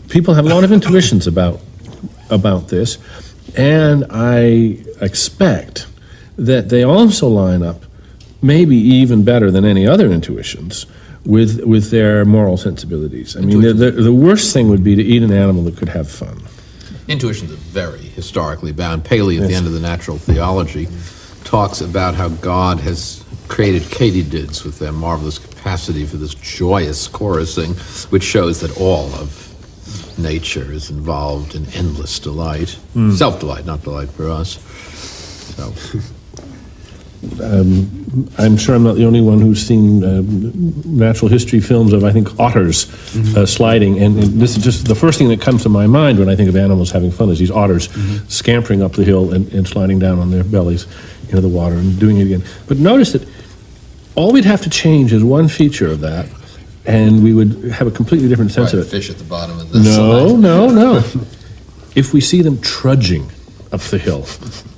People have a lot of intuitions about this, and I expect that they also line up, maybe even better than any other intuitions, with their moral sensibilities. I mean, the worst thing would be to eat an animal that could have fun. Intuitions are very historically bound. Paley, at the end of the Natural Theology, talks about how God has created katydids with their marvelous capacity for this joyous chorusing, which shows that all of nature is involved in endless delight. Self-delight, not delight for us. So. I'm sure I'm not the only one who's seen natural history films of, I think, otters sliding, and this is just the first thing that comes to my mind when I think of animals having fun is these otters scampering up the hill and sliding down on their bellies into the water and doing it again. But notice that all we'd have to change is one feature of that, and we would have a completely different sense of it. Fish at the bottom of the No. If we see them trudging up the hill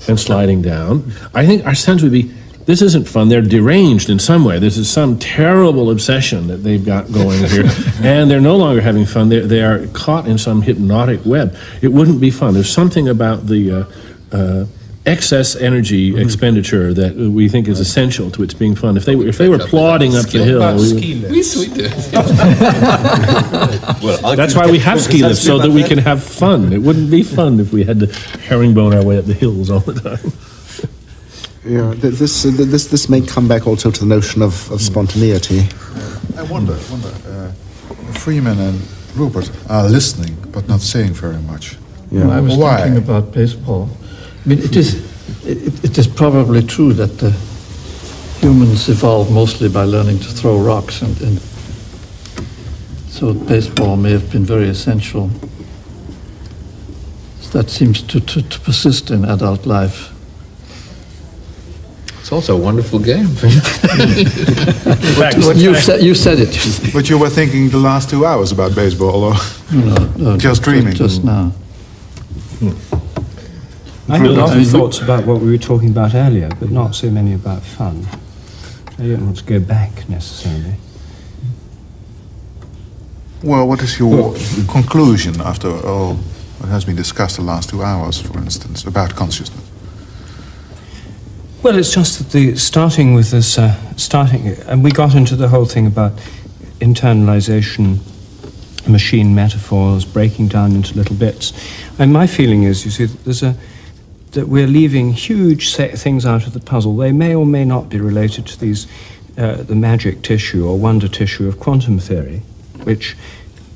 and sliding down, I think our sense would be, this isn't fun, they're deranged in some way. This is some terrible obsession that they've got going here, and they're no longer having fun. They are caught in some hypnotic web. It wouldn't be fun. There's something about the excess energy expenditure that we think is essential to its being fun. If they were plodding up the hill, that's why we have ski lifts, so that we can have fun. It wouldn't be fun if we had to herringbone our way up the hills all the time. Yeah, this may come back also to the notion of spontaneity. I wonder, Freeman and Rupert are listening but not saying very much. Yeah. I was Why? thinking about baseball. I mean, it is probably true that humans evolved mostly by learning to throw rocks, and so baseball may have been very essential. That seems to persist in adult life. It's also a wonderful game. You said it. But you were thinking the last 2 hours about baseball, or No, just dreaming? Just now. I had a lot of thoughts about what we were talking about earlier, but not so many about fun. I don't want to go back necessarily. Well, what is your conclusion after all what has been discussed the last 2 hours, for instance, about consciousness? Well, it's just that starting with this, and we got into the whole thing about internalization, machine metaphors, breaking down into little bits. And my feeling is, you see, that we're leaving huge things out of the puzzle. They may or may not be related to these, the magic tissue or wonder tissue of quantum theory, which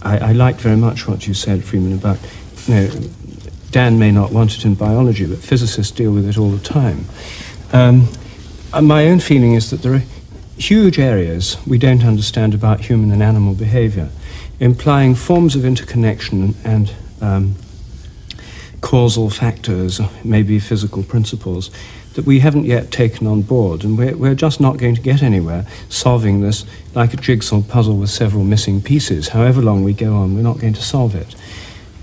I liked very much what you said, Freeman, about, Dan may not want it in biology, but physicists deal with it all the time. My own feeling is that there are huge areas we don't understand about human and animal behavior, implying forms of interconnection and causal factors, maybe physical principles, that we haven't yet taken on board, and we're just not going to get anywhere solving this like a jigsaw puzzle with several missing pieces. However long we go on, we're not going to solve it.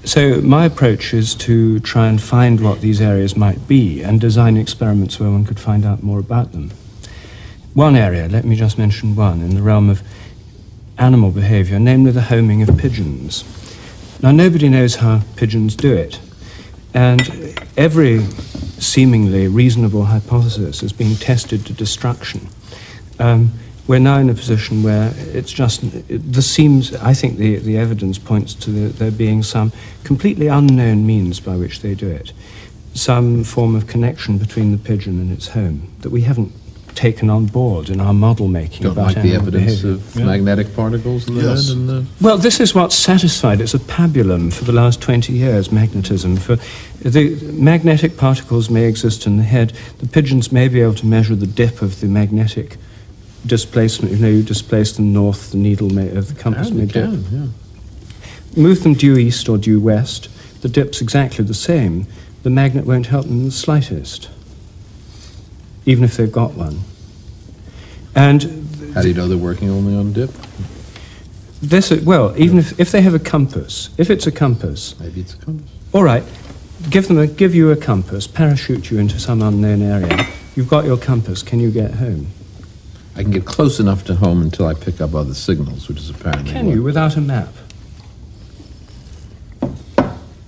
So my approach is to try and find what these areas might be and design experiments where one could find out more about them. One area, let me just mention one, in the realm of animal behavior, namely the homing of pigeons. Now, nobody knows how pigeons do it, and every seemingly reasonable hypothesis is being tested to destruction. We're now in a position where it's just, I think the evidence points to there being some completely unknown means by which they do it. Some form of connection between the pigeon and its home that we haven't taken on board in our model making about Don't like the animal evidence behavior. of magnetic particles in the Yes. head? And the Well, this is what's satisfied. It's a pabulum for the last 20 years, magnetism. For the magnetic particles may exist in the head. The pigeons may be able to measure the dip of the magnetic displacement. You displace them north, the needle of the compass may dip. Move them due east or due west, the dip's exactly the same. The magnet won't help them in the slightest, even if they've got one. And how do you know they're working only on dip? even if they have a compass, if it's a compass, Maybe it's a compass. all right, give you a compass, parachute you into some unknown area. You've got your compass. Can you get home? I can get close enough to home until I pick up other signals, which is apparently Can you without a map?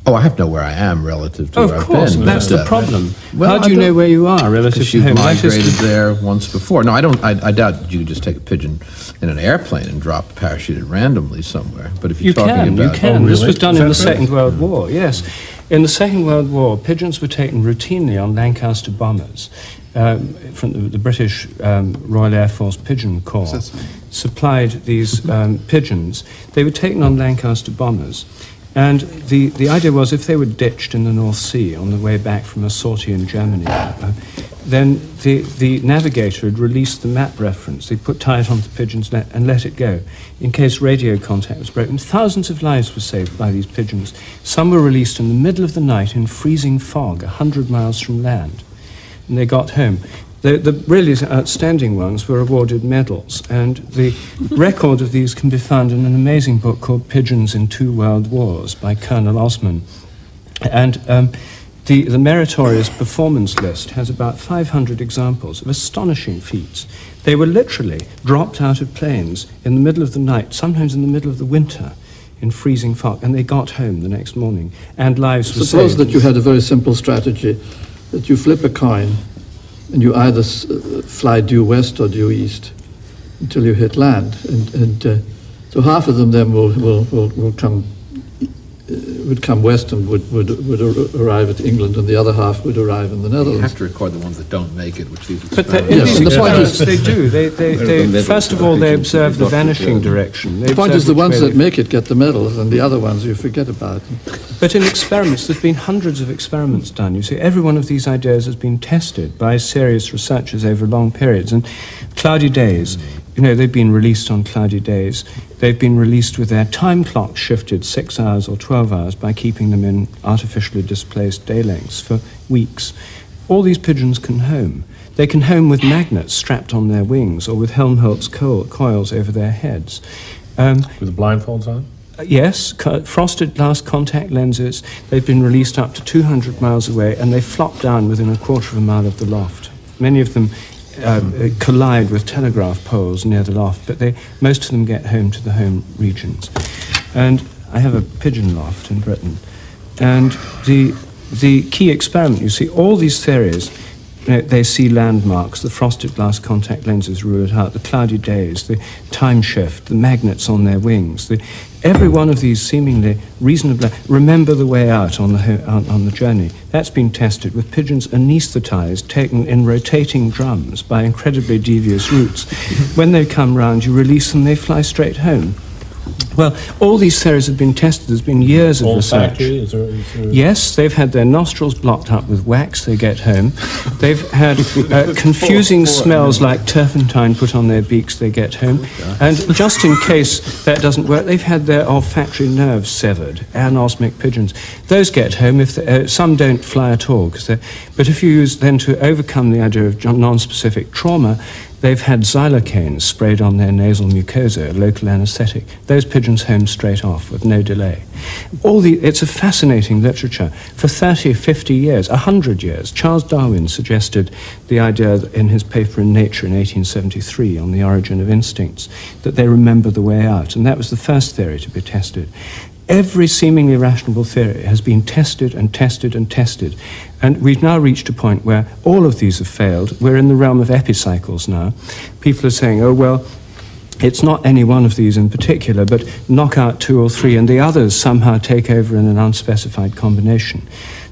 Oh, I have to know where I am relative to Oh, where of I've course, been. that's the problem. Well, How do you I know don't- where you are relative Because to you've home? That is- migrated there once before. No, I don't. I doubt you could just take a pigeon in an airplane and drop parachuted randomly somewhere. But if you're You talking can, about, you can. Oh, This really? was done Is in that the right? Second World War, yes. In the Second World War, pigeons were taken routinely on Lancaster bombers. From the British Royal Air Force Pigeon Corps supplied these pigeons. They were taken on Lancaster bombers. And the idea was if they were ditched in the North Sea on the way back from a sortie in Germany, then the navigator had released the map reference. They tie it onto the pigeon's net and let it go in case radio contact was broken. Thousands of lives were saved by these pigeons. Some were released in the middle of the night in freezing fog, 100 miles from land. And they got home. The really outstanding ones were awarded medals, and the record of these can be found in an amazing book called Pigeons in Two World Wars by Colonel Osman. And the meritorious performance list has about 500 examples of astonishing feats. They were literally dropped out of planes in the middle of the night, sometimes in the middle of the winter, in freezing fog, and they got home the next morning, and lives were saved. Suppose that you had a very simple strategy. that you flip a coin and you either fly due west or due east until you hit land, and so half of them then will come. Would come west and would arrive at England, and the other half would arrive in the Netherlands. You have to record the ones that don't make it, which these But experiments. the point is, they do. They first of all, they observe the vanishing direction. The point is, the ones that make it get the medals, and the other ones you forget about. But in experiments, there's been hundreds of experiments done. You see, every one of these ideas has been tested by serious researchers over long periods. And cloudy days, you know, they've been released on cloudy days. They've been released with their time clock shifted 6 hours or 12 hours by keeping them in artificially displaced day lengths for weeks. All these pigeons can home. They can home with magnets strapped on their wings or with Helmholtz coils over their heads. With the blindfolds on? Yes, frosted glass contact lenses. They've been released up to 200 miles away, and they flop down within a quarter of a mile of the loft. Many of them collide with telegraph poles near the loft, but most of them get home to the home regions. And I have a pigeon loft in Britain. And the key experiment, you see, all these theories, they see landmarks, the frosted glass contact lenses rule it out, the cloudy days, the time shift, the magnets on their wings. Every one of these seemingly reasonably remember the way out on the journey. That's been tested with pigeons anaesthetized, taken in rotating drums by incredibly devious routes. When they come round, you release them, they fly straight home. Well, all these theories have been tested. There's been years of research. Is there... Yes, they've had their nostrils blocked up with wax, they get home. They've had confusing smells like turpentine put on their beaks, they get home. And just in case that doesn't work, they've had their olfactory nerves severed, anosmic pigeons. Those get home. If some don't fly at all. But if you use then to overcome the idea of non-specific trauma, they've had xylocaine sprayed on their nasal mucosa, a local anesthetic. Those pigeons home straight off with no delay. It's a fascinating literature. For 30, 50 years, 100 years, Charles Darwin suggested the idea in his paper in Nature in 1873 on the origin of instincts, that they remember the way out. And that was the first theory to be tested. Every seemingly rational theory has been tested and tested and tested. And we've now reached a point where all of these have failed. We're in the realm of epicycles now. People are saying, oh, well, it's not any one of these in particular, but knock out 2 or 3 and the others somehow take over in an unspecified combination.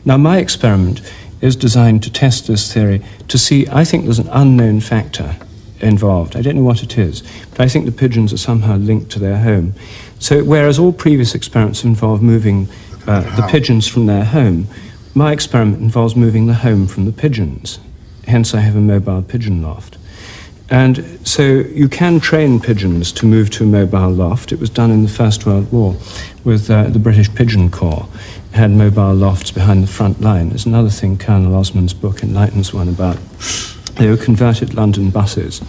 Now, my experiment is designed to test this theory to see, I think there's an unknown factor involved. I don't know what it is, but I think the pigeons are somehow linked to their home. So whereas all previous experiments involve moving the pigeons from their home, my experiment involves moving the home from the pigeons. Hence I have a mobile pigeon loft. And so you can train pigeons to move to a mobile loft. It was done in the First World War with the British Pigeon Corps. It had mobile lofts behind the front line. There's another thing Colonel Osmond's book enlightens one about. They were converted London buses.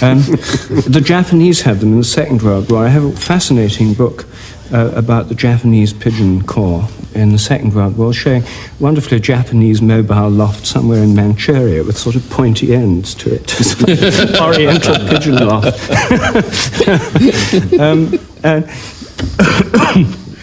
The Japanese had them in the Second World War. I have a fascinating book about the Japanese Pigeon Corps in the Second World War, showing wonderfully a Japanese mobile loft somewhere in Manchuria with sort of pointy ends to it. Oriental pigeon loft.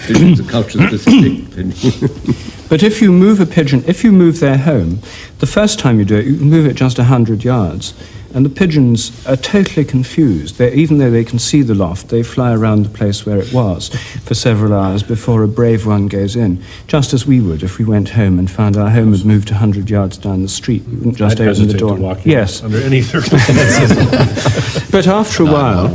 Pigeons are culture-specific. But if you move a pigeon, if you move their home, the first time you do it, you can move it just 100 yards. And the pigeons are totally confused. Even though they can see the loft, they fly around the place where it was for several hours before a brave one goes in, just as we would if we went home and found our home had moved 100 yards down the street. We wouldn't just open the door. To walk in yes. Under any circumstances. But after a while,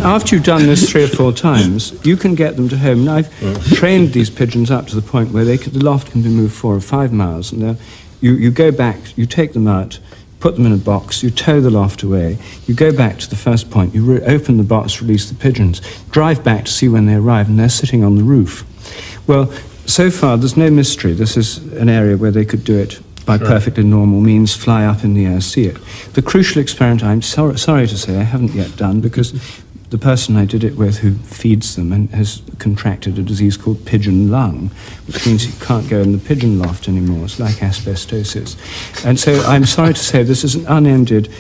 after you've done this 3 or 4 times, you can get them to home. And I've trained these pigeons up to the point where the loft can be moved 4 or 5 miles. And you go back, you take them out, put them in a box, you tow the loft away, you go back to the first point, you open the box, release the pigeons, drive back to see when they arrive, and they're sitting on the roof. Well, so far there's no mystery. This is an area where they could do it by perfectly normal means, fly up in the air, see it. The crucial experiment, I'm sorry to say, I haven't yet done, because the person I did it with who feeds them and has contracted a disease called pigeon lung, which means he can't go in the pigeon loft anymore. It's like asbestosis. And so I'm sorry to say this is an unended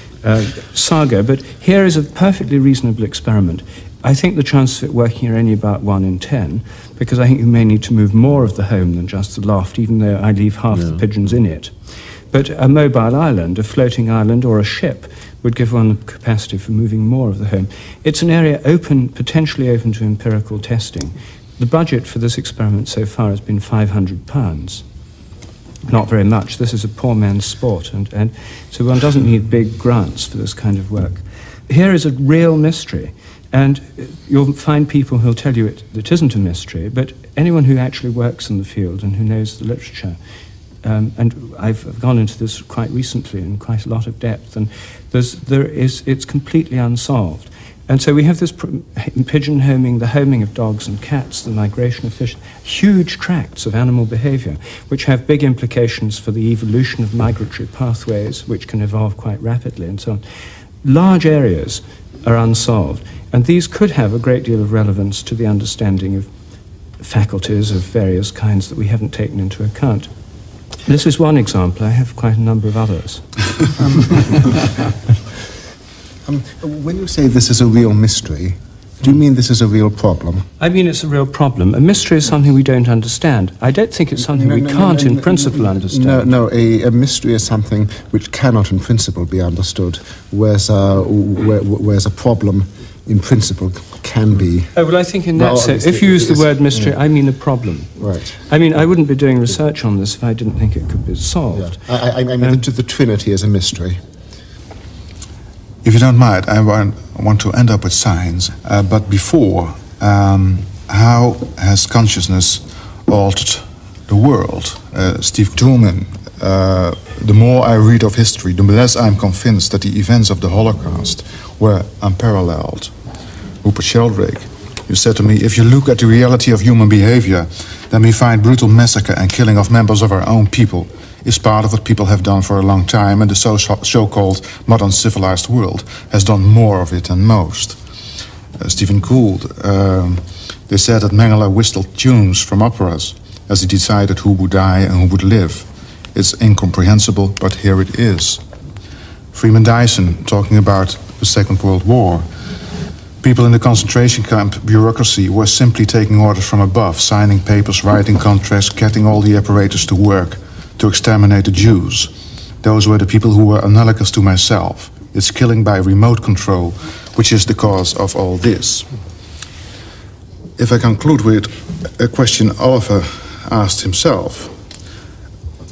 saga, but here is a perfectly reasonable experiment. I think the chances of it working are only about 1 in 10, because I think you may need to move more of the home than just the loft, even though I leave half the pigeons in it. But a mobile island, a floating island, or a ship would give one the capacity for moving more of the home. It's an area potentially open to empirical testing. The budget for this experiment so far has been £500. Not very much. This is a poor man's sport, and so one doesn't need big grants for this kind of work. Here is a real mystery, and you'll find people who'll tell you it isn't a mystery, but anyone who actually works in the field and who knows the literature, and I've gone into this quite recently in quite a lot of depth, and it's completely unsolved. And so we have this pigeon homing, the homing of dogs and cats, the migration of fish, huge tracts of animal behavior, which have big implications for the evolution of migratory pathways, which can evolve quite rapidly, and so on. Large areas are unsolved, and these could have a great deal of relevance to the understanding of faculties of various kinds that we haven't taken into account. This is one example. I have quite a number of others. When you say this is a real mystery, do you mean this is a real problem? I mean it's a real problem. A mystery is something we don't understand. I don't think it's something we can't in principle understand. A mystery is something which cannot in principle be understood, whereas a problem in principle can be. Oh, well, I think in that sense, if you use the word mystery, I mean a problem. Right. I mean, I wouldn't be doing research on this if I didn't think it could be solved. Yeah. I mean the Trinity is a mystery. If you don't mind, I want to end up with science. But before, how has consciousness altered the world? Steve Toulmin, the more I read of history, the less I'm convinced that the events of the Holocaust were unparalleled. Rupert Sheldrake, you said to me, if you look at the reality of human behavior, then we find brutal massacre and killing of members of our own people is part of what people have done for a long time, and the so-called modern civilized world has done more of it than most. Stephen Gould, they said that Mengele whistled tunes from operas as he decided who would die and who would live. It's incomprehensible, but here it is. Freeman Dyson, talking about the Second World War. People in the concentration camp bureaucracy were simply taking orders from above, signing papers, writing contracts, getting all the apparatus to work to exterminate the Jews. Those were the people who were analogous to myself. It's killing by remote control, which is the cause of all this. If I conclude with a question Oliver asked himself,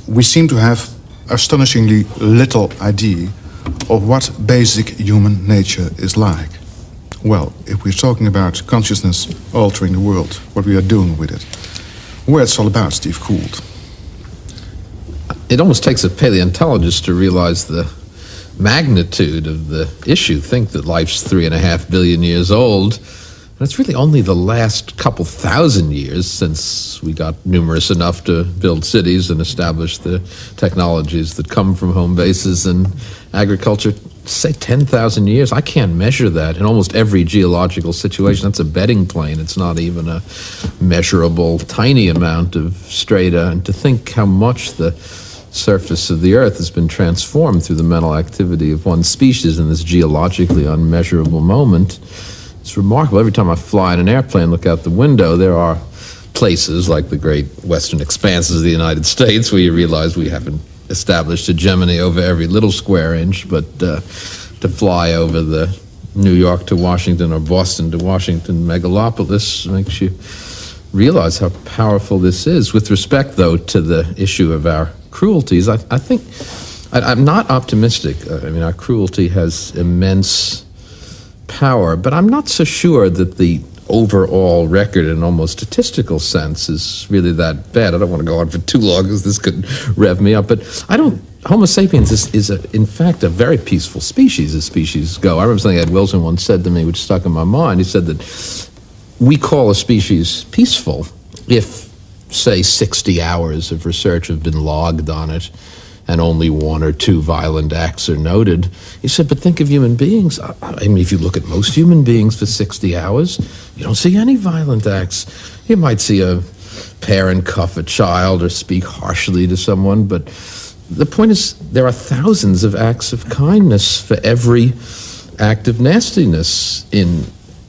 we seem to have astonishingly little idea of what basic human nature is like. Well, if we're talking about consciousness altering the world, what we are doing with it, where it's all about, Steve Gould. It almost takes a paleontologist to realize the magnitude of the issue. Think that life's 3.5 billion years old, and it's really only the last couple thousand years since we got numerous enough to build cities and establish the technologies that come from home bases and agriculture. Say 10,000 years. I can't measure that in almost every geological situation. That's a bedding plane. It's not even a measurable tiny amount of strata. And to think how much the surface of the Earth has been transformed through the mental activity of one species in this geologically unmeasurable moment, it's remarkable. Every time I fly in an airplane, look out the window, there are places like the great western expanses of the United States where you realize we haven't established hegemony over every little square inch, but to fly over the New York to Washington or Boston to Washington megalopolis makes you realize how powerful this is. With respect, though, to the issue of our cruelties, I think I'm not optimistic. I mean, our cruelty has immense power, but I'm not so sure that the overall record in almost statistical sense is really that bad. I don't want to go on for too long because this could rev me up, but Homo sapiens is in fact a very peaceful species as species go. I remember something Ed Wilson once said to me which stuck in my mind. He said that we call a species peaceful if, say, 60 hours of research have been logged on it and only 1 or 2 violent acts are noted. He said, but think of human beings. I mean, if you look at most human beings for 60 hours, you don't see any violent acts. You might see a parent cuff a child or speak harshly to someone, but the point is there are thousands of acts of kindness for every act of nastiness in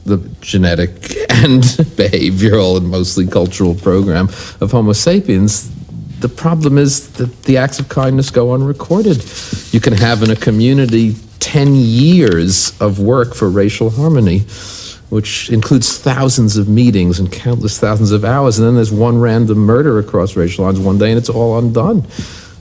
the genetic and behavioral and mostly cultural program of Homo sapiens. The problem is that the acts of kindness go unrecorded. You can have in a community 10 years of work for racial harmony, which includes thousands of meetings and countless thousands of hours, and then there's one random murder across racial lines one day and it's all undone.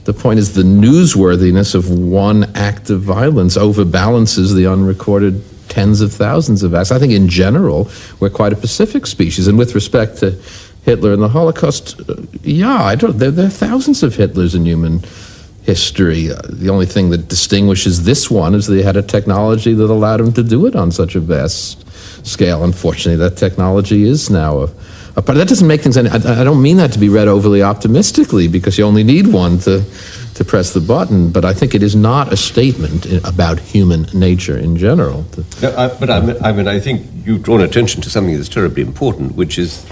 The point is the newsworthiness of one act of violence overbalances the unrecorded tens of thousands of acts. I think in general, we're quite a pacific species, and with respect to Hitler and the Holocaust, there are thousands of Hitlers in human history. The only thing that distinguishes this one is they had a technology that allowed him to do it on such a vast scale. Unfortunately, that technology is now but that doesn't make things any, I don't mean that to be read overly optimistically, because you only need one to press the button, but I think it is not a statement about human nature in general. I think you've drawn attention to something that's terribly important, which is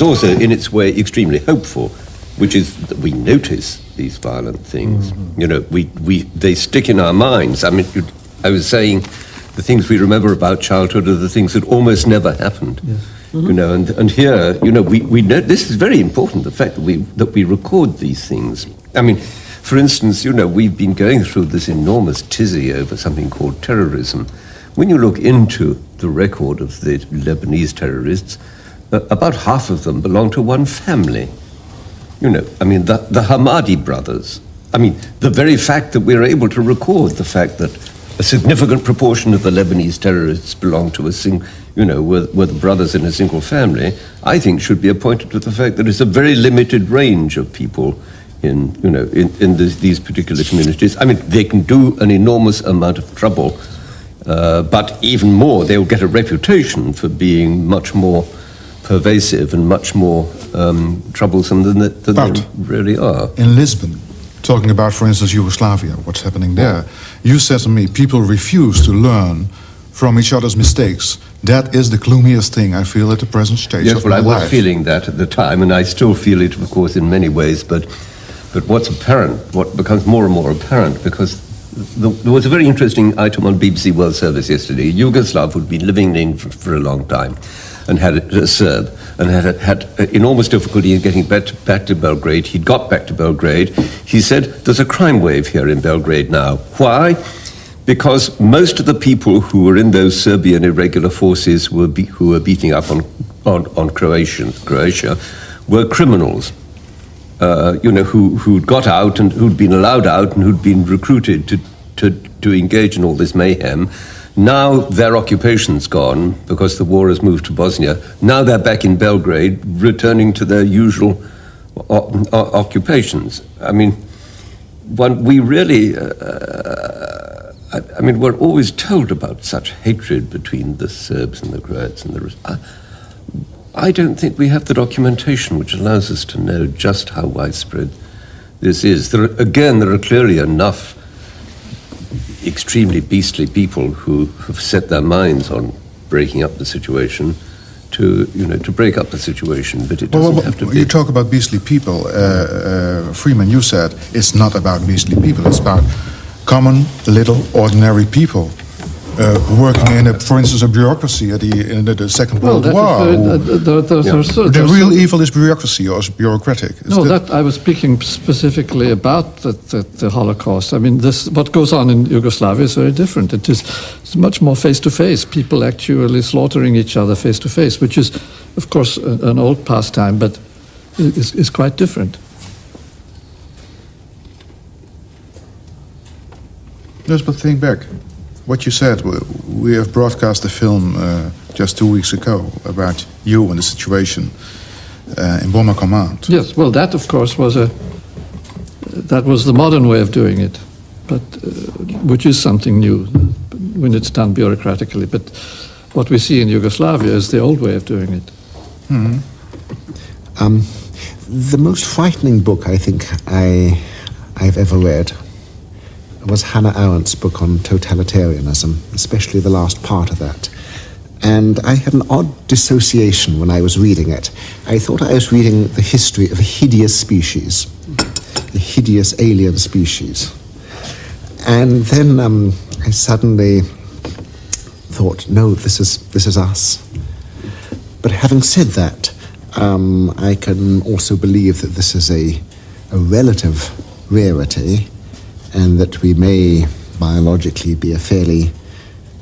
also in its way extremely hopeful, which is that we notice these violent things. You know, they stick in our minds. I mean, I was saying the things we remember about childhood are the things that almost never happened. Yes. You know, and here, you know, we know this is very important, the fact that we record these things. I mean, for instance, you know, we've been going through this enormous tizzy over something called terrorism. When you look into the record of the Lebanese terrorists, about half of them belong to one family. You know, I mean, the Hamadi brothers. I mean, the very fact that we're able to record the fact that a significant proportion of the Lebanese terrorists belong to were the brothers in a single family, I think should be appointed to the fact that it's a very limited range of people in these particular communities. I mean, they can do an enormous amount of trouble, but even more, they'll get a reputation for being much more pervasive and much more troublesome than they really are. In Lisbon, talking about, for instance, Yugoslavia, what's happening there, you said to me, people refuse to learn from each other's mistakes. That is the gloomiest thing I feel at the present stage of my life. Yes, well, I was feeling that at the time, and I still feel it, of course, in many ways, but what's apparent, what becomes more and more apparent, because there was a very interesting item on BBC World Service yesterday. A Yugoslav who'd been living in England for a long time, and had a Serb, and had enormous difficulty in getting back to Belgrade. He'd got back to Belgrade. He said, there's a crime wave here in Belgrade now. Why? Because most of the people who were in those Serbian irregular forces who were beating up on Croatia were criminals, who'd got out and who'd been allowed out and who'd been recruited to engage in all this mayhem. Now their occupation's gone because the war has moved to Bosnia. Now they're back in Belgrade, returning to their usual occupations. I mean, we really... I mean, we're always told about such hatred between the Serbs and the Croats and the rest. I don't think we have the documentation which allows us to know just how widespread this is. There are clearly enough extremely beastly people who have set their minds on breaking up the situation to break up the situation, but it doesn't have to be. You talk about beastly people. Freeman, you said it's not about beastly people, it's about common, little, ordinary people working in, for instance, a bureaucracy in the Second World War. The real evil is bureaucracy or bureaucratic. I was speaking specifically about the Holocaust. I mean, what goes on in Yugoslavia is very different. It's much more face-to-face, people actually slaughtering each other face-to-face, which is, of course, an old pastime, but is quite different. Yes, but think back. What you said, we have broadcast a film just 2 weeks ago about you and the situation in Bomber Command. Yes, well, that, of course, was the modern way of doing it, but which is something new when it's done bureaucratically. But what we see in Yugoslavia is the old way of doing it. Mm-hmm. The most frightening book I think I've ever read was Hannah Arendt's book on totalitarianism, especially the last part of that. And I had an odd dissociation when I was reading it. I thought I was reading the history of a hideous species, a hideous alien species. And then I suddenly thought, no, this is us. But having said that, I can also believe that this is a relative rarity, and that we may biologically be a fairly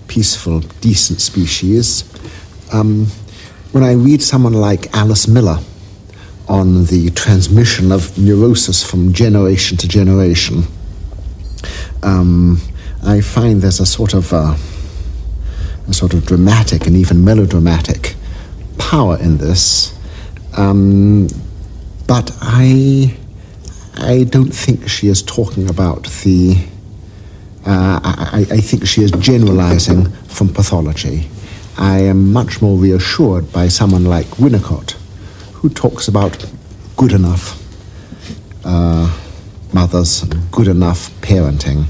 peaceful, decent species. When I read someone like Alice Miller on the transmission of neurosis from generation to generation, I find there's a sort of dramatic and even melodramatic power in this, but I don't think she is talking about the. I think she is generalizing from pathology. I am much more reassured by someone like Winnicott, who talks about good enough mothers and good enough parenting.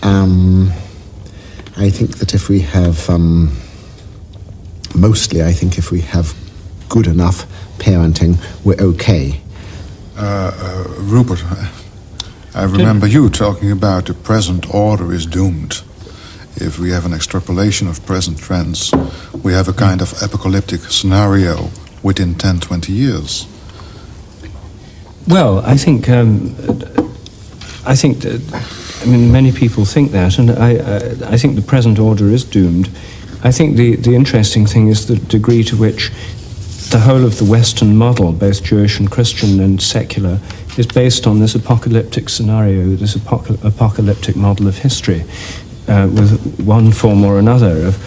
I think that if we have, mostly I think if we have good enough parenting, we're okay. Rupert, I remember you talking about the present order is doomed. If we have an extrapolation of present trends, we have a kind of apocalyptic scenario within 10, 20 years. Well, I think that, I mean, many people think that, and I think the present order is doomed. I think the interesting thing is the degree to which the whole of the Western model, both Jewish and Christian and secular, is based on this apocalyptic scenario, this apocalyptic model of history, with one form or another of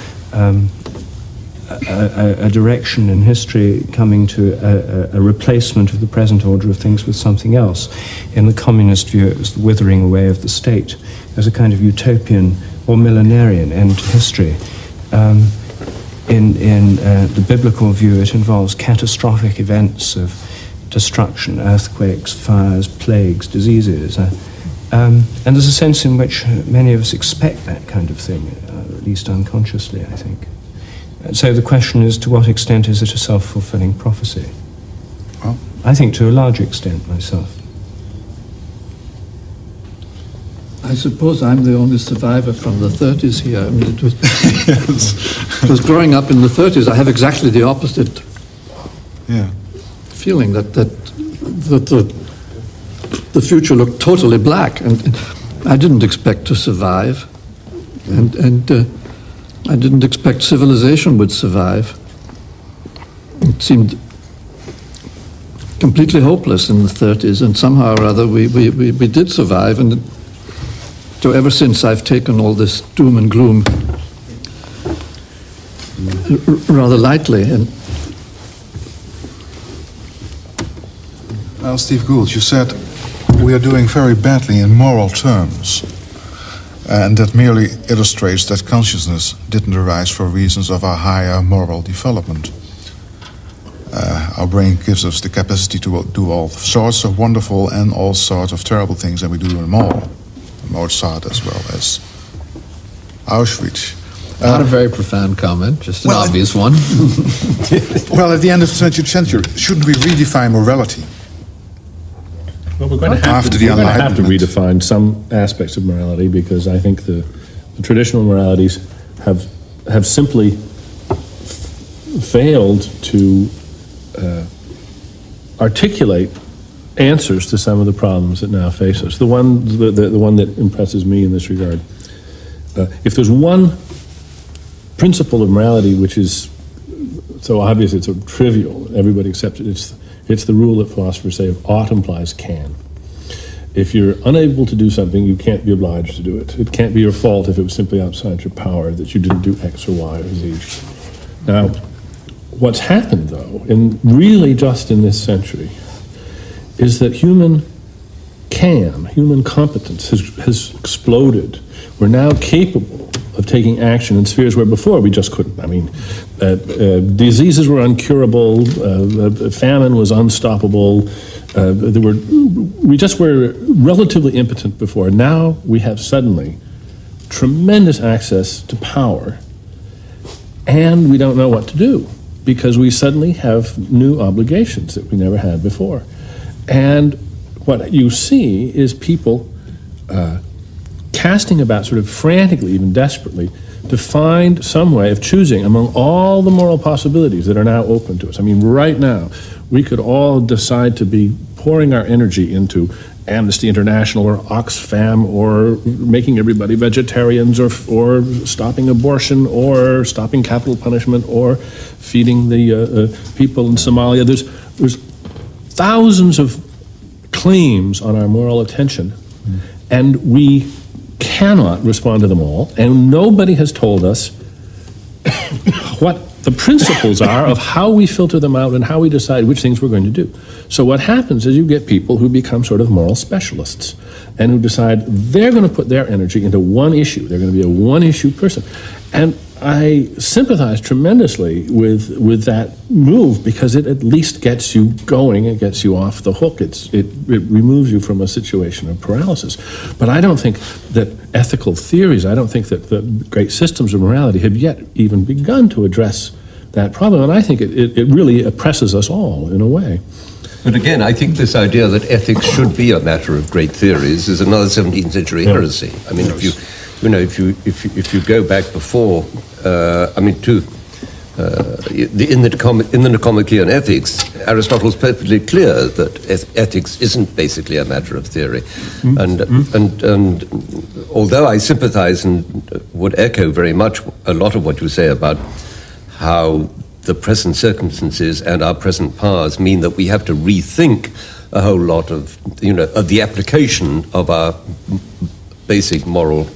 a direction in history coming to a replacement of the present order of things with something else. In the communist view, it was the withering away of the state as a kind of utopian or millenarian end to history. In the biblical view, it involves catastrophic events of destruction, earthquakes, fires, plagues, diseases. And there's a sense in which many of us expect that kind of thing, at least unconsciously, I think. So the question is, to what extent is it a self-fulfilling prophecy? Well, I think to a large extent, myself. I suppose I'm the only survivor from the 30s here. I mean, it was growing up in the 30s. I have exactly the opposite feeling that the future looked totally black, and I didn't expect to survive, and I didn't expect civilization would survive. It seemed completely hopeless in the 30s, and somehow or other we did survive, and so ever since I've taken all this doom and gloom rather lightly. And well, Steve Gould, you said we are doing very badly in moral terms, and that merely illustrates that consciousness didn't arise for reasons of our higher moral development. Our brain gives us the capacity to do all sorts of wonderful and all sorts of terrible things, and we do them all. Mozart as well as Auschwitz. Not a very profound comment, just an obvious one. Well, at the end of the 20th century, shouldn't we redefine morality? Well, we're going to have to redefine some aspects of morality, because I think the traditional moralities have simply failed to articulate answers to some of the problems that now face us. The one that impresses me in this regard, if there's one principle of morality which is so obvious it's so trivial, everybody accepts it, it's the rule that philosophers say of ought implies can. If you're unable to do something, you can't be obliged to do it. It can't be your fault if it was simply outside your power that you didn't do X or Y or Z. Now, what's happened, though, and really just in this century, is that human competence has exploded. We're now capable of taking action in spheres where before we just couldn't. I mean, diseases were uncurable, famine was unstoppable, we just were relatively impotent before. Now we have suddenly tremendous access to power, and we don't know what to do, because we suddenly have new obligations that we never had before. And what you see is people casting about sort of frantically, even desperately, to find some way of choosing among all the moral possibilities that are now open to us. I mean, right now, we could all decide to be pouring our energy into Amnesty International or Oxfam or making everybody vegetarians or stopping abortion or stopping capital punishment or feeding the people in Somalia. There's thousands of claims on our moral attention, and we cannot respond to them all, and nobody has told us what the principles are of how we filter them out and how we decide which things we're going to do. So what happens is you get people who become sort of moral specialists and who decide they're going to put their energy into one issue. They're going to be a one-issue person. And I sympathize tremendously with that move because it at least gets you going, it gets you off the hook, it removes you from a situation of paralysis. But I don't think that ethical theories, I don't think that the great systems of morality have yet even begun to address that problem, and I think it really oppresses us all in a way. But again, I think this idea that ethics should be a matter of great theories is another 17th century heresy. I mean, if you go back before, in the Nicomachean Ethics, Aristotle's perfectly clear that ethics isn't basically a matter of theory, and although I sympathise and would echo very much a lot of what you say about how the present circumstances and our present powers mean that we have to rethink a whole lot of the application of our basic moral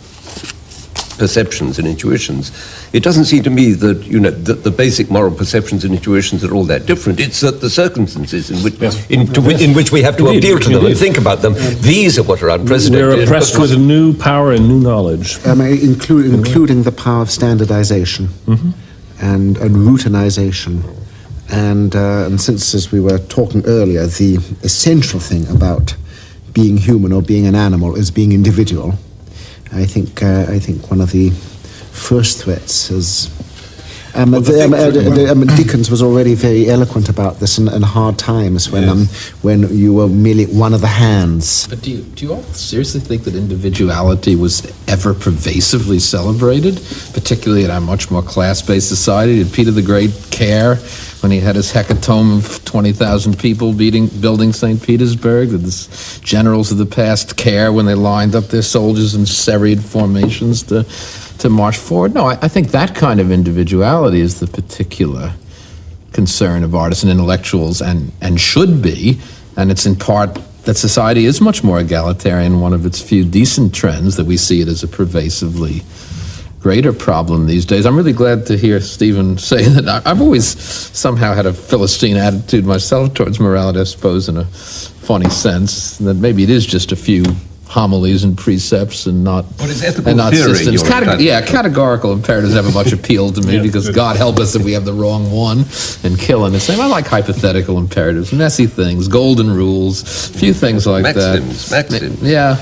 perceptions and intuitions. It doesn't seem to me that that the basic moral perceptions and intuitions are all that different. It's that the circumstances in which we have to appeal to them and think about them. These are what are unprecedented. We're oppressed with new power and new knowledge, including the power of standardization and routinization. And since, as we were talking earlier, the essential thing about being human or being an animal is being individual. I think one of the first threats is Dickens was already very eloquent about this in Hard Times when you were merely one of the hands. But do you all seriously think that individuality was ever pervasively celebrated, particularly in our much more class-based society? Did Peter the Great care when he had his hecatomb of 20,000 people building St. Petersburg? Did the generals of the past care when they lined up their soldiers in serried formations to march forward? No, I think that kind of individuality is the particular concern of artists and intellectuals, and should be, and it's in part that society is much more egalitarian. One of its few decent trends that we see it as a pervasively greater problem these days. I'm really glad to hear Stephen say that. I've always somehow had a Philistine attitude myself towards morality, I suppose, in a funny sense, that maybe it is just a few homilies and precepts and not systems. Categorical imperatives have a much appeal to me because God help us if we have the wrong one and kill him. I like hypothetical imperatives, messy things, golden rules, a few things like Maxims. Yeah.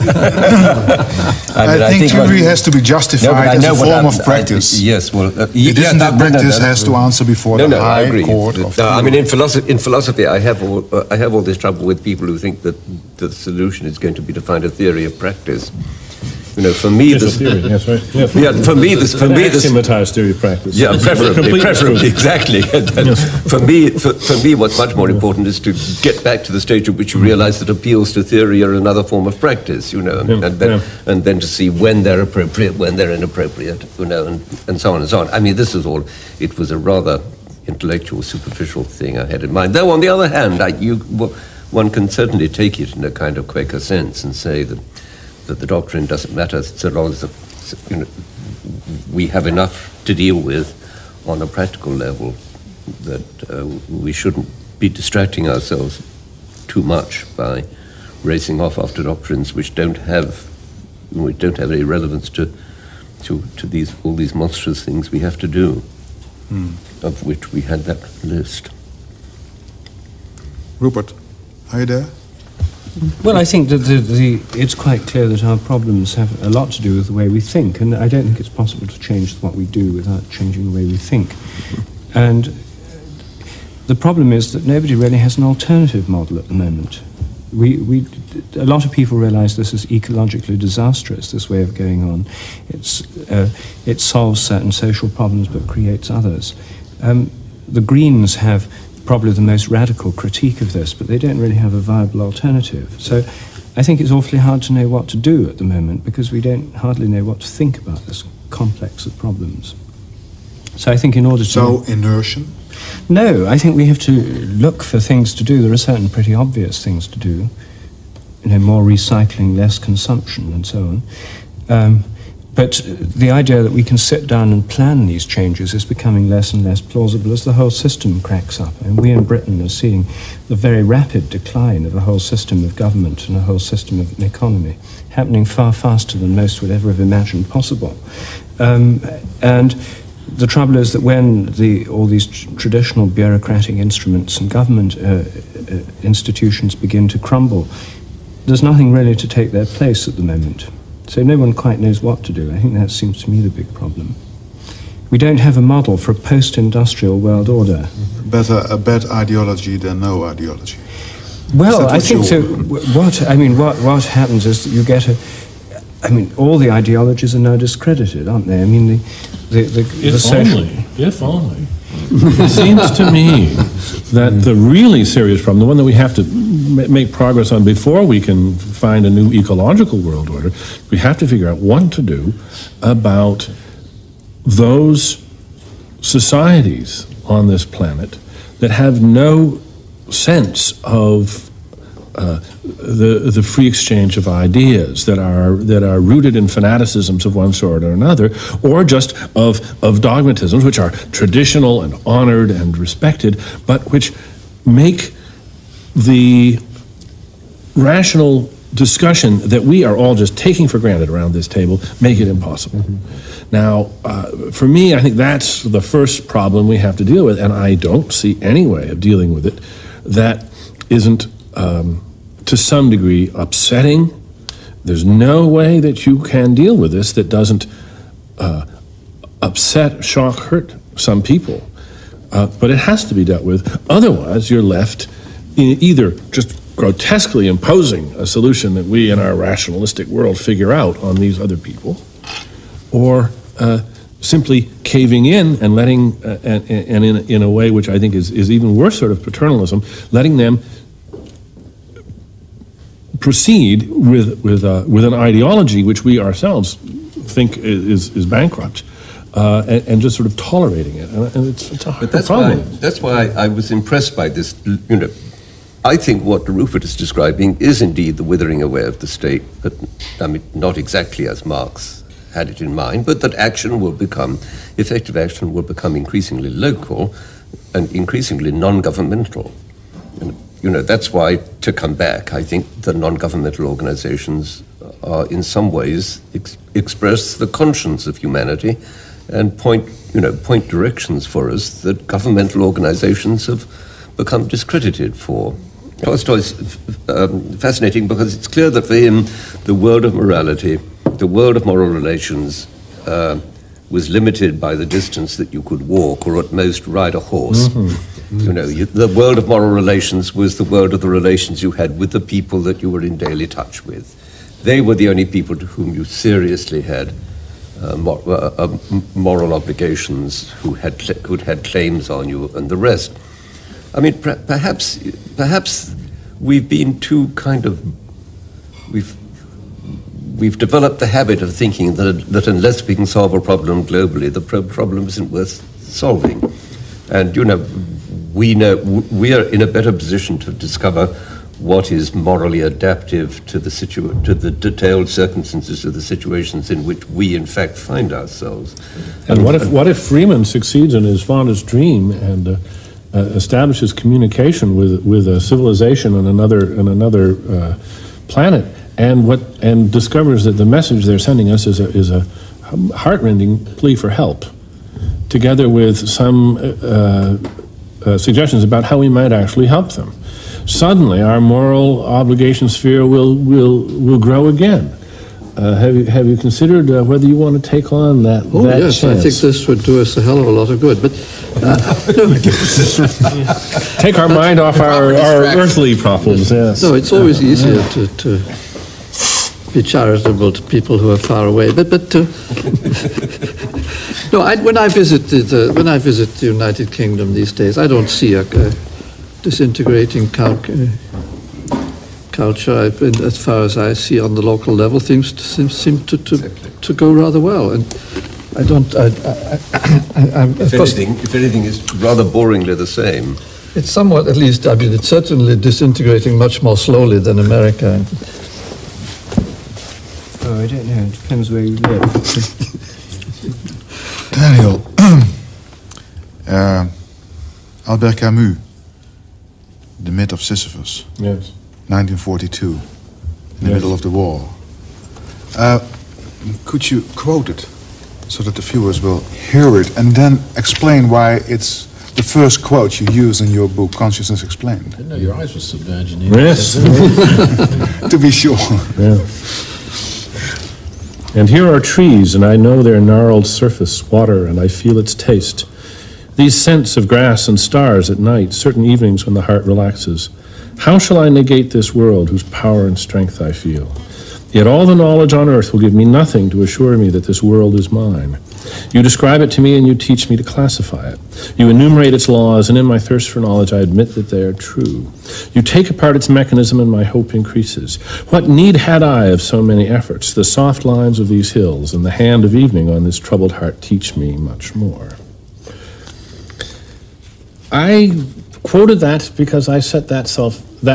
I think theory has to be justified as a form of practice. Yes, well, it isn't that practice has to answer before the high court. In philosophy, I have all this trouble with people who think that the solution is going to be to find a theory of practice. For me, this theory. Yes, right. Yeah, for me, this axiomatized theory of practice. Yeah, preferably, exactly. For me, what's much more important is to get back to the stage at which you realize that appeals to theory are another form of practice. And then to see when they're appropriate, when they're inappropriate. And so on and so on. I mean, this is all. It was a rather intellectual, superficial thing I had in mind. Though, on the other hand, one can certainly take it in a kind of Quaker sense and say that the doctrine doesn't matter so long as we have enough to deal with on a practical level, that we shouldn't be distracting ourselves too much by racing off after doctrines which don't have any relevance to all these monstrous things we have to do, of which we had that list. Rupert, are you there? Well, I think that it's quite clear that our problems have a lot to do with the way we think, and I don't think it's possible to change what we do without changing the way we think. And the problem is that nobody really has an alternative model at the moment. a lot of people realize this is ecologically disastrous, this way of going on. It solves certain social problems but creates others. The Greens have probably the most radical critique of this, but they don't really have a viable alternative. So I think it's awfully hard to know what to do at the moment because we don't hardly know what to think about this complex of problems. So I think in order to... So inertia? No, I think we have to look for things to do. There are certain pretty obvious things to do. You know, more recycling, less consumption, and so on. But the idea that we can sit down and plan these changes is becoming less and less plausible as the whole system cracks up. And we in Britain are seeing the very rapid decline of a whole system of government and a whole system of an economy, happening far faster than most would ever have imagined possible. And the trouble is that when all these traditional bureaucratic instruments and government institutions begin to crumble, there's nothing really to take their place at the moment. So no one quite knows what to do. I think that seems to me the big problem. We don't have a model for a post-industrial world order. Better a bad ideology than no ideology. Well, I think so. What happens is that you get all the ideologies are now discredited, aren't they? I mean, If only. It seems to me that the really serious problem, the one that we have to make progress on before we can find a new ecological world order, we have to figure out what to do about those societies on this planet that have no sense of the free exchange of ideas, that are rooted in fanaticisms of one sort or another, or just of dogmatisms which are traditional and honored and respected, but which make the rational discussion that we are all just taking for granted around this table make it impossible. Now, for me, I think that's the first problem we have to deal with, and I don't see any way of dealing with it that isn't to some degree upsetting. There's no way that you can deal with this that doesn't upset, shock, hurt some people. But it has to be dealt with. Otherwise, you're left in either just grotesquely imposing a solution that we in our rationalistic world figure out on these other people, or simply caving in and letting, and in a way which I think is even worse sort of paternalism, letting them proceed with an ideology which we ourselves think is bankrupt, and just sort of tolerating it, and it's a problem. That's why I was impressed by this. You know, I think what Rupert is describing is indeed the withering away of the state, but I mean, not exactly as Marx had it in mind, but that effective action will become increasingly local and increasingly non-governmental. And, you know, that's why, to come back, I think the non-governmental organizations are in some ways express the conscience of humanity and point directions for us that governmental organizations have become discredited for. Tolstoy's fascinating because it's clear that for him the world of morality, the world of moral relations, was limited by the distance that you could walk or at most ride a horse. You know, the world of moral relations was the world of the relations you had with the people that you were in daily touch with. They were the only people to whom you seriously had moral obligations, who had claims on you, and the rest. I mean, perhaps we've been too we've developed the habit of thinking that unless we can solve a problem globally, the problem isn't worth solving. And, you know, we are in a better position to discover what is morally adaptive to the detailed circumstances of the situations in which we in fact find ourselves. And what if Freeman succeeds in his fondest dream and establishes communication with a civilization on another planet, and discovers that the message they're sending us is a heartrending plea for help, together with some suggestions about how we might actually help them. Suddenly, our moral obligation sphere will grow again. Have you considered whether you want to take on that? Oh, that yes, chance? I think this would do us a hell of a lot of good. But take our mind off our earthly problems. Yes. no, it's always easier to be charitable to people who are far away. But no, when I visit the United Kingdom these days, I don't see a disintegrating culture. As far as I see on the local level, things seem to go rather well, and I don't. If anything, it's rather boringly the same. It's somewhat, at least. I mean, it's certainly disintegrating much more slowly than America. Oh, I don't know. It depends where you live. Daniel, Albert Camus, The Myth of Sisyphus, Yes. 1942, in the middle of the war. Could you quote it so that the viewers will hear it and then explain why it's the first quote you use in your book, Consciousness Explained? I didn't know your eyes were so bad, Janine. Yes. To be sure. Yeah. And here are trees, and I know their gnarled surface, water, and I feel its taste. These scents of grass and stars at night, certain evenings when the heart relaxes. How shall I negate this world whose power and strength I feel? Yet all the knowledge on earth will give me nothing to assure me that this world is mine. You describe it to me and you teach me to classify it. You enumerate its laws, and in my thirst for knowledge I admit that they are true. You take apart its mechanism and my hope increases. What need had I of so many efforts? The soft lines of these hills and the hand of evening on this troubled heart teach me much more. I quoted that because I set that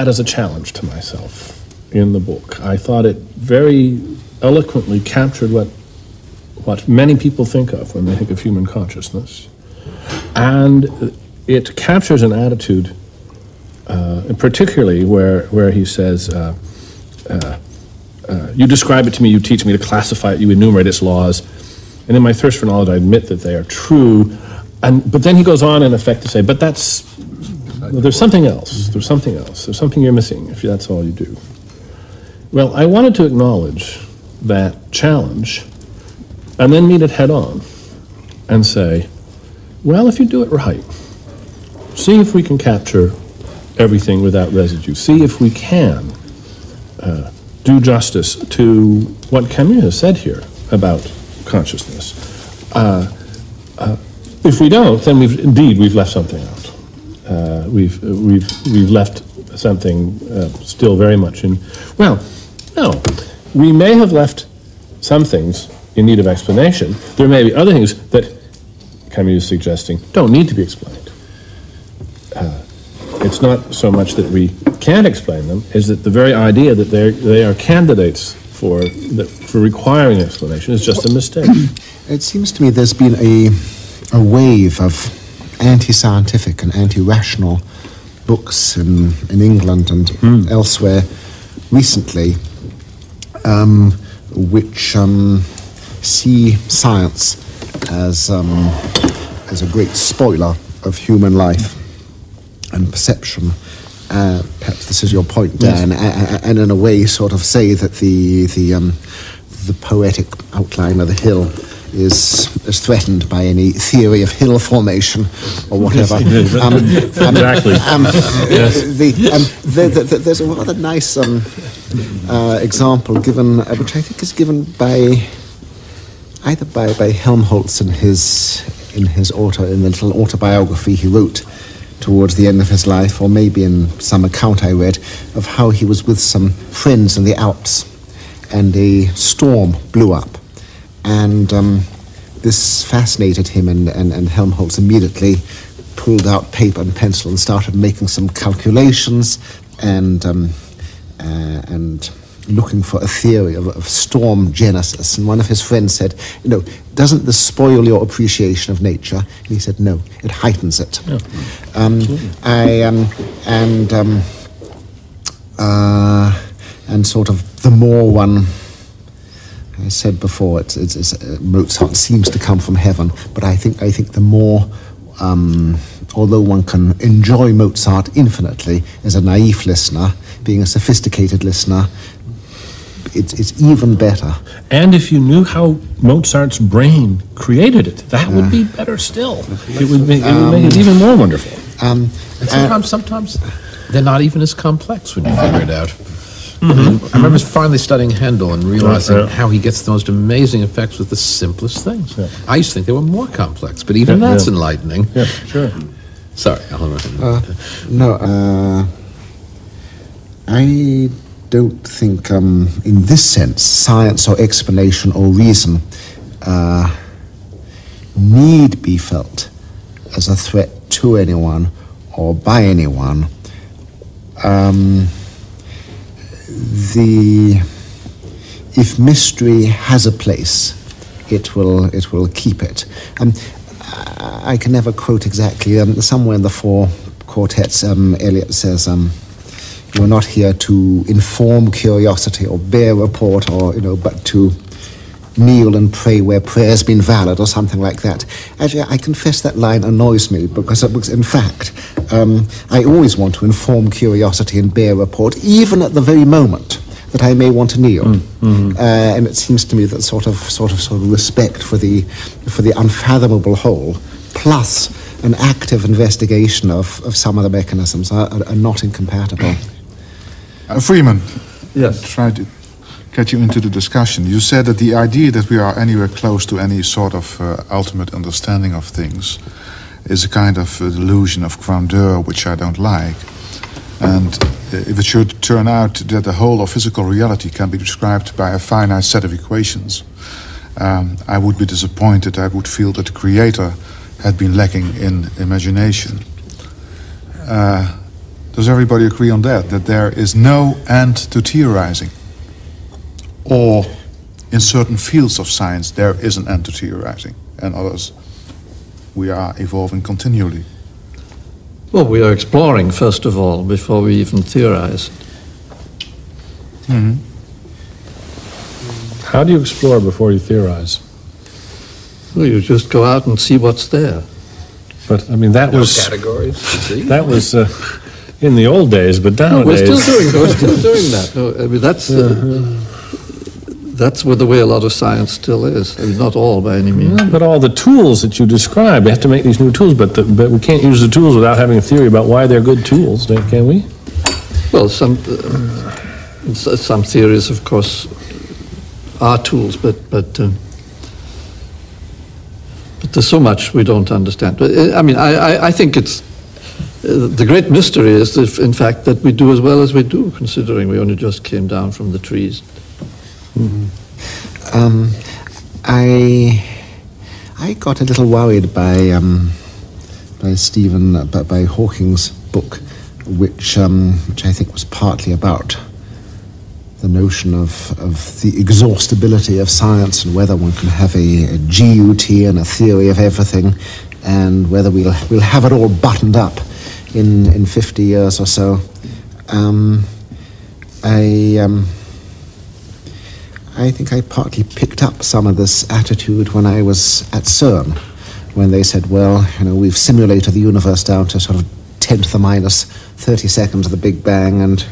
as a challenge to myself in the book. I thought it very eloquently captured what many people think of when they think of human consciousness. And it captures an attitude, particularly where he says, you describe it to me, you teach me to classify it, you enumerate its laws, and in my thirst for knowledge I admit that they are true. But then he goes on in effect to say, but there's something else, there's something you're missing if that's all you do. Well, I wanted to acknowledge that challenge and then meet it head on and say, well, if you do it right, see if we can capture everything without residue. See if we can do justice to what Camus has said here about consciousness. If we don't, then we've left something out. We've left something still very much in. Well, no, we may have left some things in need of explanation. There may be other things that Camus is suggesting don't need to be explained. It's not so much that we can't explain them, is that the very idea that they are candidates for requiring explanation is just a mistake. It seems to me there's been a wave of anti-scientific and anti-rational books in England and elsewhere recently, which see science as a great spoiler of human life and perception. Perhaps this is your point, Dan, yes. And in a way sort of say that the poetic outline of the hill is threatened by any theory of hill formation or whatever. Exactly. There's a rather nice example given, which I think is given either by Helmholtz in the little autobiography he wrote towards the end of his life, or maybe in some account I read of how he was with some friends in the Alps and a storm blew up. And this fascinated him, and Helmholtz immediately pulled out paper and pencil and started making some calculations and looking for a theory of storm genesis. And one of his friends said, doesn't this spoil your appreciation of nature? And he said, no, it heightens it. Yeah. And sort of the more one, I said before, it's Mozart seems to come from heaven, but I think the more, although one can enjoy Mozart infinitely as a naive listener, being a sophisticated listener it's even better. And if you knew how Mozart's brain created it, that would be better still. It would make it even more wonderful. And sometimes they're not even as complex when you figure it out. I remember finally studying Handel and realizing how he gets the most amazing effects with the simplest things. Yeah. I used to think they were more complex, but even that's enlightening. Yeah, sure. Sorry, I don't think, in this sense, science or explanation or reason need be felt as a threat to anyone or by anyone. If mystery has a place, it will keep it. I can never quote exactly. Somewhere in the four quartets, Eliot says, "You are not here to inform curiosity or bear report, or but to kneel and pray where prayer's been valid," or something like that. Actually, I confess that line annoys me because in fact, I always want to inform curiosity and bear report, even at the very moment that I may want to kneel. And it seems to me that sort of respect for the unfathomable whole, plus an active investigation of some of the mechanisms are not incompatible. Freeman, Yes. try to get you into the discussion. You said that the idea that we are anywhere close to any sort of ultimate understanding of things is a kind of delusion of grandeur, which I don't like. And if it should turn out that the whole of physical reality can be described by a finite set of equations, I would be disappointed. I would feel that the Creator had been lacking in imagination. Does everybody agree on that? That there is no end to theorizing? Or in certain fields of science there is an end to theorizing, and others we are evolving continually? Well, we are exploring, first of all, before we even theorize. How do you explore before you theorize? Well, you just go out and see what's there. But I mean, that was in the old days, but nowadays We're still doing that. No, I mean, that's the way a lot of science still is. I mean, not all by any means. But all the tools that you describe, we have to make these new tools, but we can't use the tools without having a theory about why they're good tools, can we? Well, some theories, of course, are tools, but there's so much we don't understand. I mean, I think it's the great mystery is, in fact, that we do as well as we do, considering we only just came down from the trees. I got a little worried by Hawking's book, which I think was partly about the notion of the exhaustibility of science and whether one can have a GUT and a theory of everything, and whether we'll have it all buttoned up in 50 years or so. I think I partly picked up some of this attitude when I was at CERN, when they said, well, we've simulated the universe down to sort of 10 to the minus 30 seconds of the Big Bang, and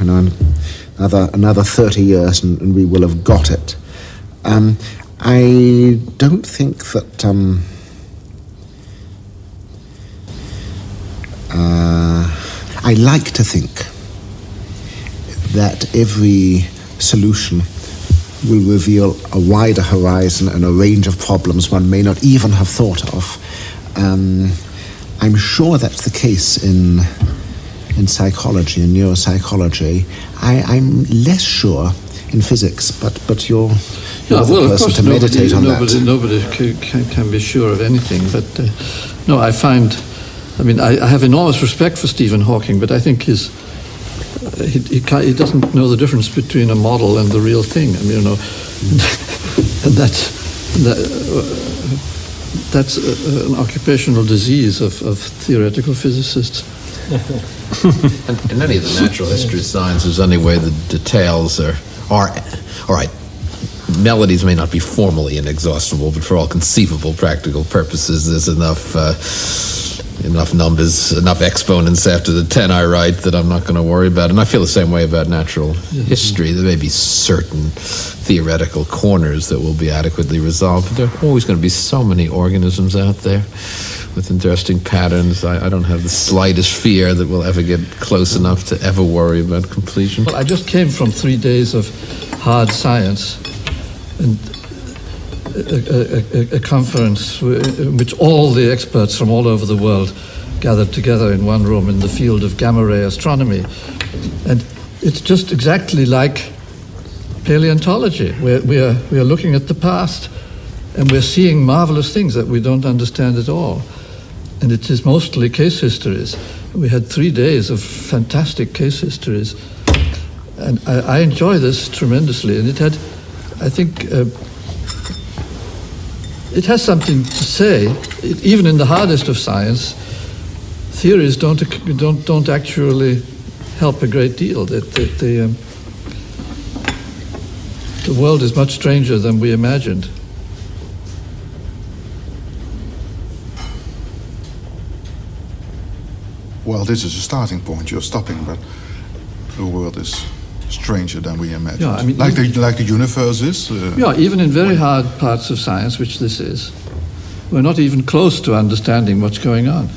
another 30 years and we will have got it. I don't think that I like to think that every solution will reveal a wider horizon and a range of problems one may not even have thought of. I'm sure that's the case in psychology and neuropsychology. I'm less sure in physics, but you're the person to meditate on that. Nobody can be sure of anything, but no, I have enormous respect for Stephen Hawking, but I think he doesn't know the difference between a model and the real thing. I mean, and that's an occupational disease of theoretical physicists. In any of the natural history sciences, anyway, the details are all right. Melodies may not be formally inexhaustible, but for all conceivable practical purposes, there's enough enough numbers, enough exponents after the 10 I write that I'm not going to worry about it. And I feel the same way about natural history. There may be certain theoretical corners that will be adequately resolved, but there are always going to be so many organisms out there with interesting patterns. I don't have the slightest fear that we'll ever get close enough to ever worry about completion. Well, I just came from 3 days of hard science, and a conference in which all the experts from all over the world gathered together in one room in the field of gamma ray astronomy. And it's just exactly like paleontology. We are looking at the past, and we're seeing marvelous things that we don't understand at all. And it is mostly case histories. We had 3 days of fantastic case histories. And I enjoy this tremendously. And it had, I think, it has something to say. Even in the hardest of science, theories don't actually help a great deal. The world is much stranger than we imagined. Well, this is a starting point. You're stopping, but the world is stranger than we imagined. Yeah, I mean, like the universe is. Yeah, even in very hard parts of science, which this is, we're not even close to understanding what's going on.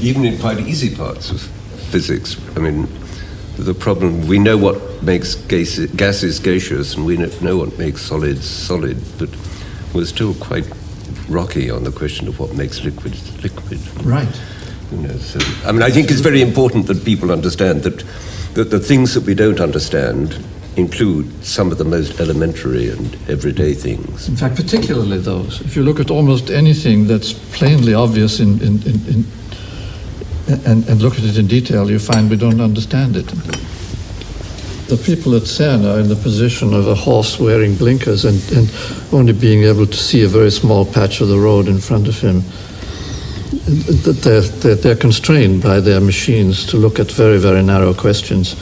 Even in quite easy parts of physics, I mean, the problem, we know what makes gases gaseous, and we know what makes solids solid, but we're still quite rocky on the question of what makes liquid liquid. Right. You know, so, I mean, I think it's very important that people understand that the things that we don't understand include some of the most elementary and everyday things. In fact, particularly those. If you look at almost anything that's plainly obvious and look at it in detail, you find we don't understand it. The people at CERN are in the position of a horse wearing blinkers and only being able to see a very small patch of the road in front of him. They're constrained by their machines to look at very, very narrow questions.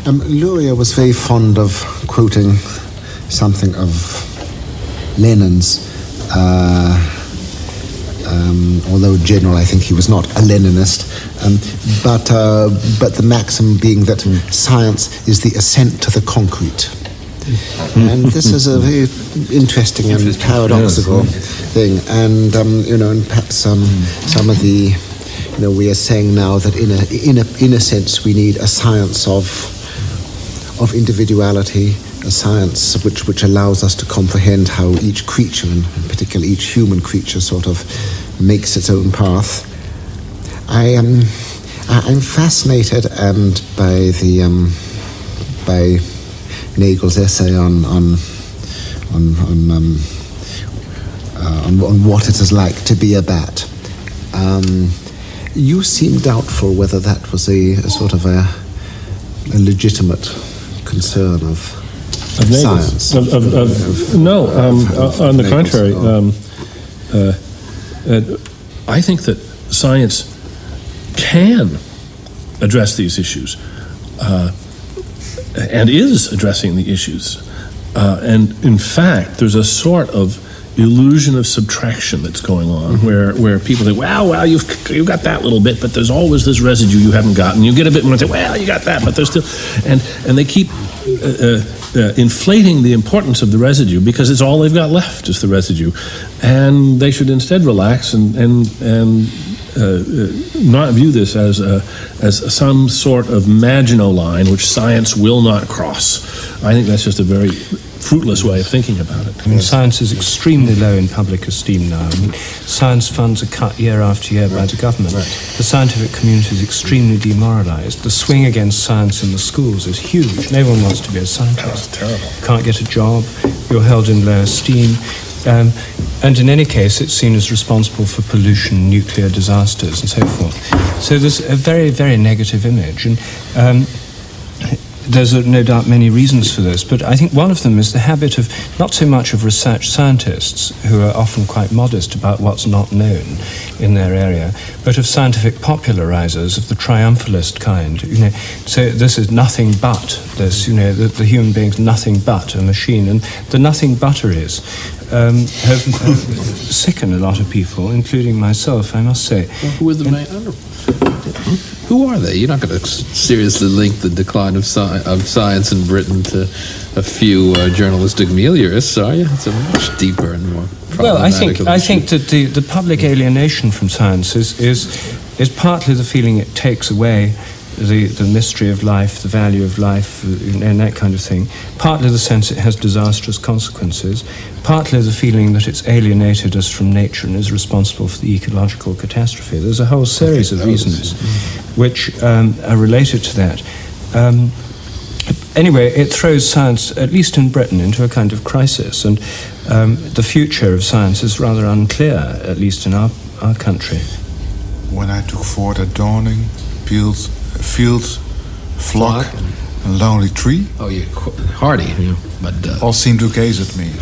Luria was very fond of quoting something of Lenin's, although in general I think he was not a Leninist, but the maxim being that science is the ascent to the concrete. And this is a very interesting and paradoxical thing. And and perhaps some of the, we are saying now that in a sense we need a science of individuality, a science which allows us to comprehend how each creature, and particularly each human creature, sort of makes its own path. I'm fascinated by Nagel's essay on what it is like to be a bat. You seem doubtful whether that was a sort of a legitimate concern of science. No, on the contrary. I think that science can address these issues. And is addressing the issues. And in fact, there's a sort of illusion of subtraction that's going on, where people say, wow, you've got that little bit, but there's always this residue you haven't gotten. You get a bit more and say, well, you got that, but there's still... And they keep inflating the importance of the residue because it's all they've got left is the residue. And they should instead relax and not view this as some sort of Maginot line which science will not cross. I think that's just a very fruitless way of thinking about it. I mean, science is extremely low in public esteem now. I mean, science funds are cut year after year by the government. Right. The scientific community is extremely demoralized. The swing against science in the schools is huge. No one wants to be a scientist. That's terrible. Can't get a job. You're held in low esteem. And in any case, it's seen as responsible for pollution, nuclear disasters, and so forth. So there's a very, very negative image. And there's no doubt many reasons for this, but I think one of them is the habit of not so much of research scientists, who are often quite modest about what's not known in their area, but of scientific popularizers of the triumphalist kind. So this is nothing but this. The human being's nothing but a machine, and the nothing butteries have sickened a lot of people, including myself, I must say. Well, who are the main? Who are they? You're not going to seriously link the decline of science in Britain to a few journalistic meliorists, are you? It's a much deeper and more problematic Well, I think that the public alienation from science is partly the feeling it takes away the mystery of life, the value of life, and that kind of thing. Partly the sense it has disastrous consequences. Partly the feeling that it's alienated us from nature and is responsible for the ecological catastrophe. There's a whole series of reasons which are related to that. Anyway, it throws science, at least in Britain, into a kind of crisis, and the future of science is rather unclear, at least in our country. When I took fort at dawning, fields, flock, and lonely tree. Oh, you're Hardy, but all seemed to gaze at me.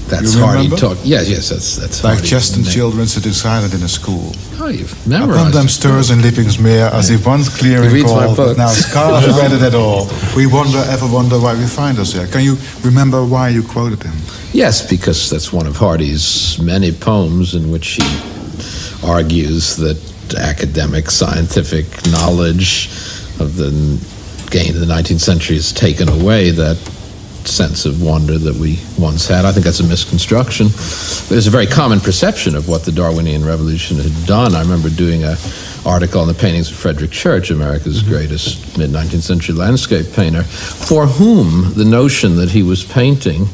That's you Hardy remember? talk. Yes, that's like Hardy. chested children sitting silent in a school. Oh, you've memorized. Upon them stirs in leaping's mere, as if once clear and cold, but now scarce read it at all. We ever wonder why we find us here. Can you remember why you quoted him? Yes, because that's one of Hardy's many poems in which he argues that academic, scientific knowledge of the gain of the 19th century has taken away that sense of wonder that we once had. I think that's a misconstruction. There's a very common perception of what the Darwinian Revolution had done. I remember doing an article on the paintings of Frederick Church, America's greatest mid-19th century landscape painter, for whom the notion that he was painting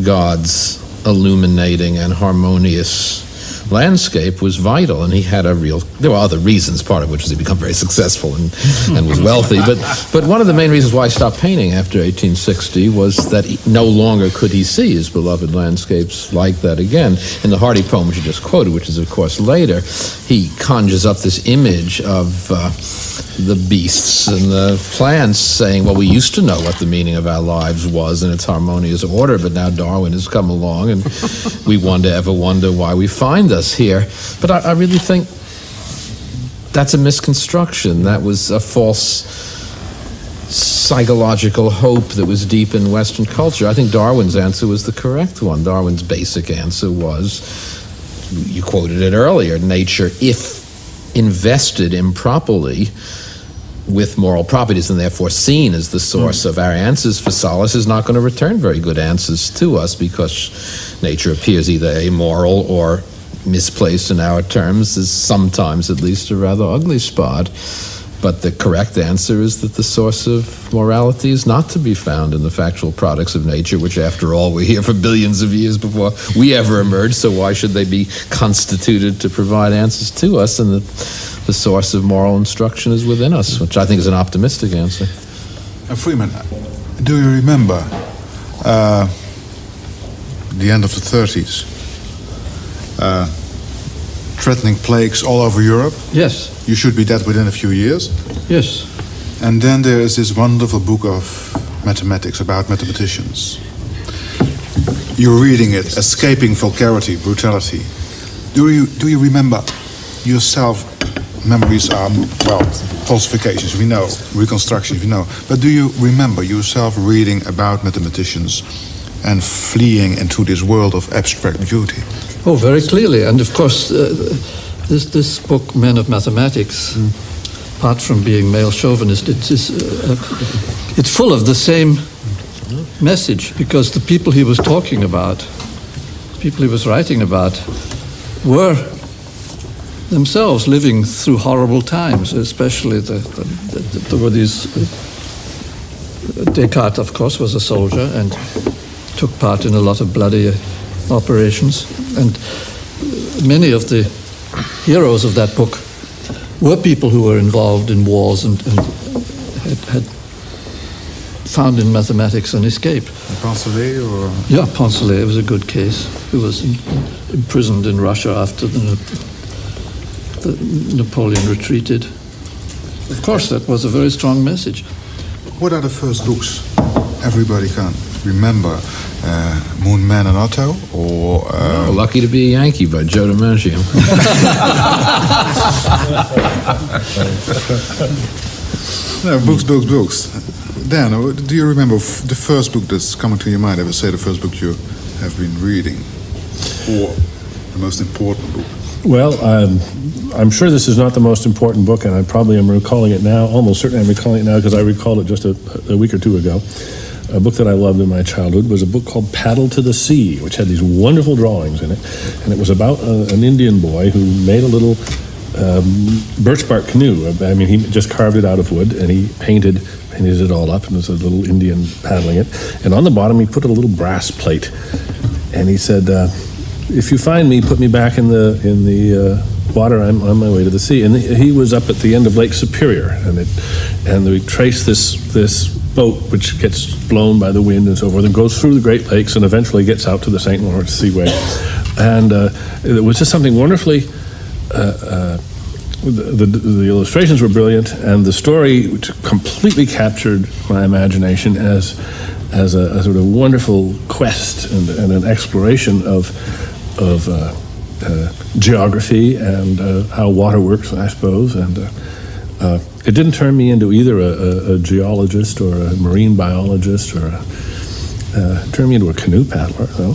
God's illuminating and harmonious landscape was vital, and he had there were other reasons, part of which was he become very successful and was wealthy, but one of the main reasons why he stopped painting after 1860 was that no longer could he see his beloved landscapes like that again. In the Hardy poem, which you just quoted, which is of course later, he conjures up this image of the beasts and the plants, saying, well, we used to know what the meaning of our lives was in its harmonious order, but now Darwin has come along and we ever wonder why we find us here. But I really think that's a misconstruction. That was a false psychological hope that was deep in Western culture. I think Darwin's answer was the correct one. Darwin's basic answer was, you quoted it earlier, nature, if invested improperly with moral properties and therefore seen as the source of our answers for solace, is not going to return very good answers to us, because nature appears either amoral or misplaced in our terms, is sometimes at least a rather ugly spot. But the correct answer is that the source of morality is not to be found in the factual products of nature, which after all were here for billions of years before we ever emerged, so why should they be constituted to provide answers to us? And that the source of moral instruction is within us, which I think is an optimistic answer. Freeman, do you remember the end of the 30s? Threatening plagues all over Europe? Yes. You should be dead within a few years. Yes. And then there is this wonderful book of mathematics about mathematicians. You're reading it, Escaping Vulgarity, Brutality. Do you remember yourself? Memories are, well, falsifications, we know, reconstructions, we know. But do you remember yourself reading about mathematicians and fleeing into this world of abstract beauty? Oh, very clearly. And of course, this book, Men of Mathematics, apart from being male chauvinist, it's full of the same message, because the people he was talking about, people he was writing about, were themselves living through horrible times, especially there were these... Descartes, of course, was a soldier and took part in a lot of bloody operations, and many of the heroes of that book were people who were involved in wars and had found in mathematics an escape. Poncelet, or? Yeah, Poncelet was a good case, who was imprisoned in Russia after the Napoleon retreated. Of course, that was a very strong message. What are the first books everybody can remember? Moon Man and Otto, or Lucky to Be a Yankee by Joe DiMaggio. No, books. Dan, do you remember the first book that's coming to your mind? Ever say the first book you have been reading, or the most important book? Well, I'm sure this is not the most important book, and I probably am recalling it now. Almost certainly I'm recalling it now because I recalled it just a week or two ago. A book that I loved in my childhood was a book called Paddle to the Sea, which had these wonderful drawings in it. And it was about an Indian boy who made a little birch bark canoe. I mean, he just carved it out of wood, and he painted it all up, and there's a little Indian paddling it. And on the bottom, he put a little brass plate. And he said, if you find me, put me back in the water. I'm on my way to the sea. And he was up at the end of Lake Superior, and we traced this boat, which gets blown by the wind and so forth, and goes through the Great Lakes and eventually gets out to the St. Lawrence Seaway. And it was just something wonderfully, the illustrations were brilliant, and the story which completely captured my imagination as a sort of wonderful quest and an exploration of geography and how water works, I suppose, and it didn't turn me into either a geologist or a marine biologist or it turned me into a canoe paddler, though.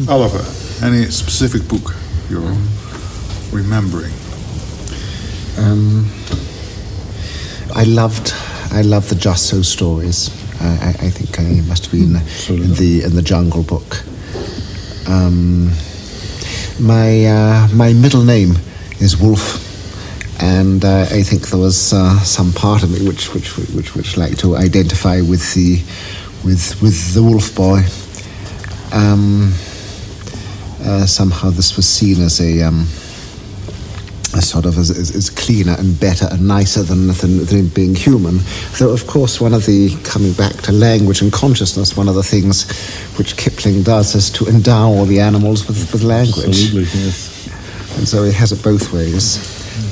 Oliver, any specific book you're remembering? I loved the Just So stories. I think I must have been in the Jungle Book. My middle name is Wolf, and I think there was some part of me which liked to identify with the Wolf Boy. Somehow this was seen as a sort of as cleaner and better and nicer than being human. Though, of course, coming back to language and consciousness, one of the things which Kipling does is to endow all the animals with language. Absolutely, yes. And so he has it both ways.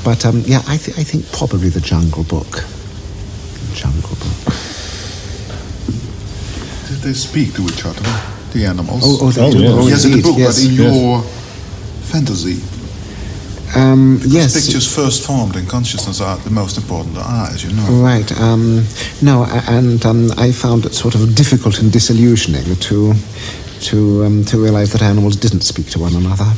But, I think probably the Jungle Book. Did they speak to each other, the animals? They do. Yeah. Yes, in the book, yes. but in your fantasy. Yes. Pictures first formed in consciousness are the most important, as you know. Right. No, and I found it sort of difficult and disillusioning to realize that animals didn't speak to one another.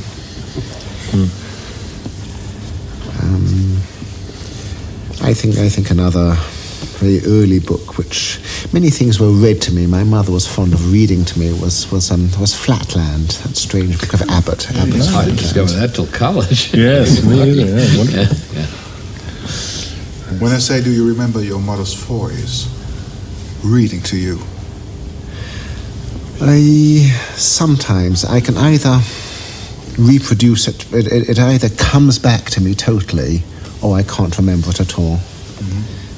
I think another very early book, which many things were read to me. My mother was fond of reading to me. Was Flatland, that strange book of Abbott. I didn't discover that till college. Yes, me either. Yeah, wonderful. Yeah. When I say, do you remember your mother's voice reading to you? Sometimes I can either reproduce it. It either comes back to me totally, or I can't remember it at all.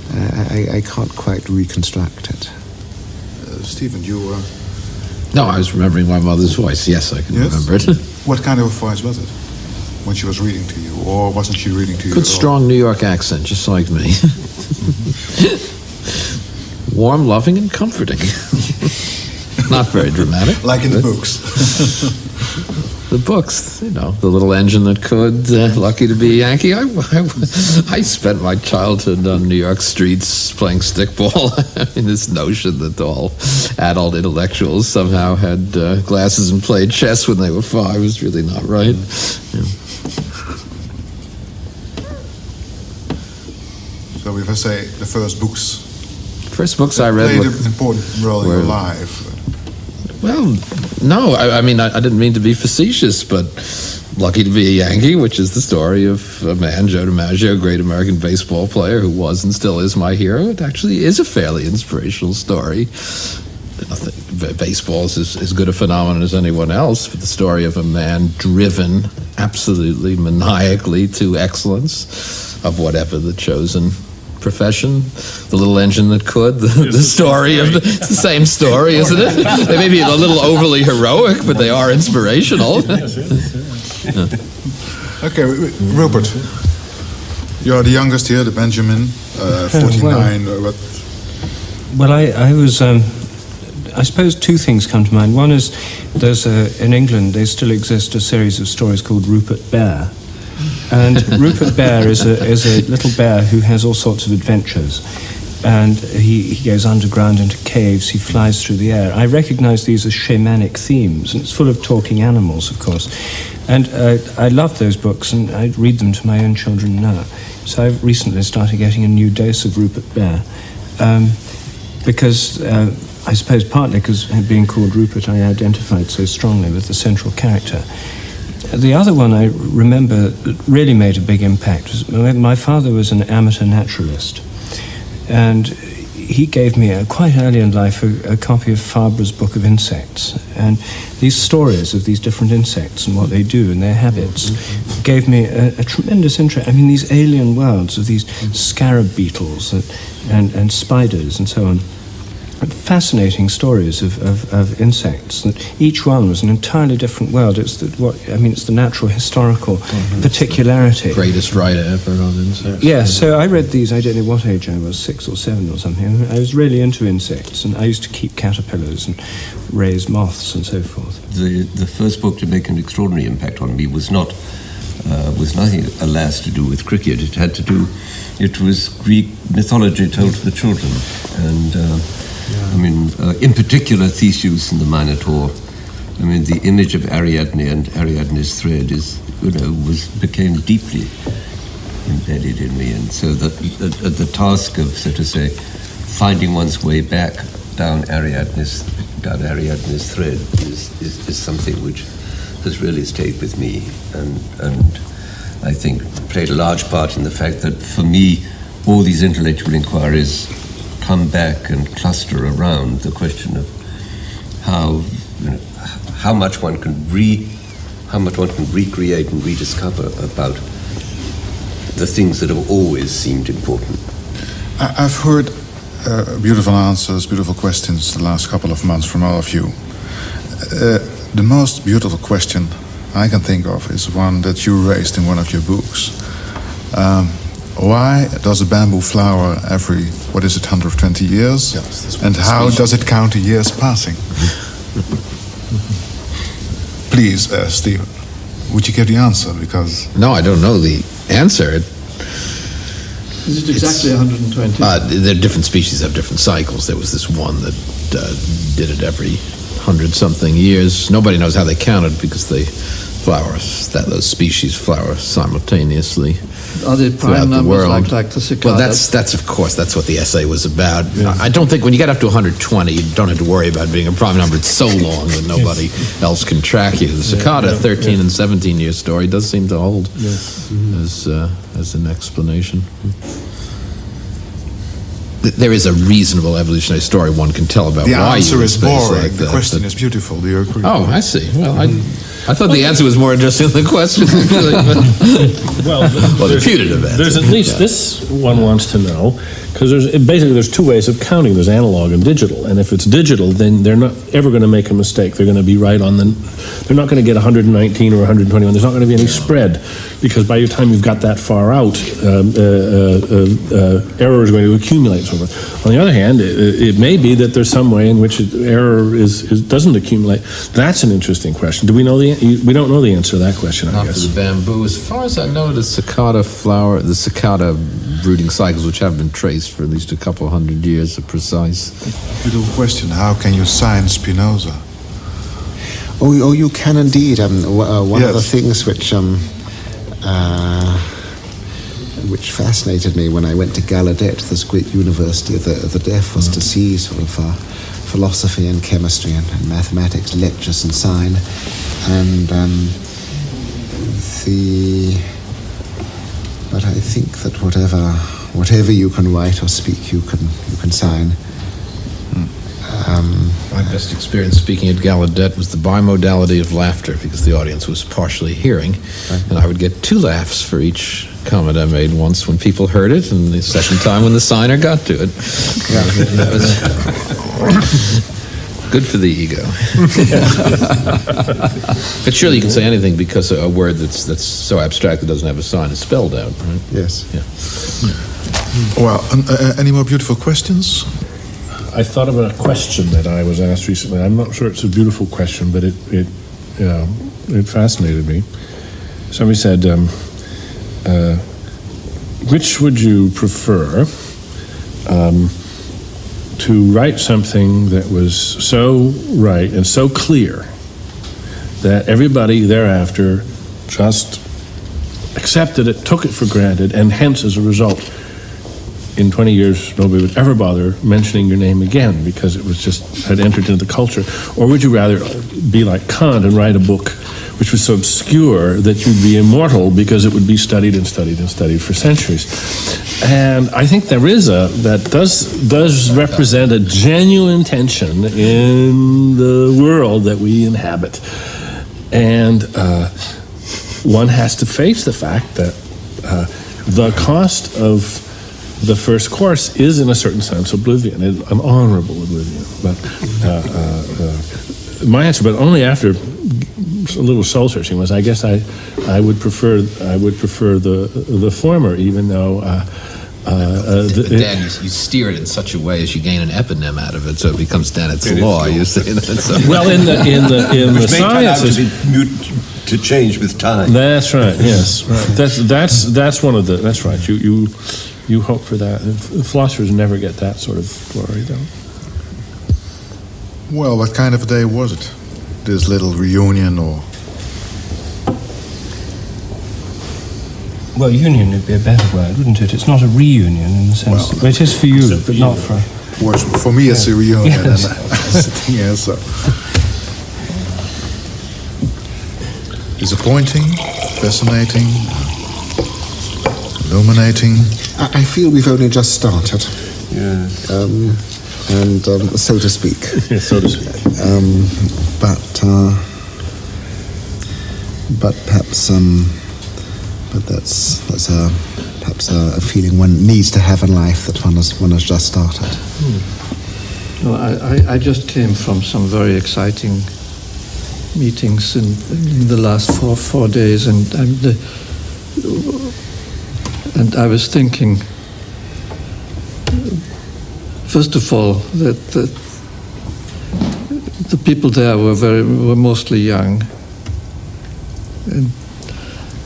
I can't quite reconstruct it. Stephen, you were... No, I was remembering my mother's voice. Yes, I can remember it. What kind of a voice was it when she was reading to you, or wasn't she reading to you? Good, strong New York accent, just like me. Warm, loving, and comforting. Not very dramatic. Like in the books. The books, The Little Engine That Could, Lucky to Be a Yankee. I spent my childhood on New York streets playing stickball. I mean, this notion that all adult intellectuals somehow had glasses and played chess when they were 5 was really not right. Yeah. So if I say the first books... First books I read played an important role in your life. Well, no, I mean, I didn't mean to be facetious, but Lucky to Be a Yankee, which is the story of a man, Joe DiMaggio, a great American baseball player who was and still is my hero. It actually is a fairly inspirational story. I think baseball is as good a phenomenon as anyone else, but the story of a man driven absolutely maniacally to excellence of whatever the chosen profession, the little engine that could, the story of it's the same story, isn't it? They may be a little overly heroic, but they are inspirational. Okay, Rupert, You're the youngest here, the Benjamin, 49. Well, I was. I suppose two things come to mind. One is there's in England there still exists a series of stories called Rupert Bear, and Rupert Bear is a little bear who has all sorts of adventures, and he goes underground into caves. He flies through the air. I recognise these as shamanic themes, and it's full of talking animals, of course. And I love those books, and I read them to my own children now. So I've recently started getting a new dose of Rupert Bear, because I suppose partly because being called Rupert, I identified so strongly with the central character. The other one I remember that really made a big impact was my father was an amateur naturalist, and he gave me quite early in life a copy of Fabre's Book of Insects, and these stories of these different insects and what they do and their habits gave me a tremendous interest. I mean, these alien worlds of these scarab beetles and spiders and so on. Fascinating stories of insects. That each one was an entirely different world. It's the natural historical particularity. Greatest writer ever on insects. Yes, so I read these. I don't know what age I was, 6 or 7 or something. I was really into insects, and I used to keep caterpillars and raise moths and so forth. The first book to make an extraordinary impact on me was nothing, alas, to do with cricket. It was Greek mythology told to the children, and. I mean, in particular, Theseus and the Minotaur. I mean, the image of Ariadne and Ariadne's thread became deeply embedded in me, and so the task of, so to say, finding one's way back down Ariadne's thread is something which has really stayed with me, and I think played a large part in the fact that for me, all these intellectual inquiries come back and cluster around the question of how much one can recreate and rediscover about the things that have always seemed important. I've heard beautiful answers, beautiful questions the last couple of months from all of you. The most beautiful question I can think of is one that you raised in one of your books. Why does a bamboo flower every, 120 years? Yes, and how does it count the years passing? Please, Stephen, would you give the answer? Because no, I don't know the answer. Is it exactly 120? The different species have different cycles. There was this one that did it every 100-something years. Nobody knows how they counted because those species flower simultaneously. Are they prime numbers like the cicada? Well, that's of course, that's what the essay was about. Yeah. I don't think when you get up to 120, you don't have to worry about being a prime number. It's so long that nobody else can track you. The cicada 13 and 17-year story does seem to hold as an explanation. There is a reasonable evolutionary story one can tell about the why answer you is space boring. like the that. question is beautiful. Do you agree? Oh, I see. Well, I thought the answer was more interesting than the question. Well, the putative answer. There's at least this one wants to know, because there's two ways of counting. There's analog and digital, and if it's digital, then they're not ever going to make a mistake. They're going to be right on they're not going to get 119 or 121. There's not going to be any spread, because by the time you've got that far out, error is going to accumulate and so forth. On the other hand, it may be that there's some way in which error doesn't accumulate. That's an interesting question. Do we know we don't know the answer to that question, I guess. For the bamboo, as far as I know, the cicada brooding cycles, which have been traced for at least a couple hundred years, are precise. Beautiful question. How can you sign Spinoza? Oh, you can indeed. One of the things which fascinated me when I went to Gallaudet, this great university of the deaf, was to see sort of philosophy and chemistry and mathematics lectures and sign, and but I think that whatever you can write or speak, you can sign. My best experience speaking at Gallaudet was the bimodality of laughter, because the audience was partially hearing, and I would get 2 laughs for each comment I made, once when people heard it, and the second time when the signer got to it. Good for the ego. But surely you can say anything because a word that's so abstract it doesn't have a sign is spelled out, right? Yes. Yeah. Well, any more beautiful questions? I thought of a question that I was asked recently. I'm not sure it's a beautiful question, but it fascinated me. Somebody said, which would you prefer, to write something that was so right and so clear that everybody thereafter just accepted it, took it for granted, and hence, as a result, in 20 years, nobody would ever bother mentioning your name again because it was just had entered into the culture? Or would you rather be like Kant and write a book which was so obscure that you'd be immortal because it would be studied and studied and studied for centuries? And I think that does represent a genuine tension in the world that we inhabit. And one has to face the fact that the cost of the first course is, in a certain sense, oblivion, an honorable oblivion. But my answer, but only after a little soul searching, was I guess I would prefer the former, even though. But Dan, you steer it in such a way as you gain an eponym out of it, so it becomes Dennett's law. You say that. So. Well, in the sciences, to change with time. That's right. Yes, right. That's one of the. That's right. You hope for that. Philosophers never get that sort of glory, though. Well, what kind of a day was it? This little reunion, or? Well, union would be a better word, wouldn't it? It's not a reunion in the sense. Well, it is for you, but not for. Well, for me, it's a reunion. Yes. And, yeah, so. Disappointing, fascinating, illuminating. I feel we've only just started. Yes. And so to speak. So to speak. But perhaps, but that's perhaps a feeling one needs to have in life that one has just started. No, I just came from some very exciting meetings in the last four days, and I was thinking, first of all, that the people there were mostly young,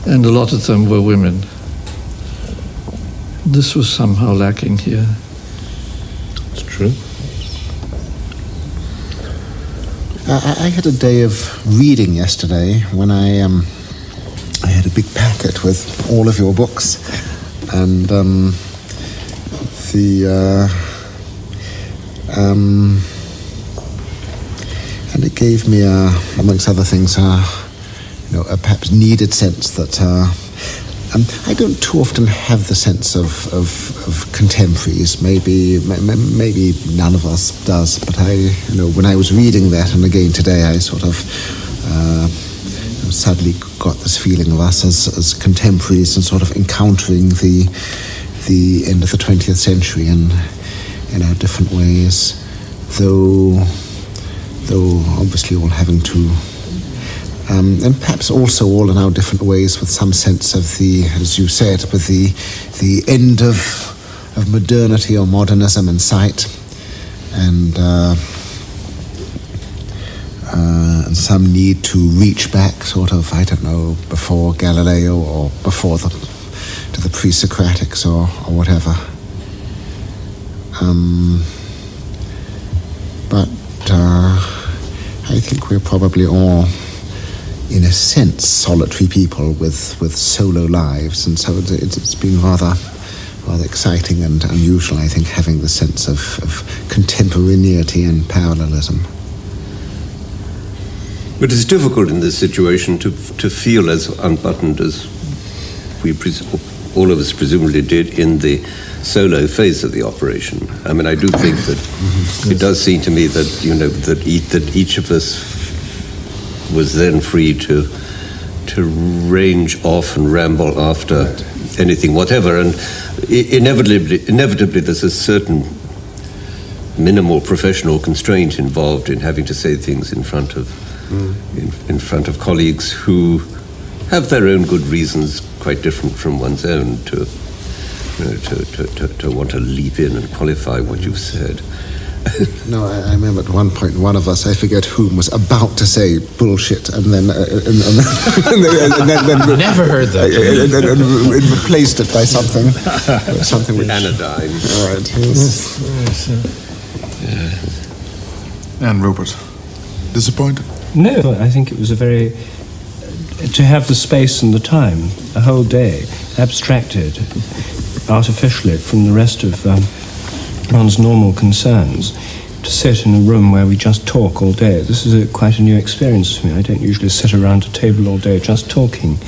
and a lot of them were women. This was somehow lacking here. It's true. I had a day of reading yesterday when I had a big packet with all of your books, and and it gave me, amongst other things, a perhaps needed sense that I don't too often have the sense of contemporaries. Maybe none of us does. But when I was reading that, and again today, I sort of suddenly got this feeling of us as contemporaries and sort of encountering the end of the 20th century in our different ways, though obviously all having to. And perhaps also all in our different ways, with some sense of as you said, with the end of modernity or modernism in sight, and some need to reach back, sort of, I don't know, before Galileo or before to the pre-Socratics or whatever. But I think we're probably all, in a sense, solitary people with solo lives, and so it's been rather exciting and unusual, I think, having the sense of contemporaneity and parallelism. But it's difficult in this situation to feel as unbuttoned as all of us presumably did in the solo phase of the operation. I mean, I do think that it does seem to me that that each of us was then free to range off and ramble after anything, whatever, and inevitably there's a certain minimal professional constraint involved in having to say things in front of in front of colleagues who have their own good reasons, quite different from one's own, to want to leap in and qualify what you've said. No, I remember at one point one of us, I forget whom, was about to say bullshit, and then Never heard that. And replaced it by something which Anodyne. All right. And Rupert, disappointed? No, I think it was a very... to have the space and the time, a whole day, abstracted artificially from the rest of one's normal concerns, to sit in a room where we just talk all day. This is quite a new experience for me. I don't usually sit around a table all day just talking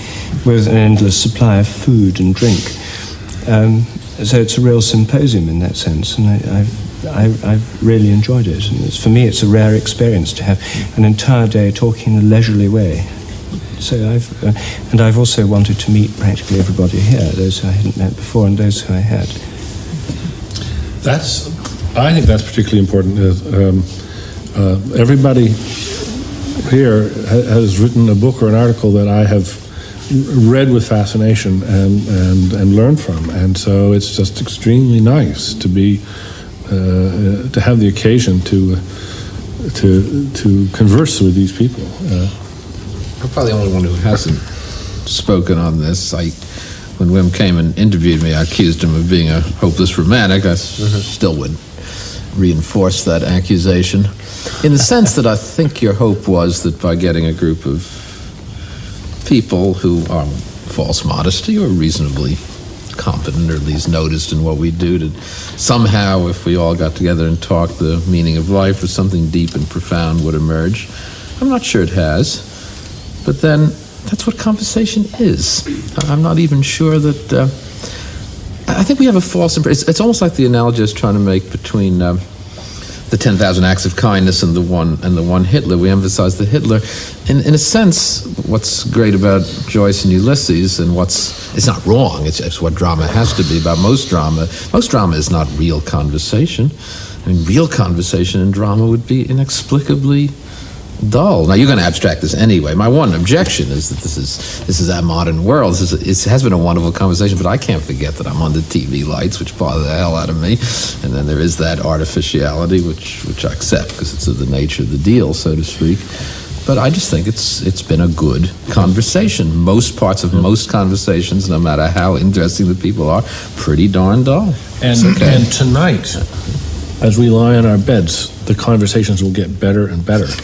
with an endless supply of food and drink. So it's a real symposium in that sense, and I've really enjoyed it. And for me, it's a rare experience to have an entire day talking in a leisurely way. So I've also wanted to meet practically everybody here, those who I hadn't met before and those who I had. I think that's particularly important. Everybody here has written a book or an article that I have read with fascination and learned from, and so it's just extremely nice to be to have the occasion to converse with these people. I'm probably the only one who hasn't spoken on this. When Wim came and interviewed me, I accused him of being a hopeless romantic. I still would reinforce that accusation, in the sense that I think your hope was that by getting a group of people who are false modesty or reasonably competent, or at least noticed in what we do, that somehow, if we all got together and talked, the meaning of life or something deep and profound would emerge. I'm not sure it has. But then, that's what conversation is. I'm not even sure that... I think we have a false impression. It's almost like the analogy I was trying to make between the 10,000 acts of kindness and the one Hitler. We emphasize the Hitler. In a sense, what's great about Joyce and Ulysses, and it's not wrong, it's what drama has to be about most drama. Most drama is not real conversation. I mean, real conversation in drama would be inexplicably dull. Now, you're going to abstract this anyway. My one objection is that this is our modern world. It has been a wonderful conversation, but I can't forget that I'm under TV lights, which bother the hell out of me. And then there is that artificiality, which I accept because it's of the nature of the deal, so to speak. But I just think it's been a good conversation. Most parts of most conversations, no matter how interesting the people are, pretty darn dull. And tonight, as we lie on our beds, the conversations will get better and better. Yeah,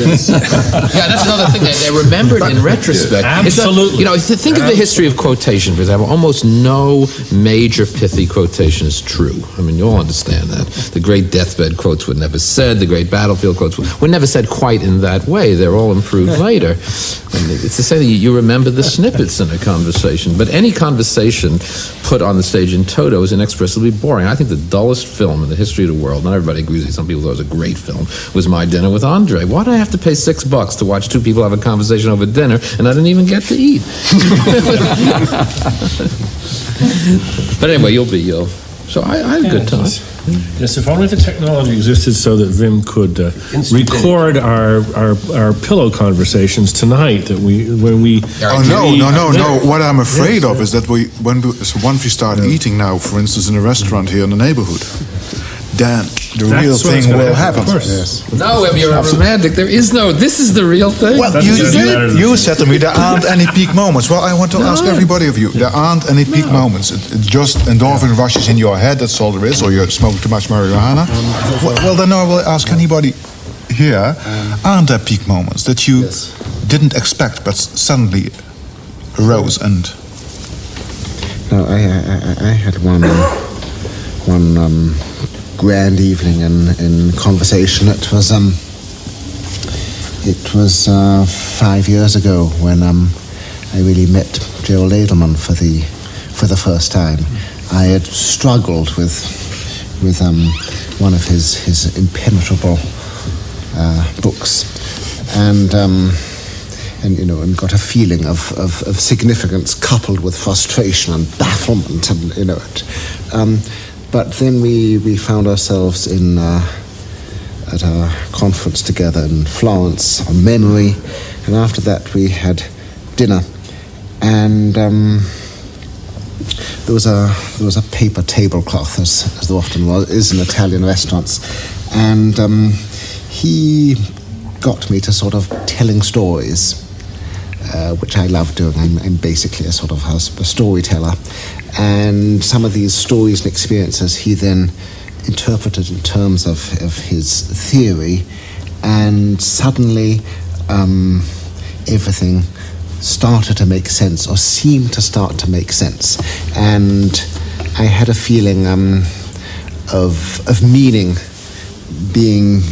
that's another thing. They're remembered in retrospect. Absolutely. Think of the history of quotation, for example. Almost no major pithy quotation is true. I mean, you all understand that. The great deathbed quotes were never said. The great battlefield quotes were never said quite in that way. They're all improved later. And it's to say that you remember the snippets in a conversation. But any conversation put on the stage in toto is inexpressibly boring. I think the dullest film in the history of the world, not everybody agrees with me, some people thought it was a great film, was My Dinner with Andre. Why did I have to pay $6 to watch two people have a conversation over dinner and I didn't even get to eat? But anyway, so I had a good time. Yes, if only the technology existed so that Wim could record our pillow conversations tonight. When we. No. What I'm afraid of is that once we start eating now, for instance, in a restaurant here in the neighborhood, then the real thing will happen. Yes. No, if you're a romantic, this is the real thing. Well, you said to me there aren't any peak moments. Well, I want to ask everybody of you, there aren't any peak moments. It's just endorphin rushes in your head, that's all there is, or you're smoking too much marijuana. Well, then I will ask anybody here, aren't there peak moments that you didn't expect but suddenly arose and... No, I had one grand evening in conversation. It was 5 years ago when I really met Gerald Edelman for the first time. I had struggled with one of his impenetrable books, and got a feeling of significance coupled with frustration and bafflement, and But then we found ourselves at a conference together in Florence on memory, and after that we had dinner, and there was a paper tablecloth, as there often is in Italian restaurants, and he got me to sort of telling stories, which I love doing. I'm basically a sort of a storyteller, and some of these stories and experiences he then interpreted in terms of his theory, and suddenly everything started to make sense, or seemed to start to make sense, and I had a feeling of meaning being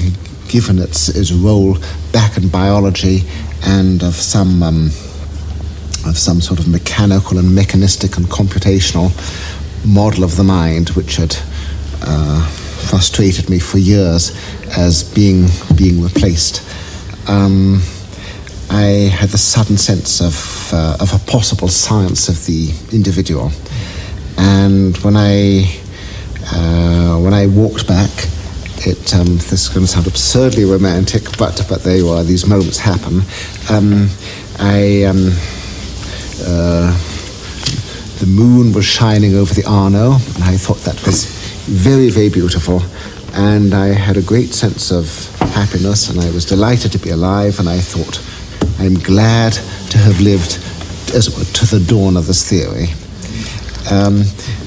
given its role back in biology, and of some sort of mechanical and mechanistic and computational model of the mind which had frustrated me for years as being replaced. I had the sudden sense of a possible science of the individual, and when I walked back, this is going to sound absurdly romantic, but there you are. These moments happen. The moon was shining over the Arno, and I thought that was very, very beautiful, and I had a great sense of happiness, and I was delighted to be alive, and I thought, I'm glad to have lived to the dawn of this theory.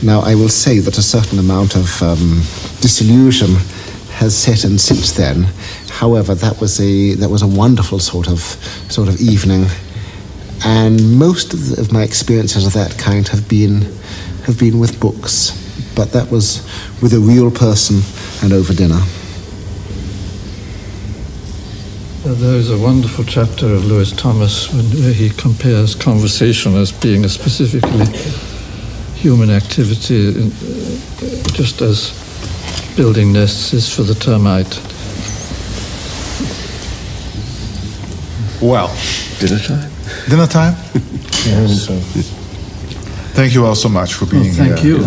Now, I will say that a certain amount of disillusion has set in since then. However, that was a wonderful sort of evening, and most of my experiences of that kind have been with books, but that was with a real person and over dinner. There is a wonderful chapter of Lewis Thomas where he compares conversation as being a specifically human activity, just as building nests is for the termite. Well, Dinner time? dinner time? Thank you all so much for being here. Thank you.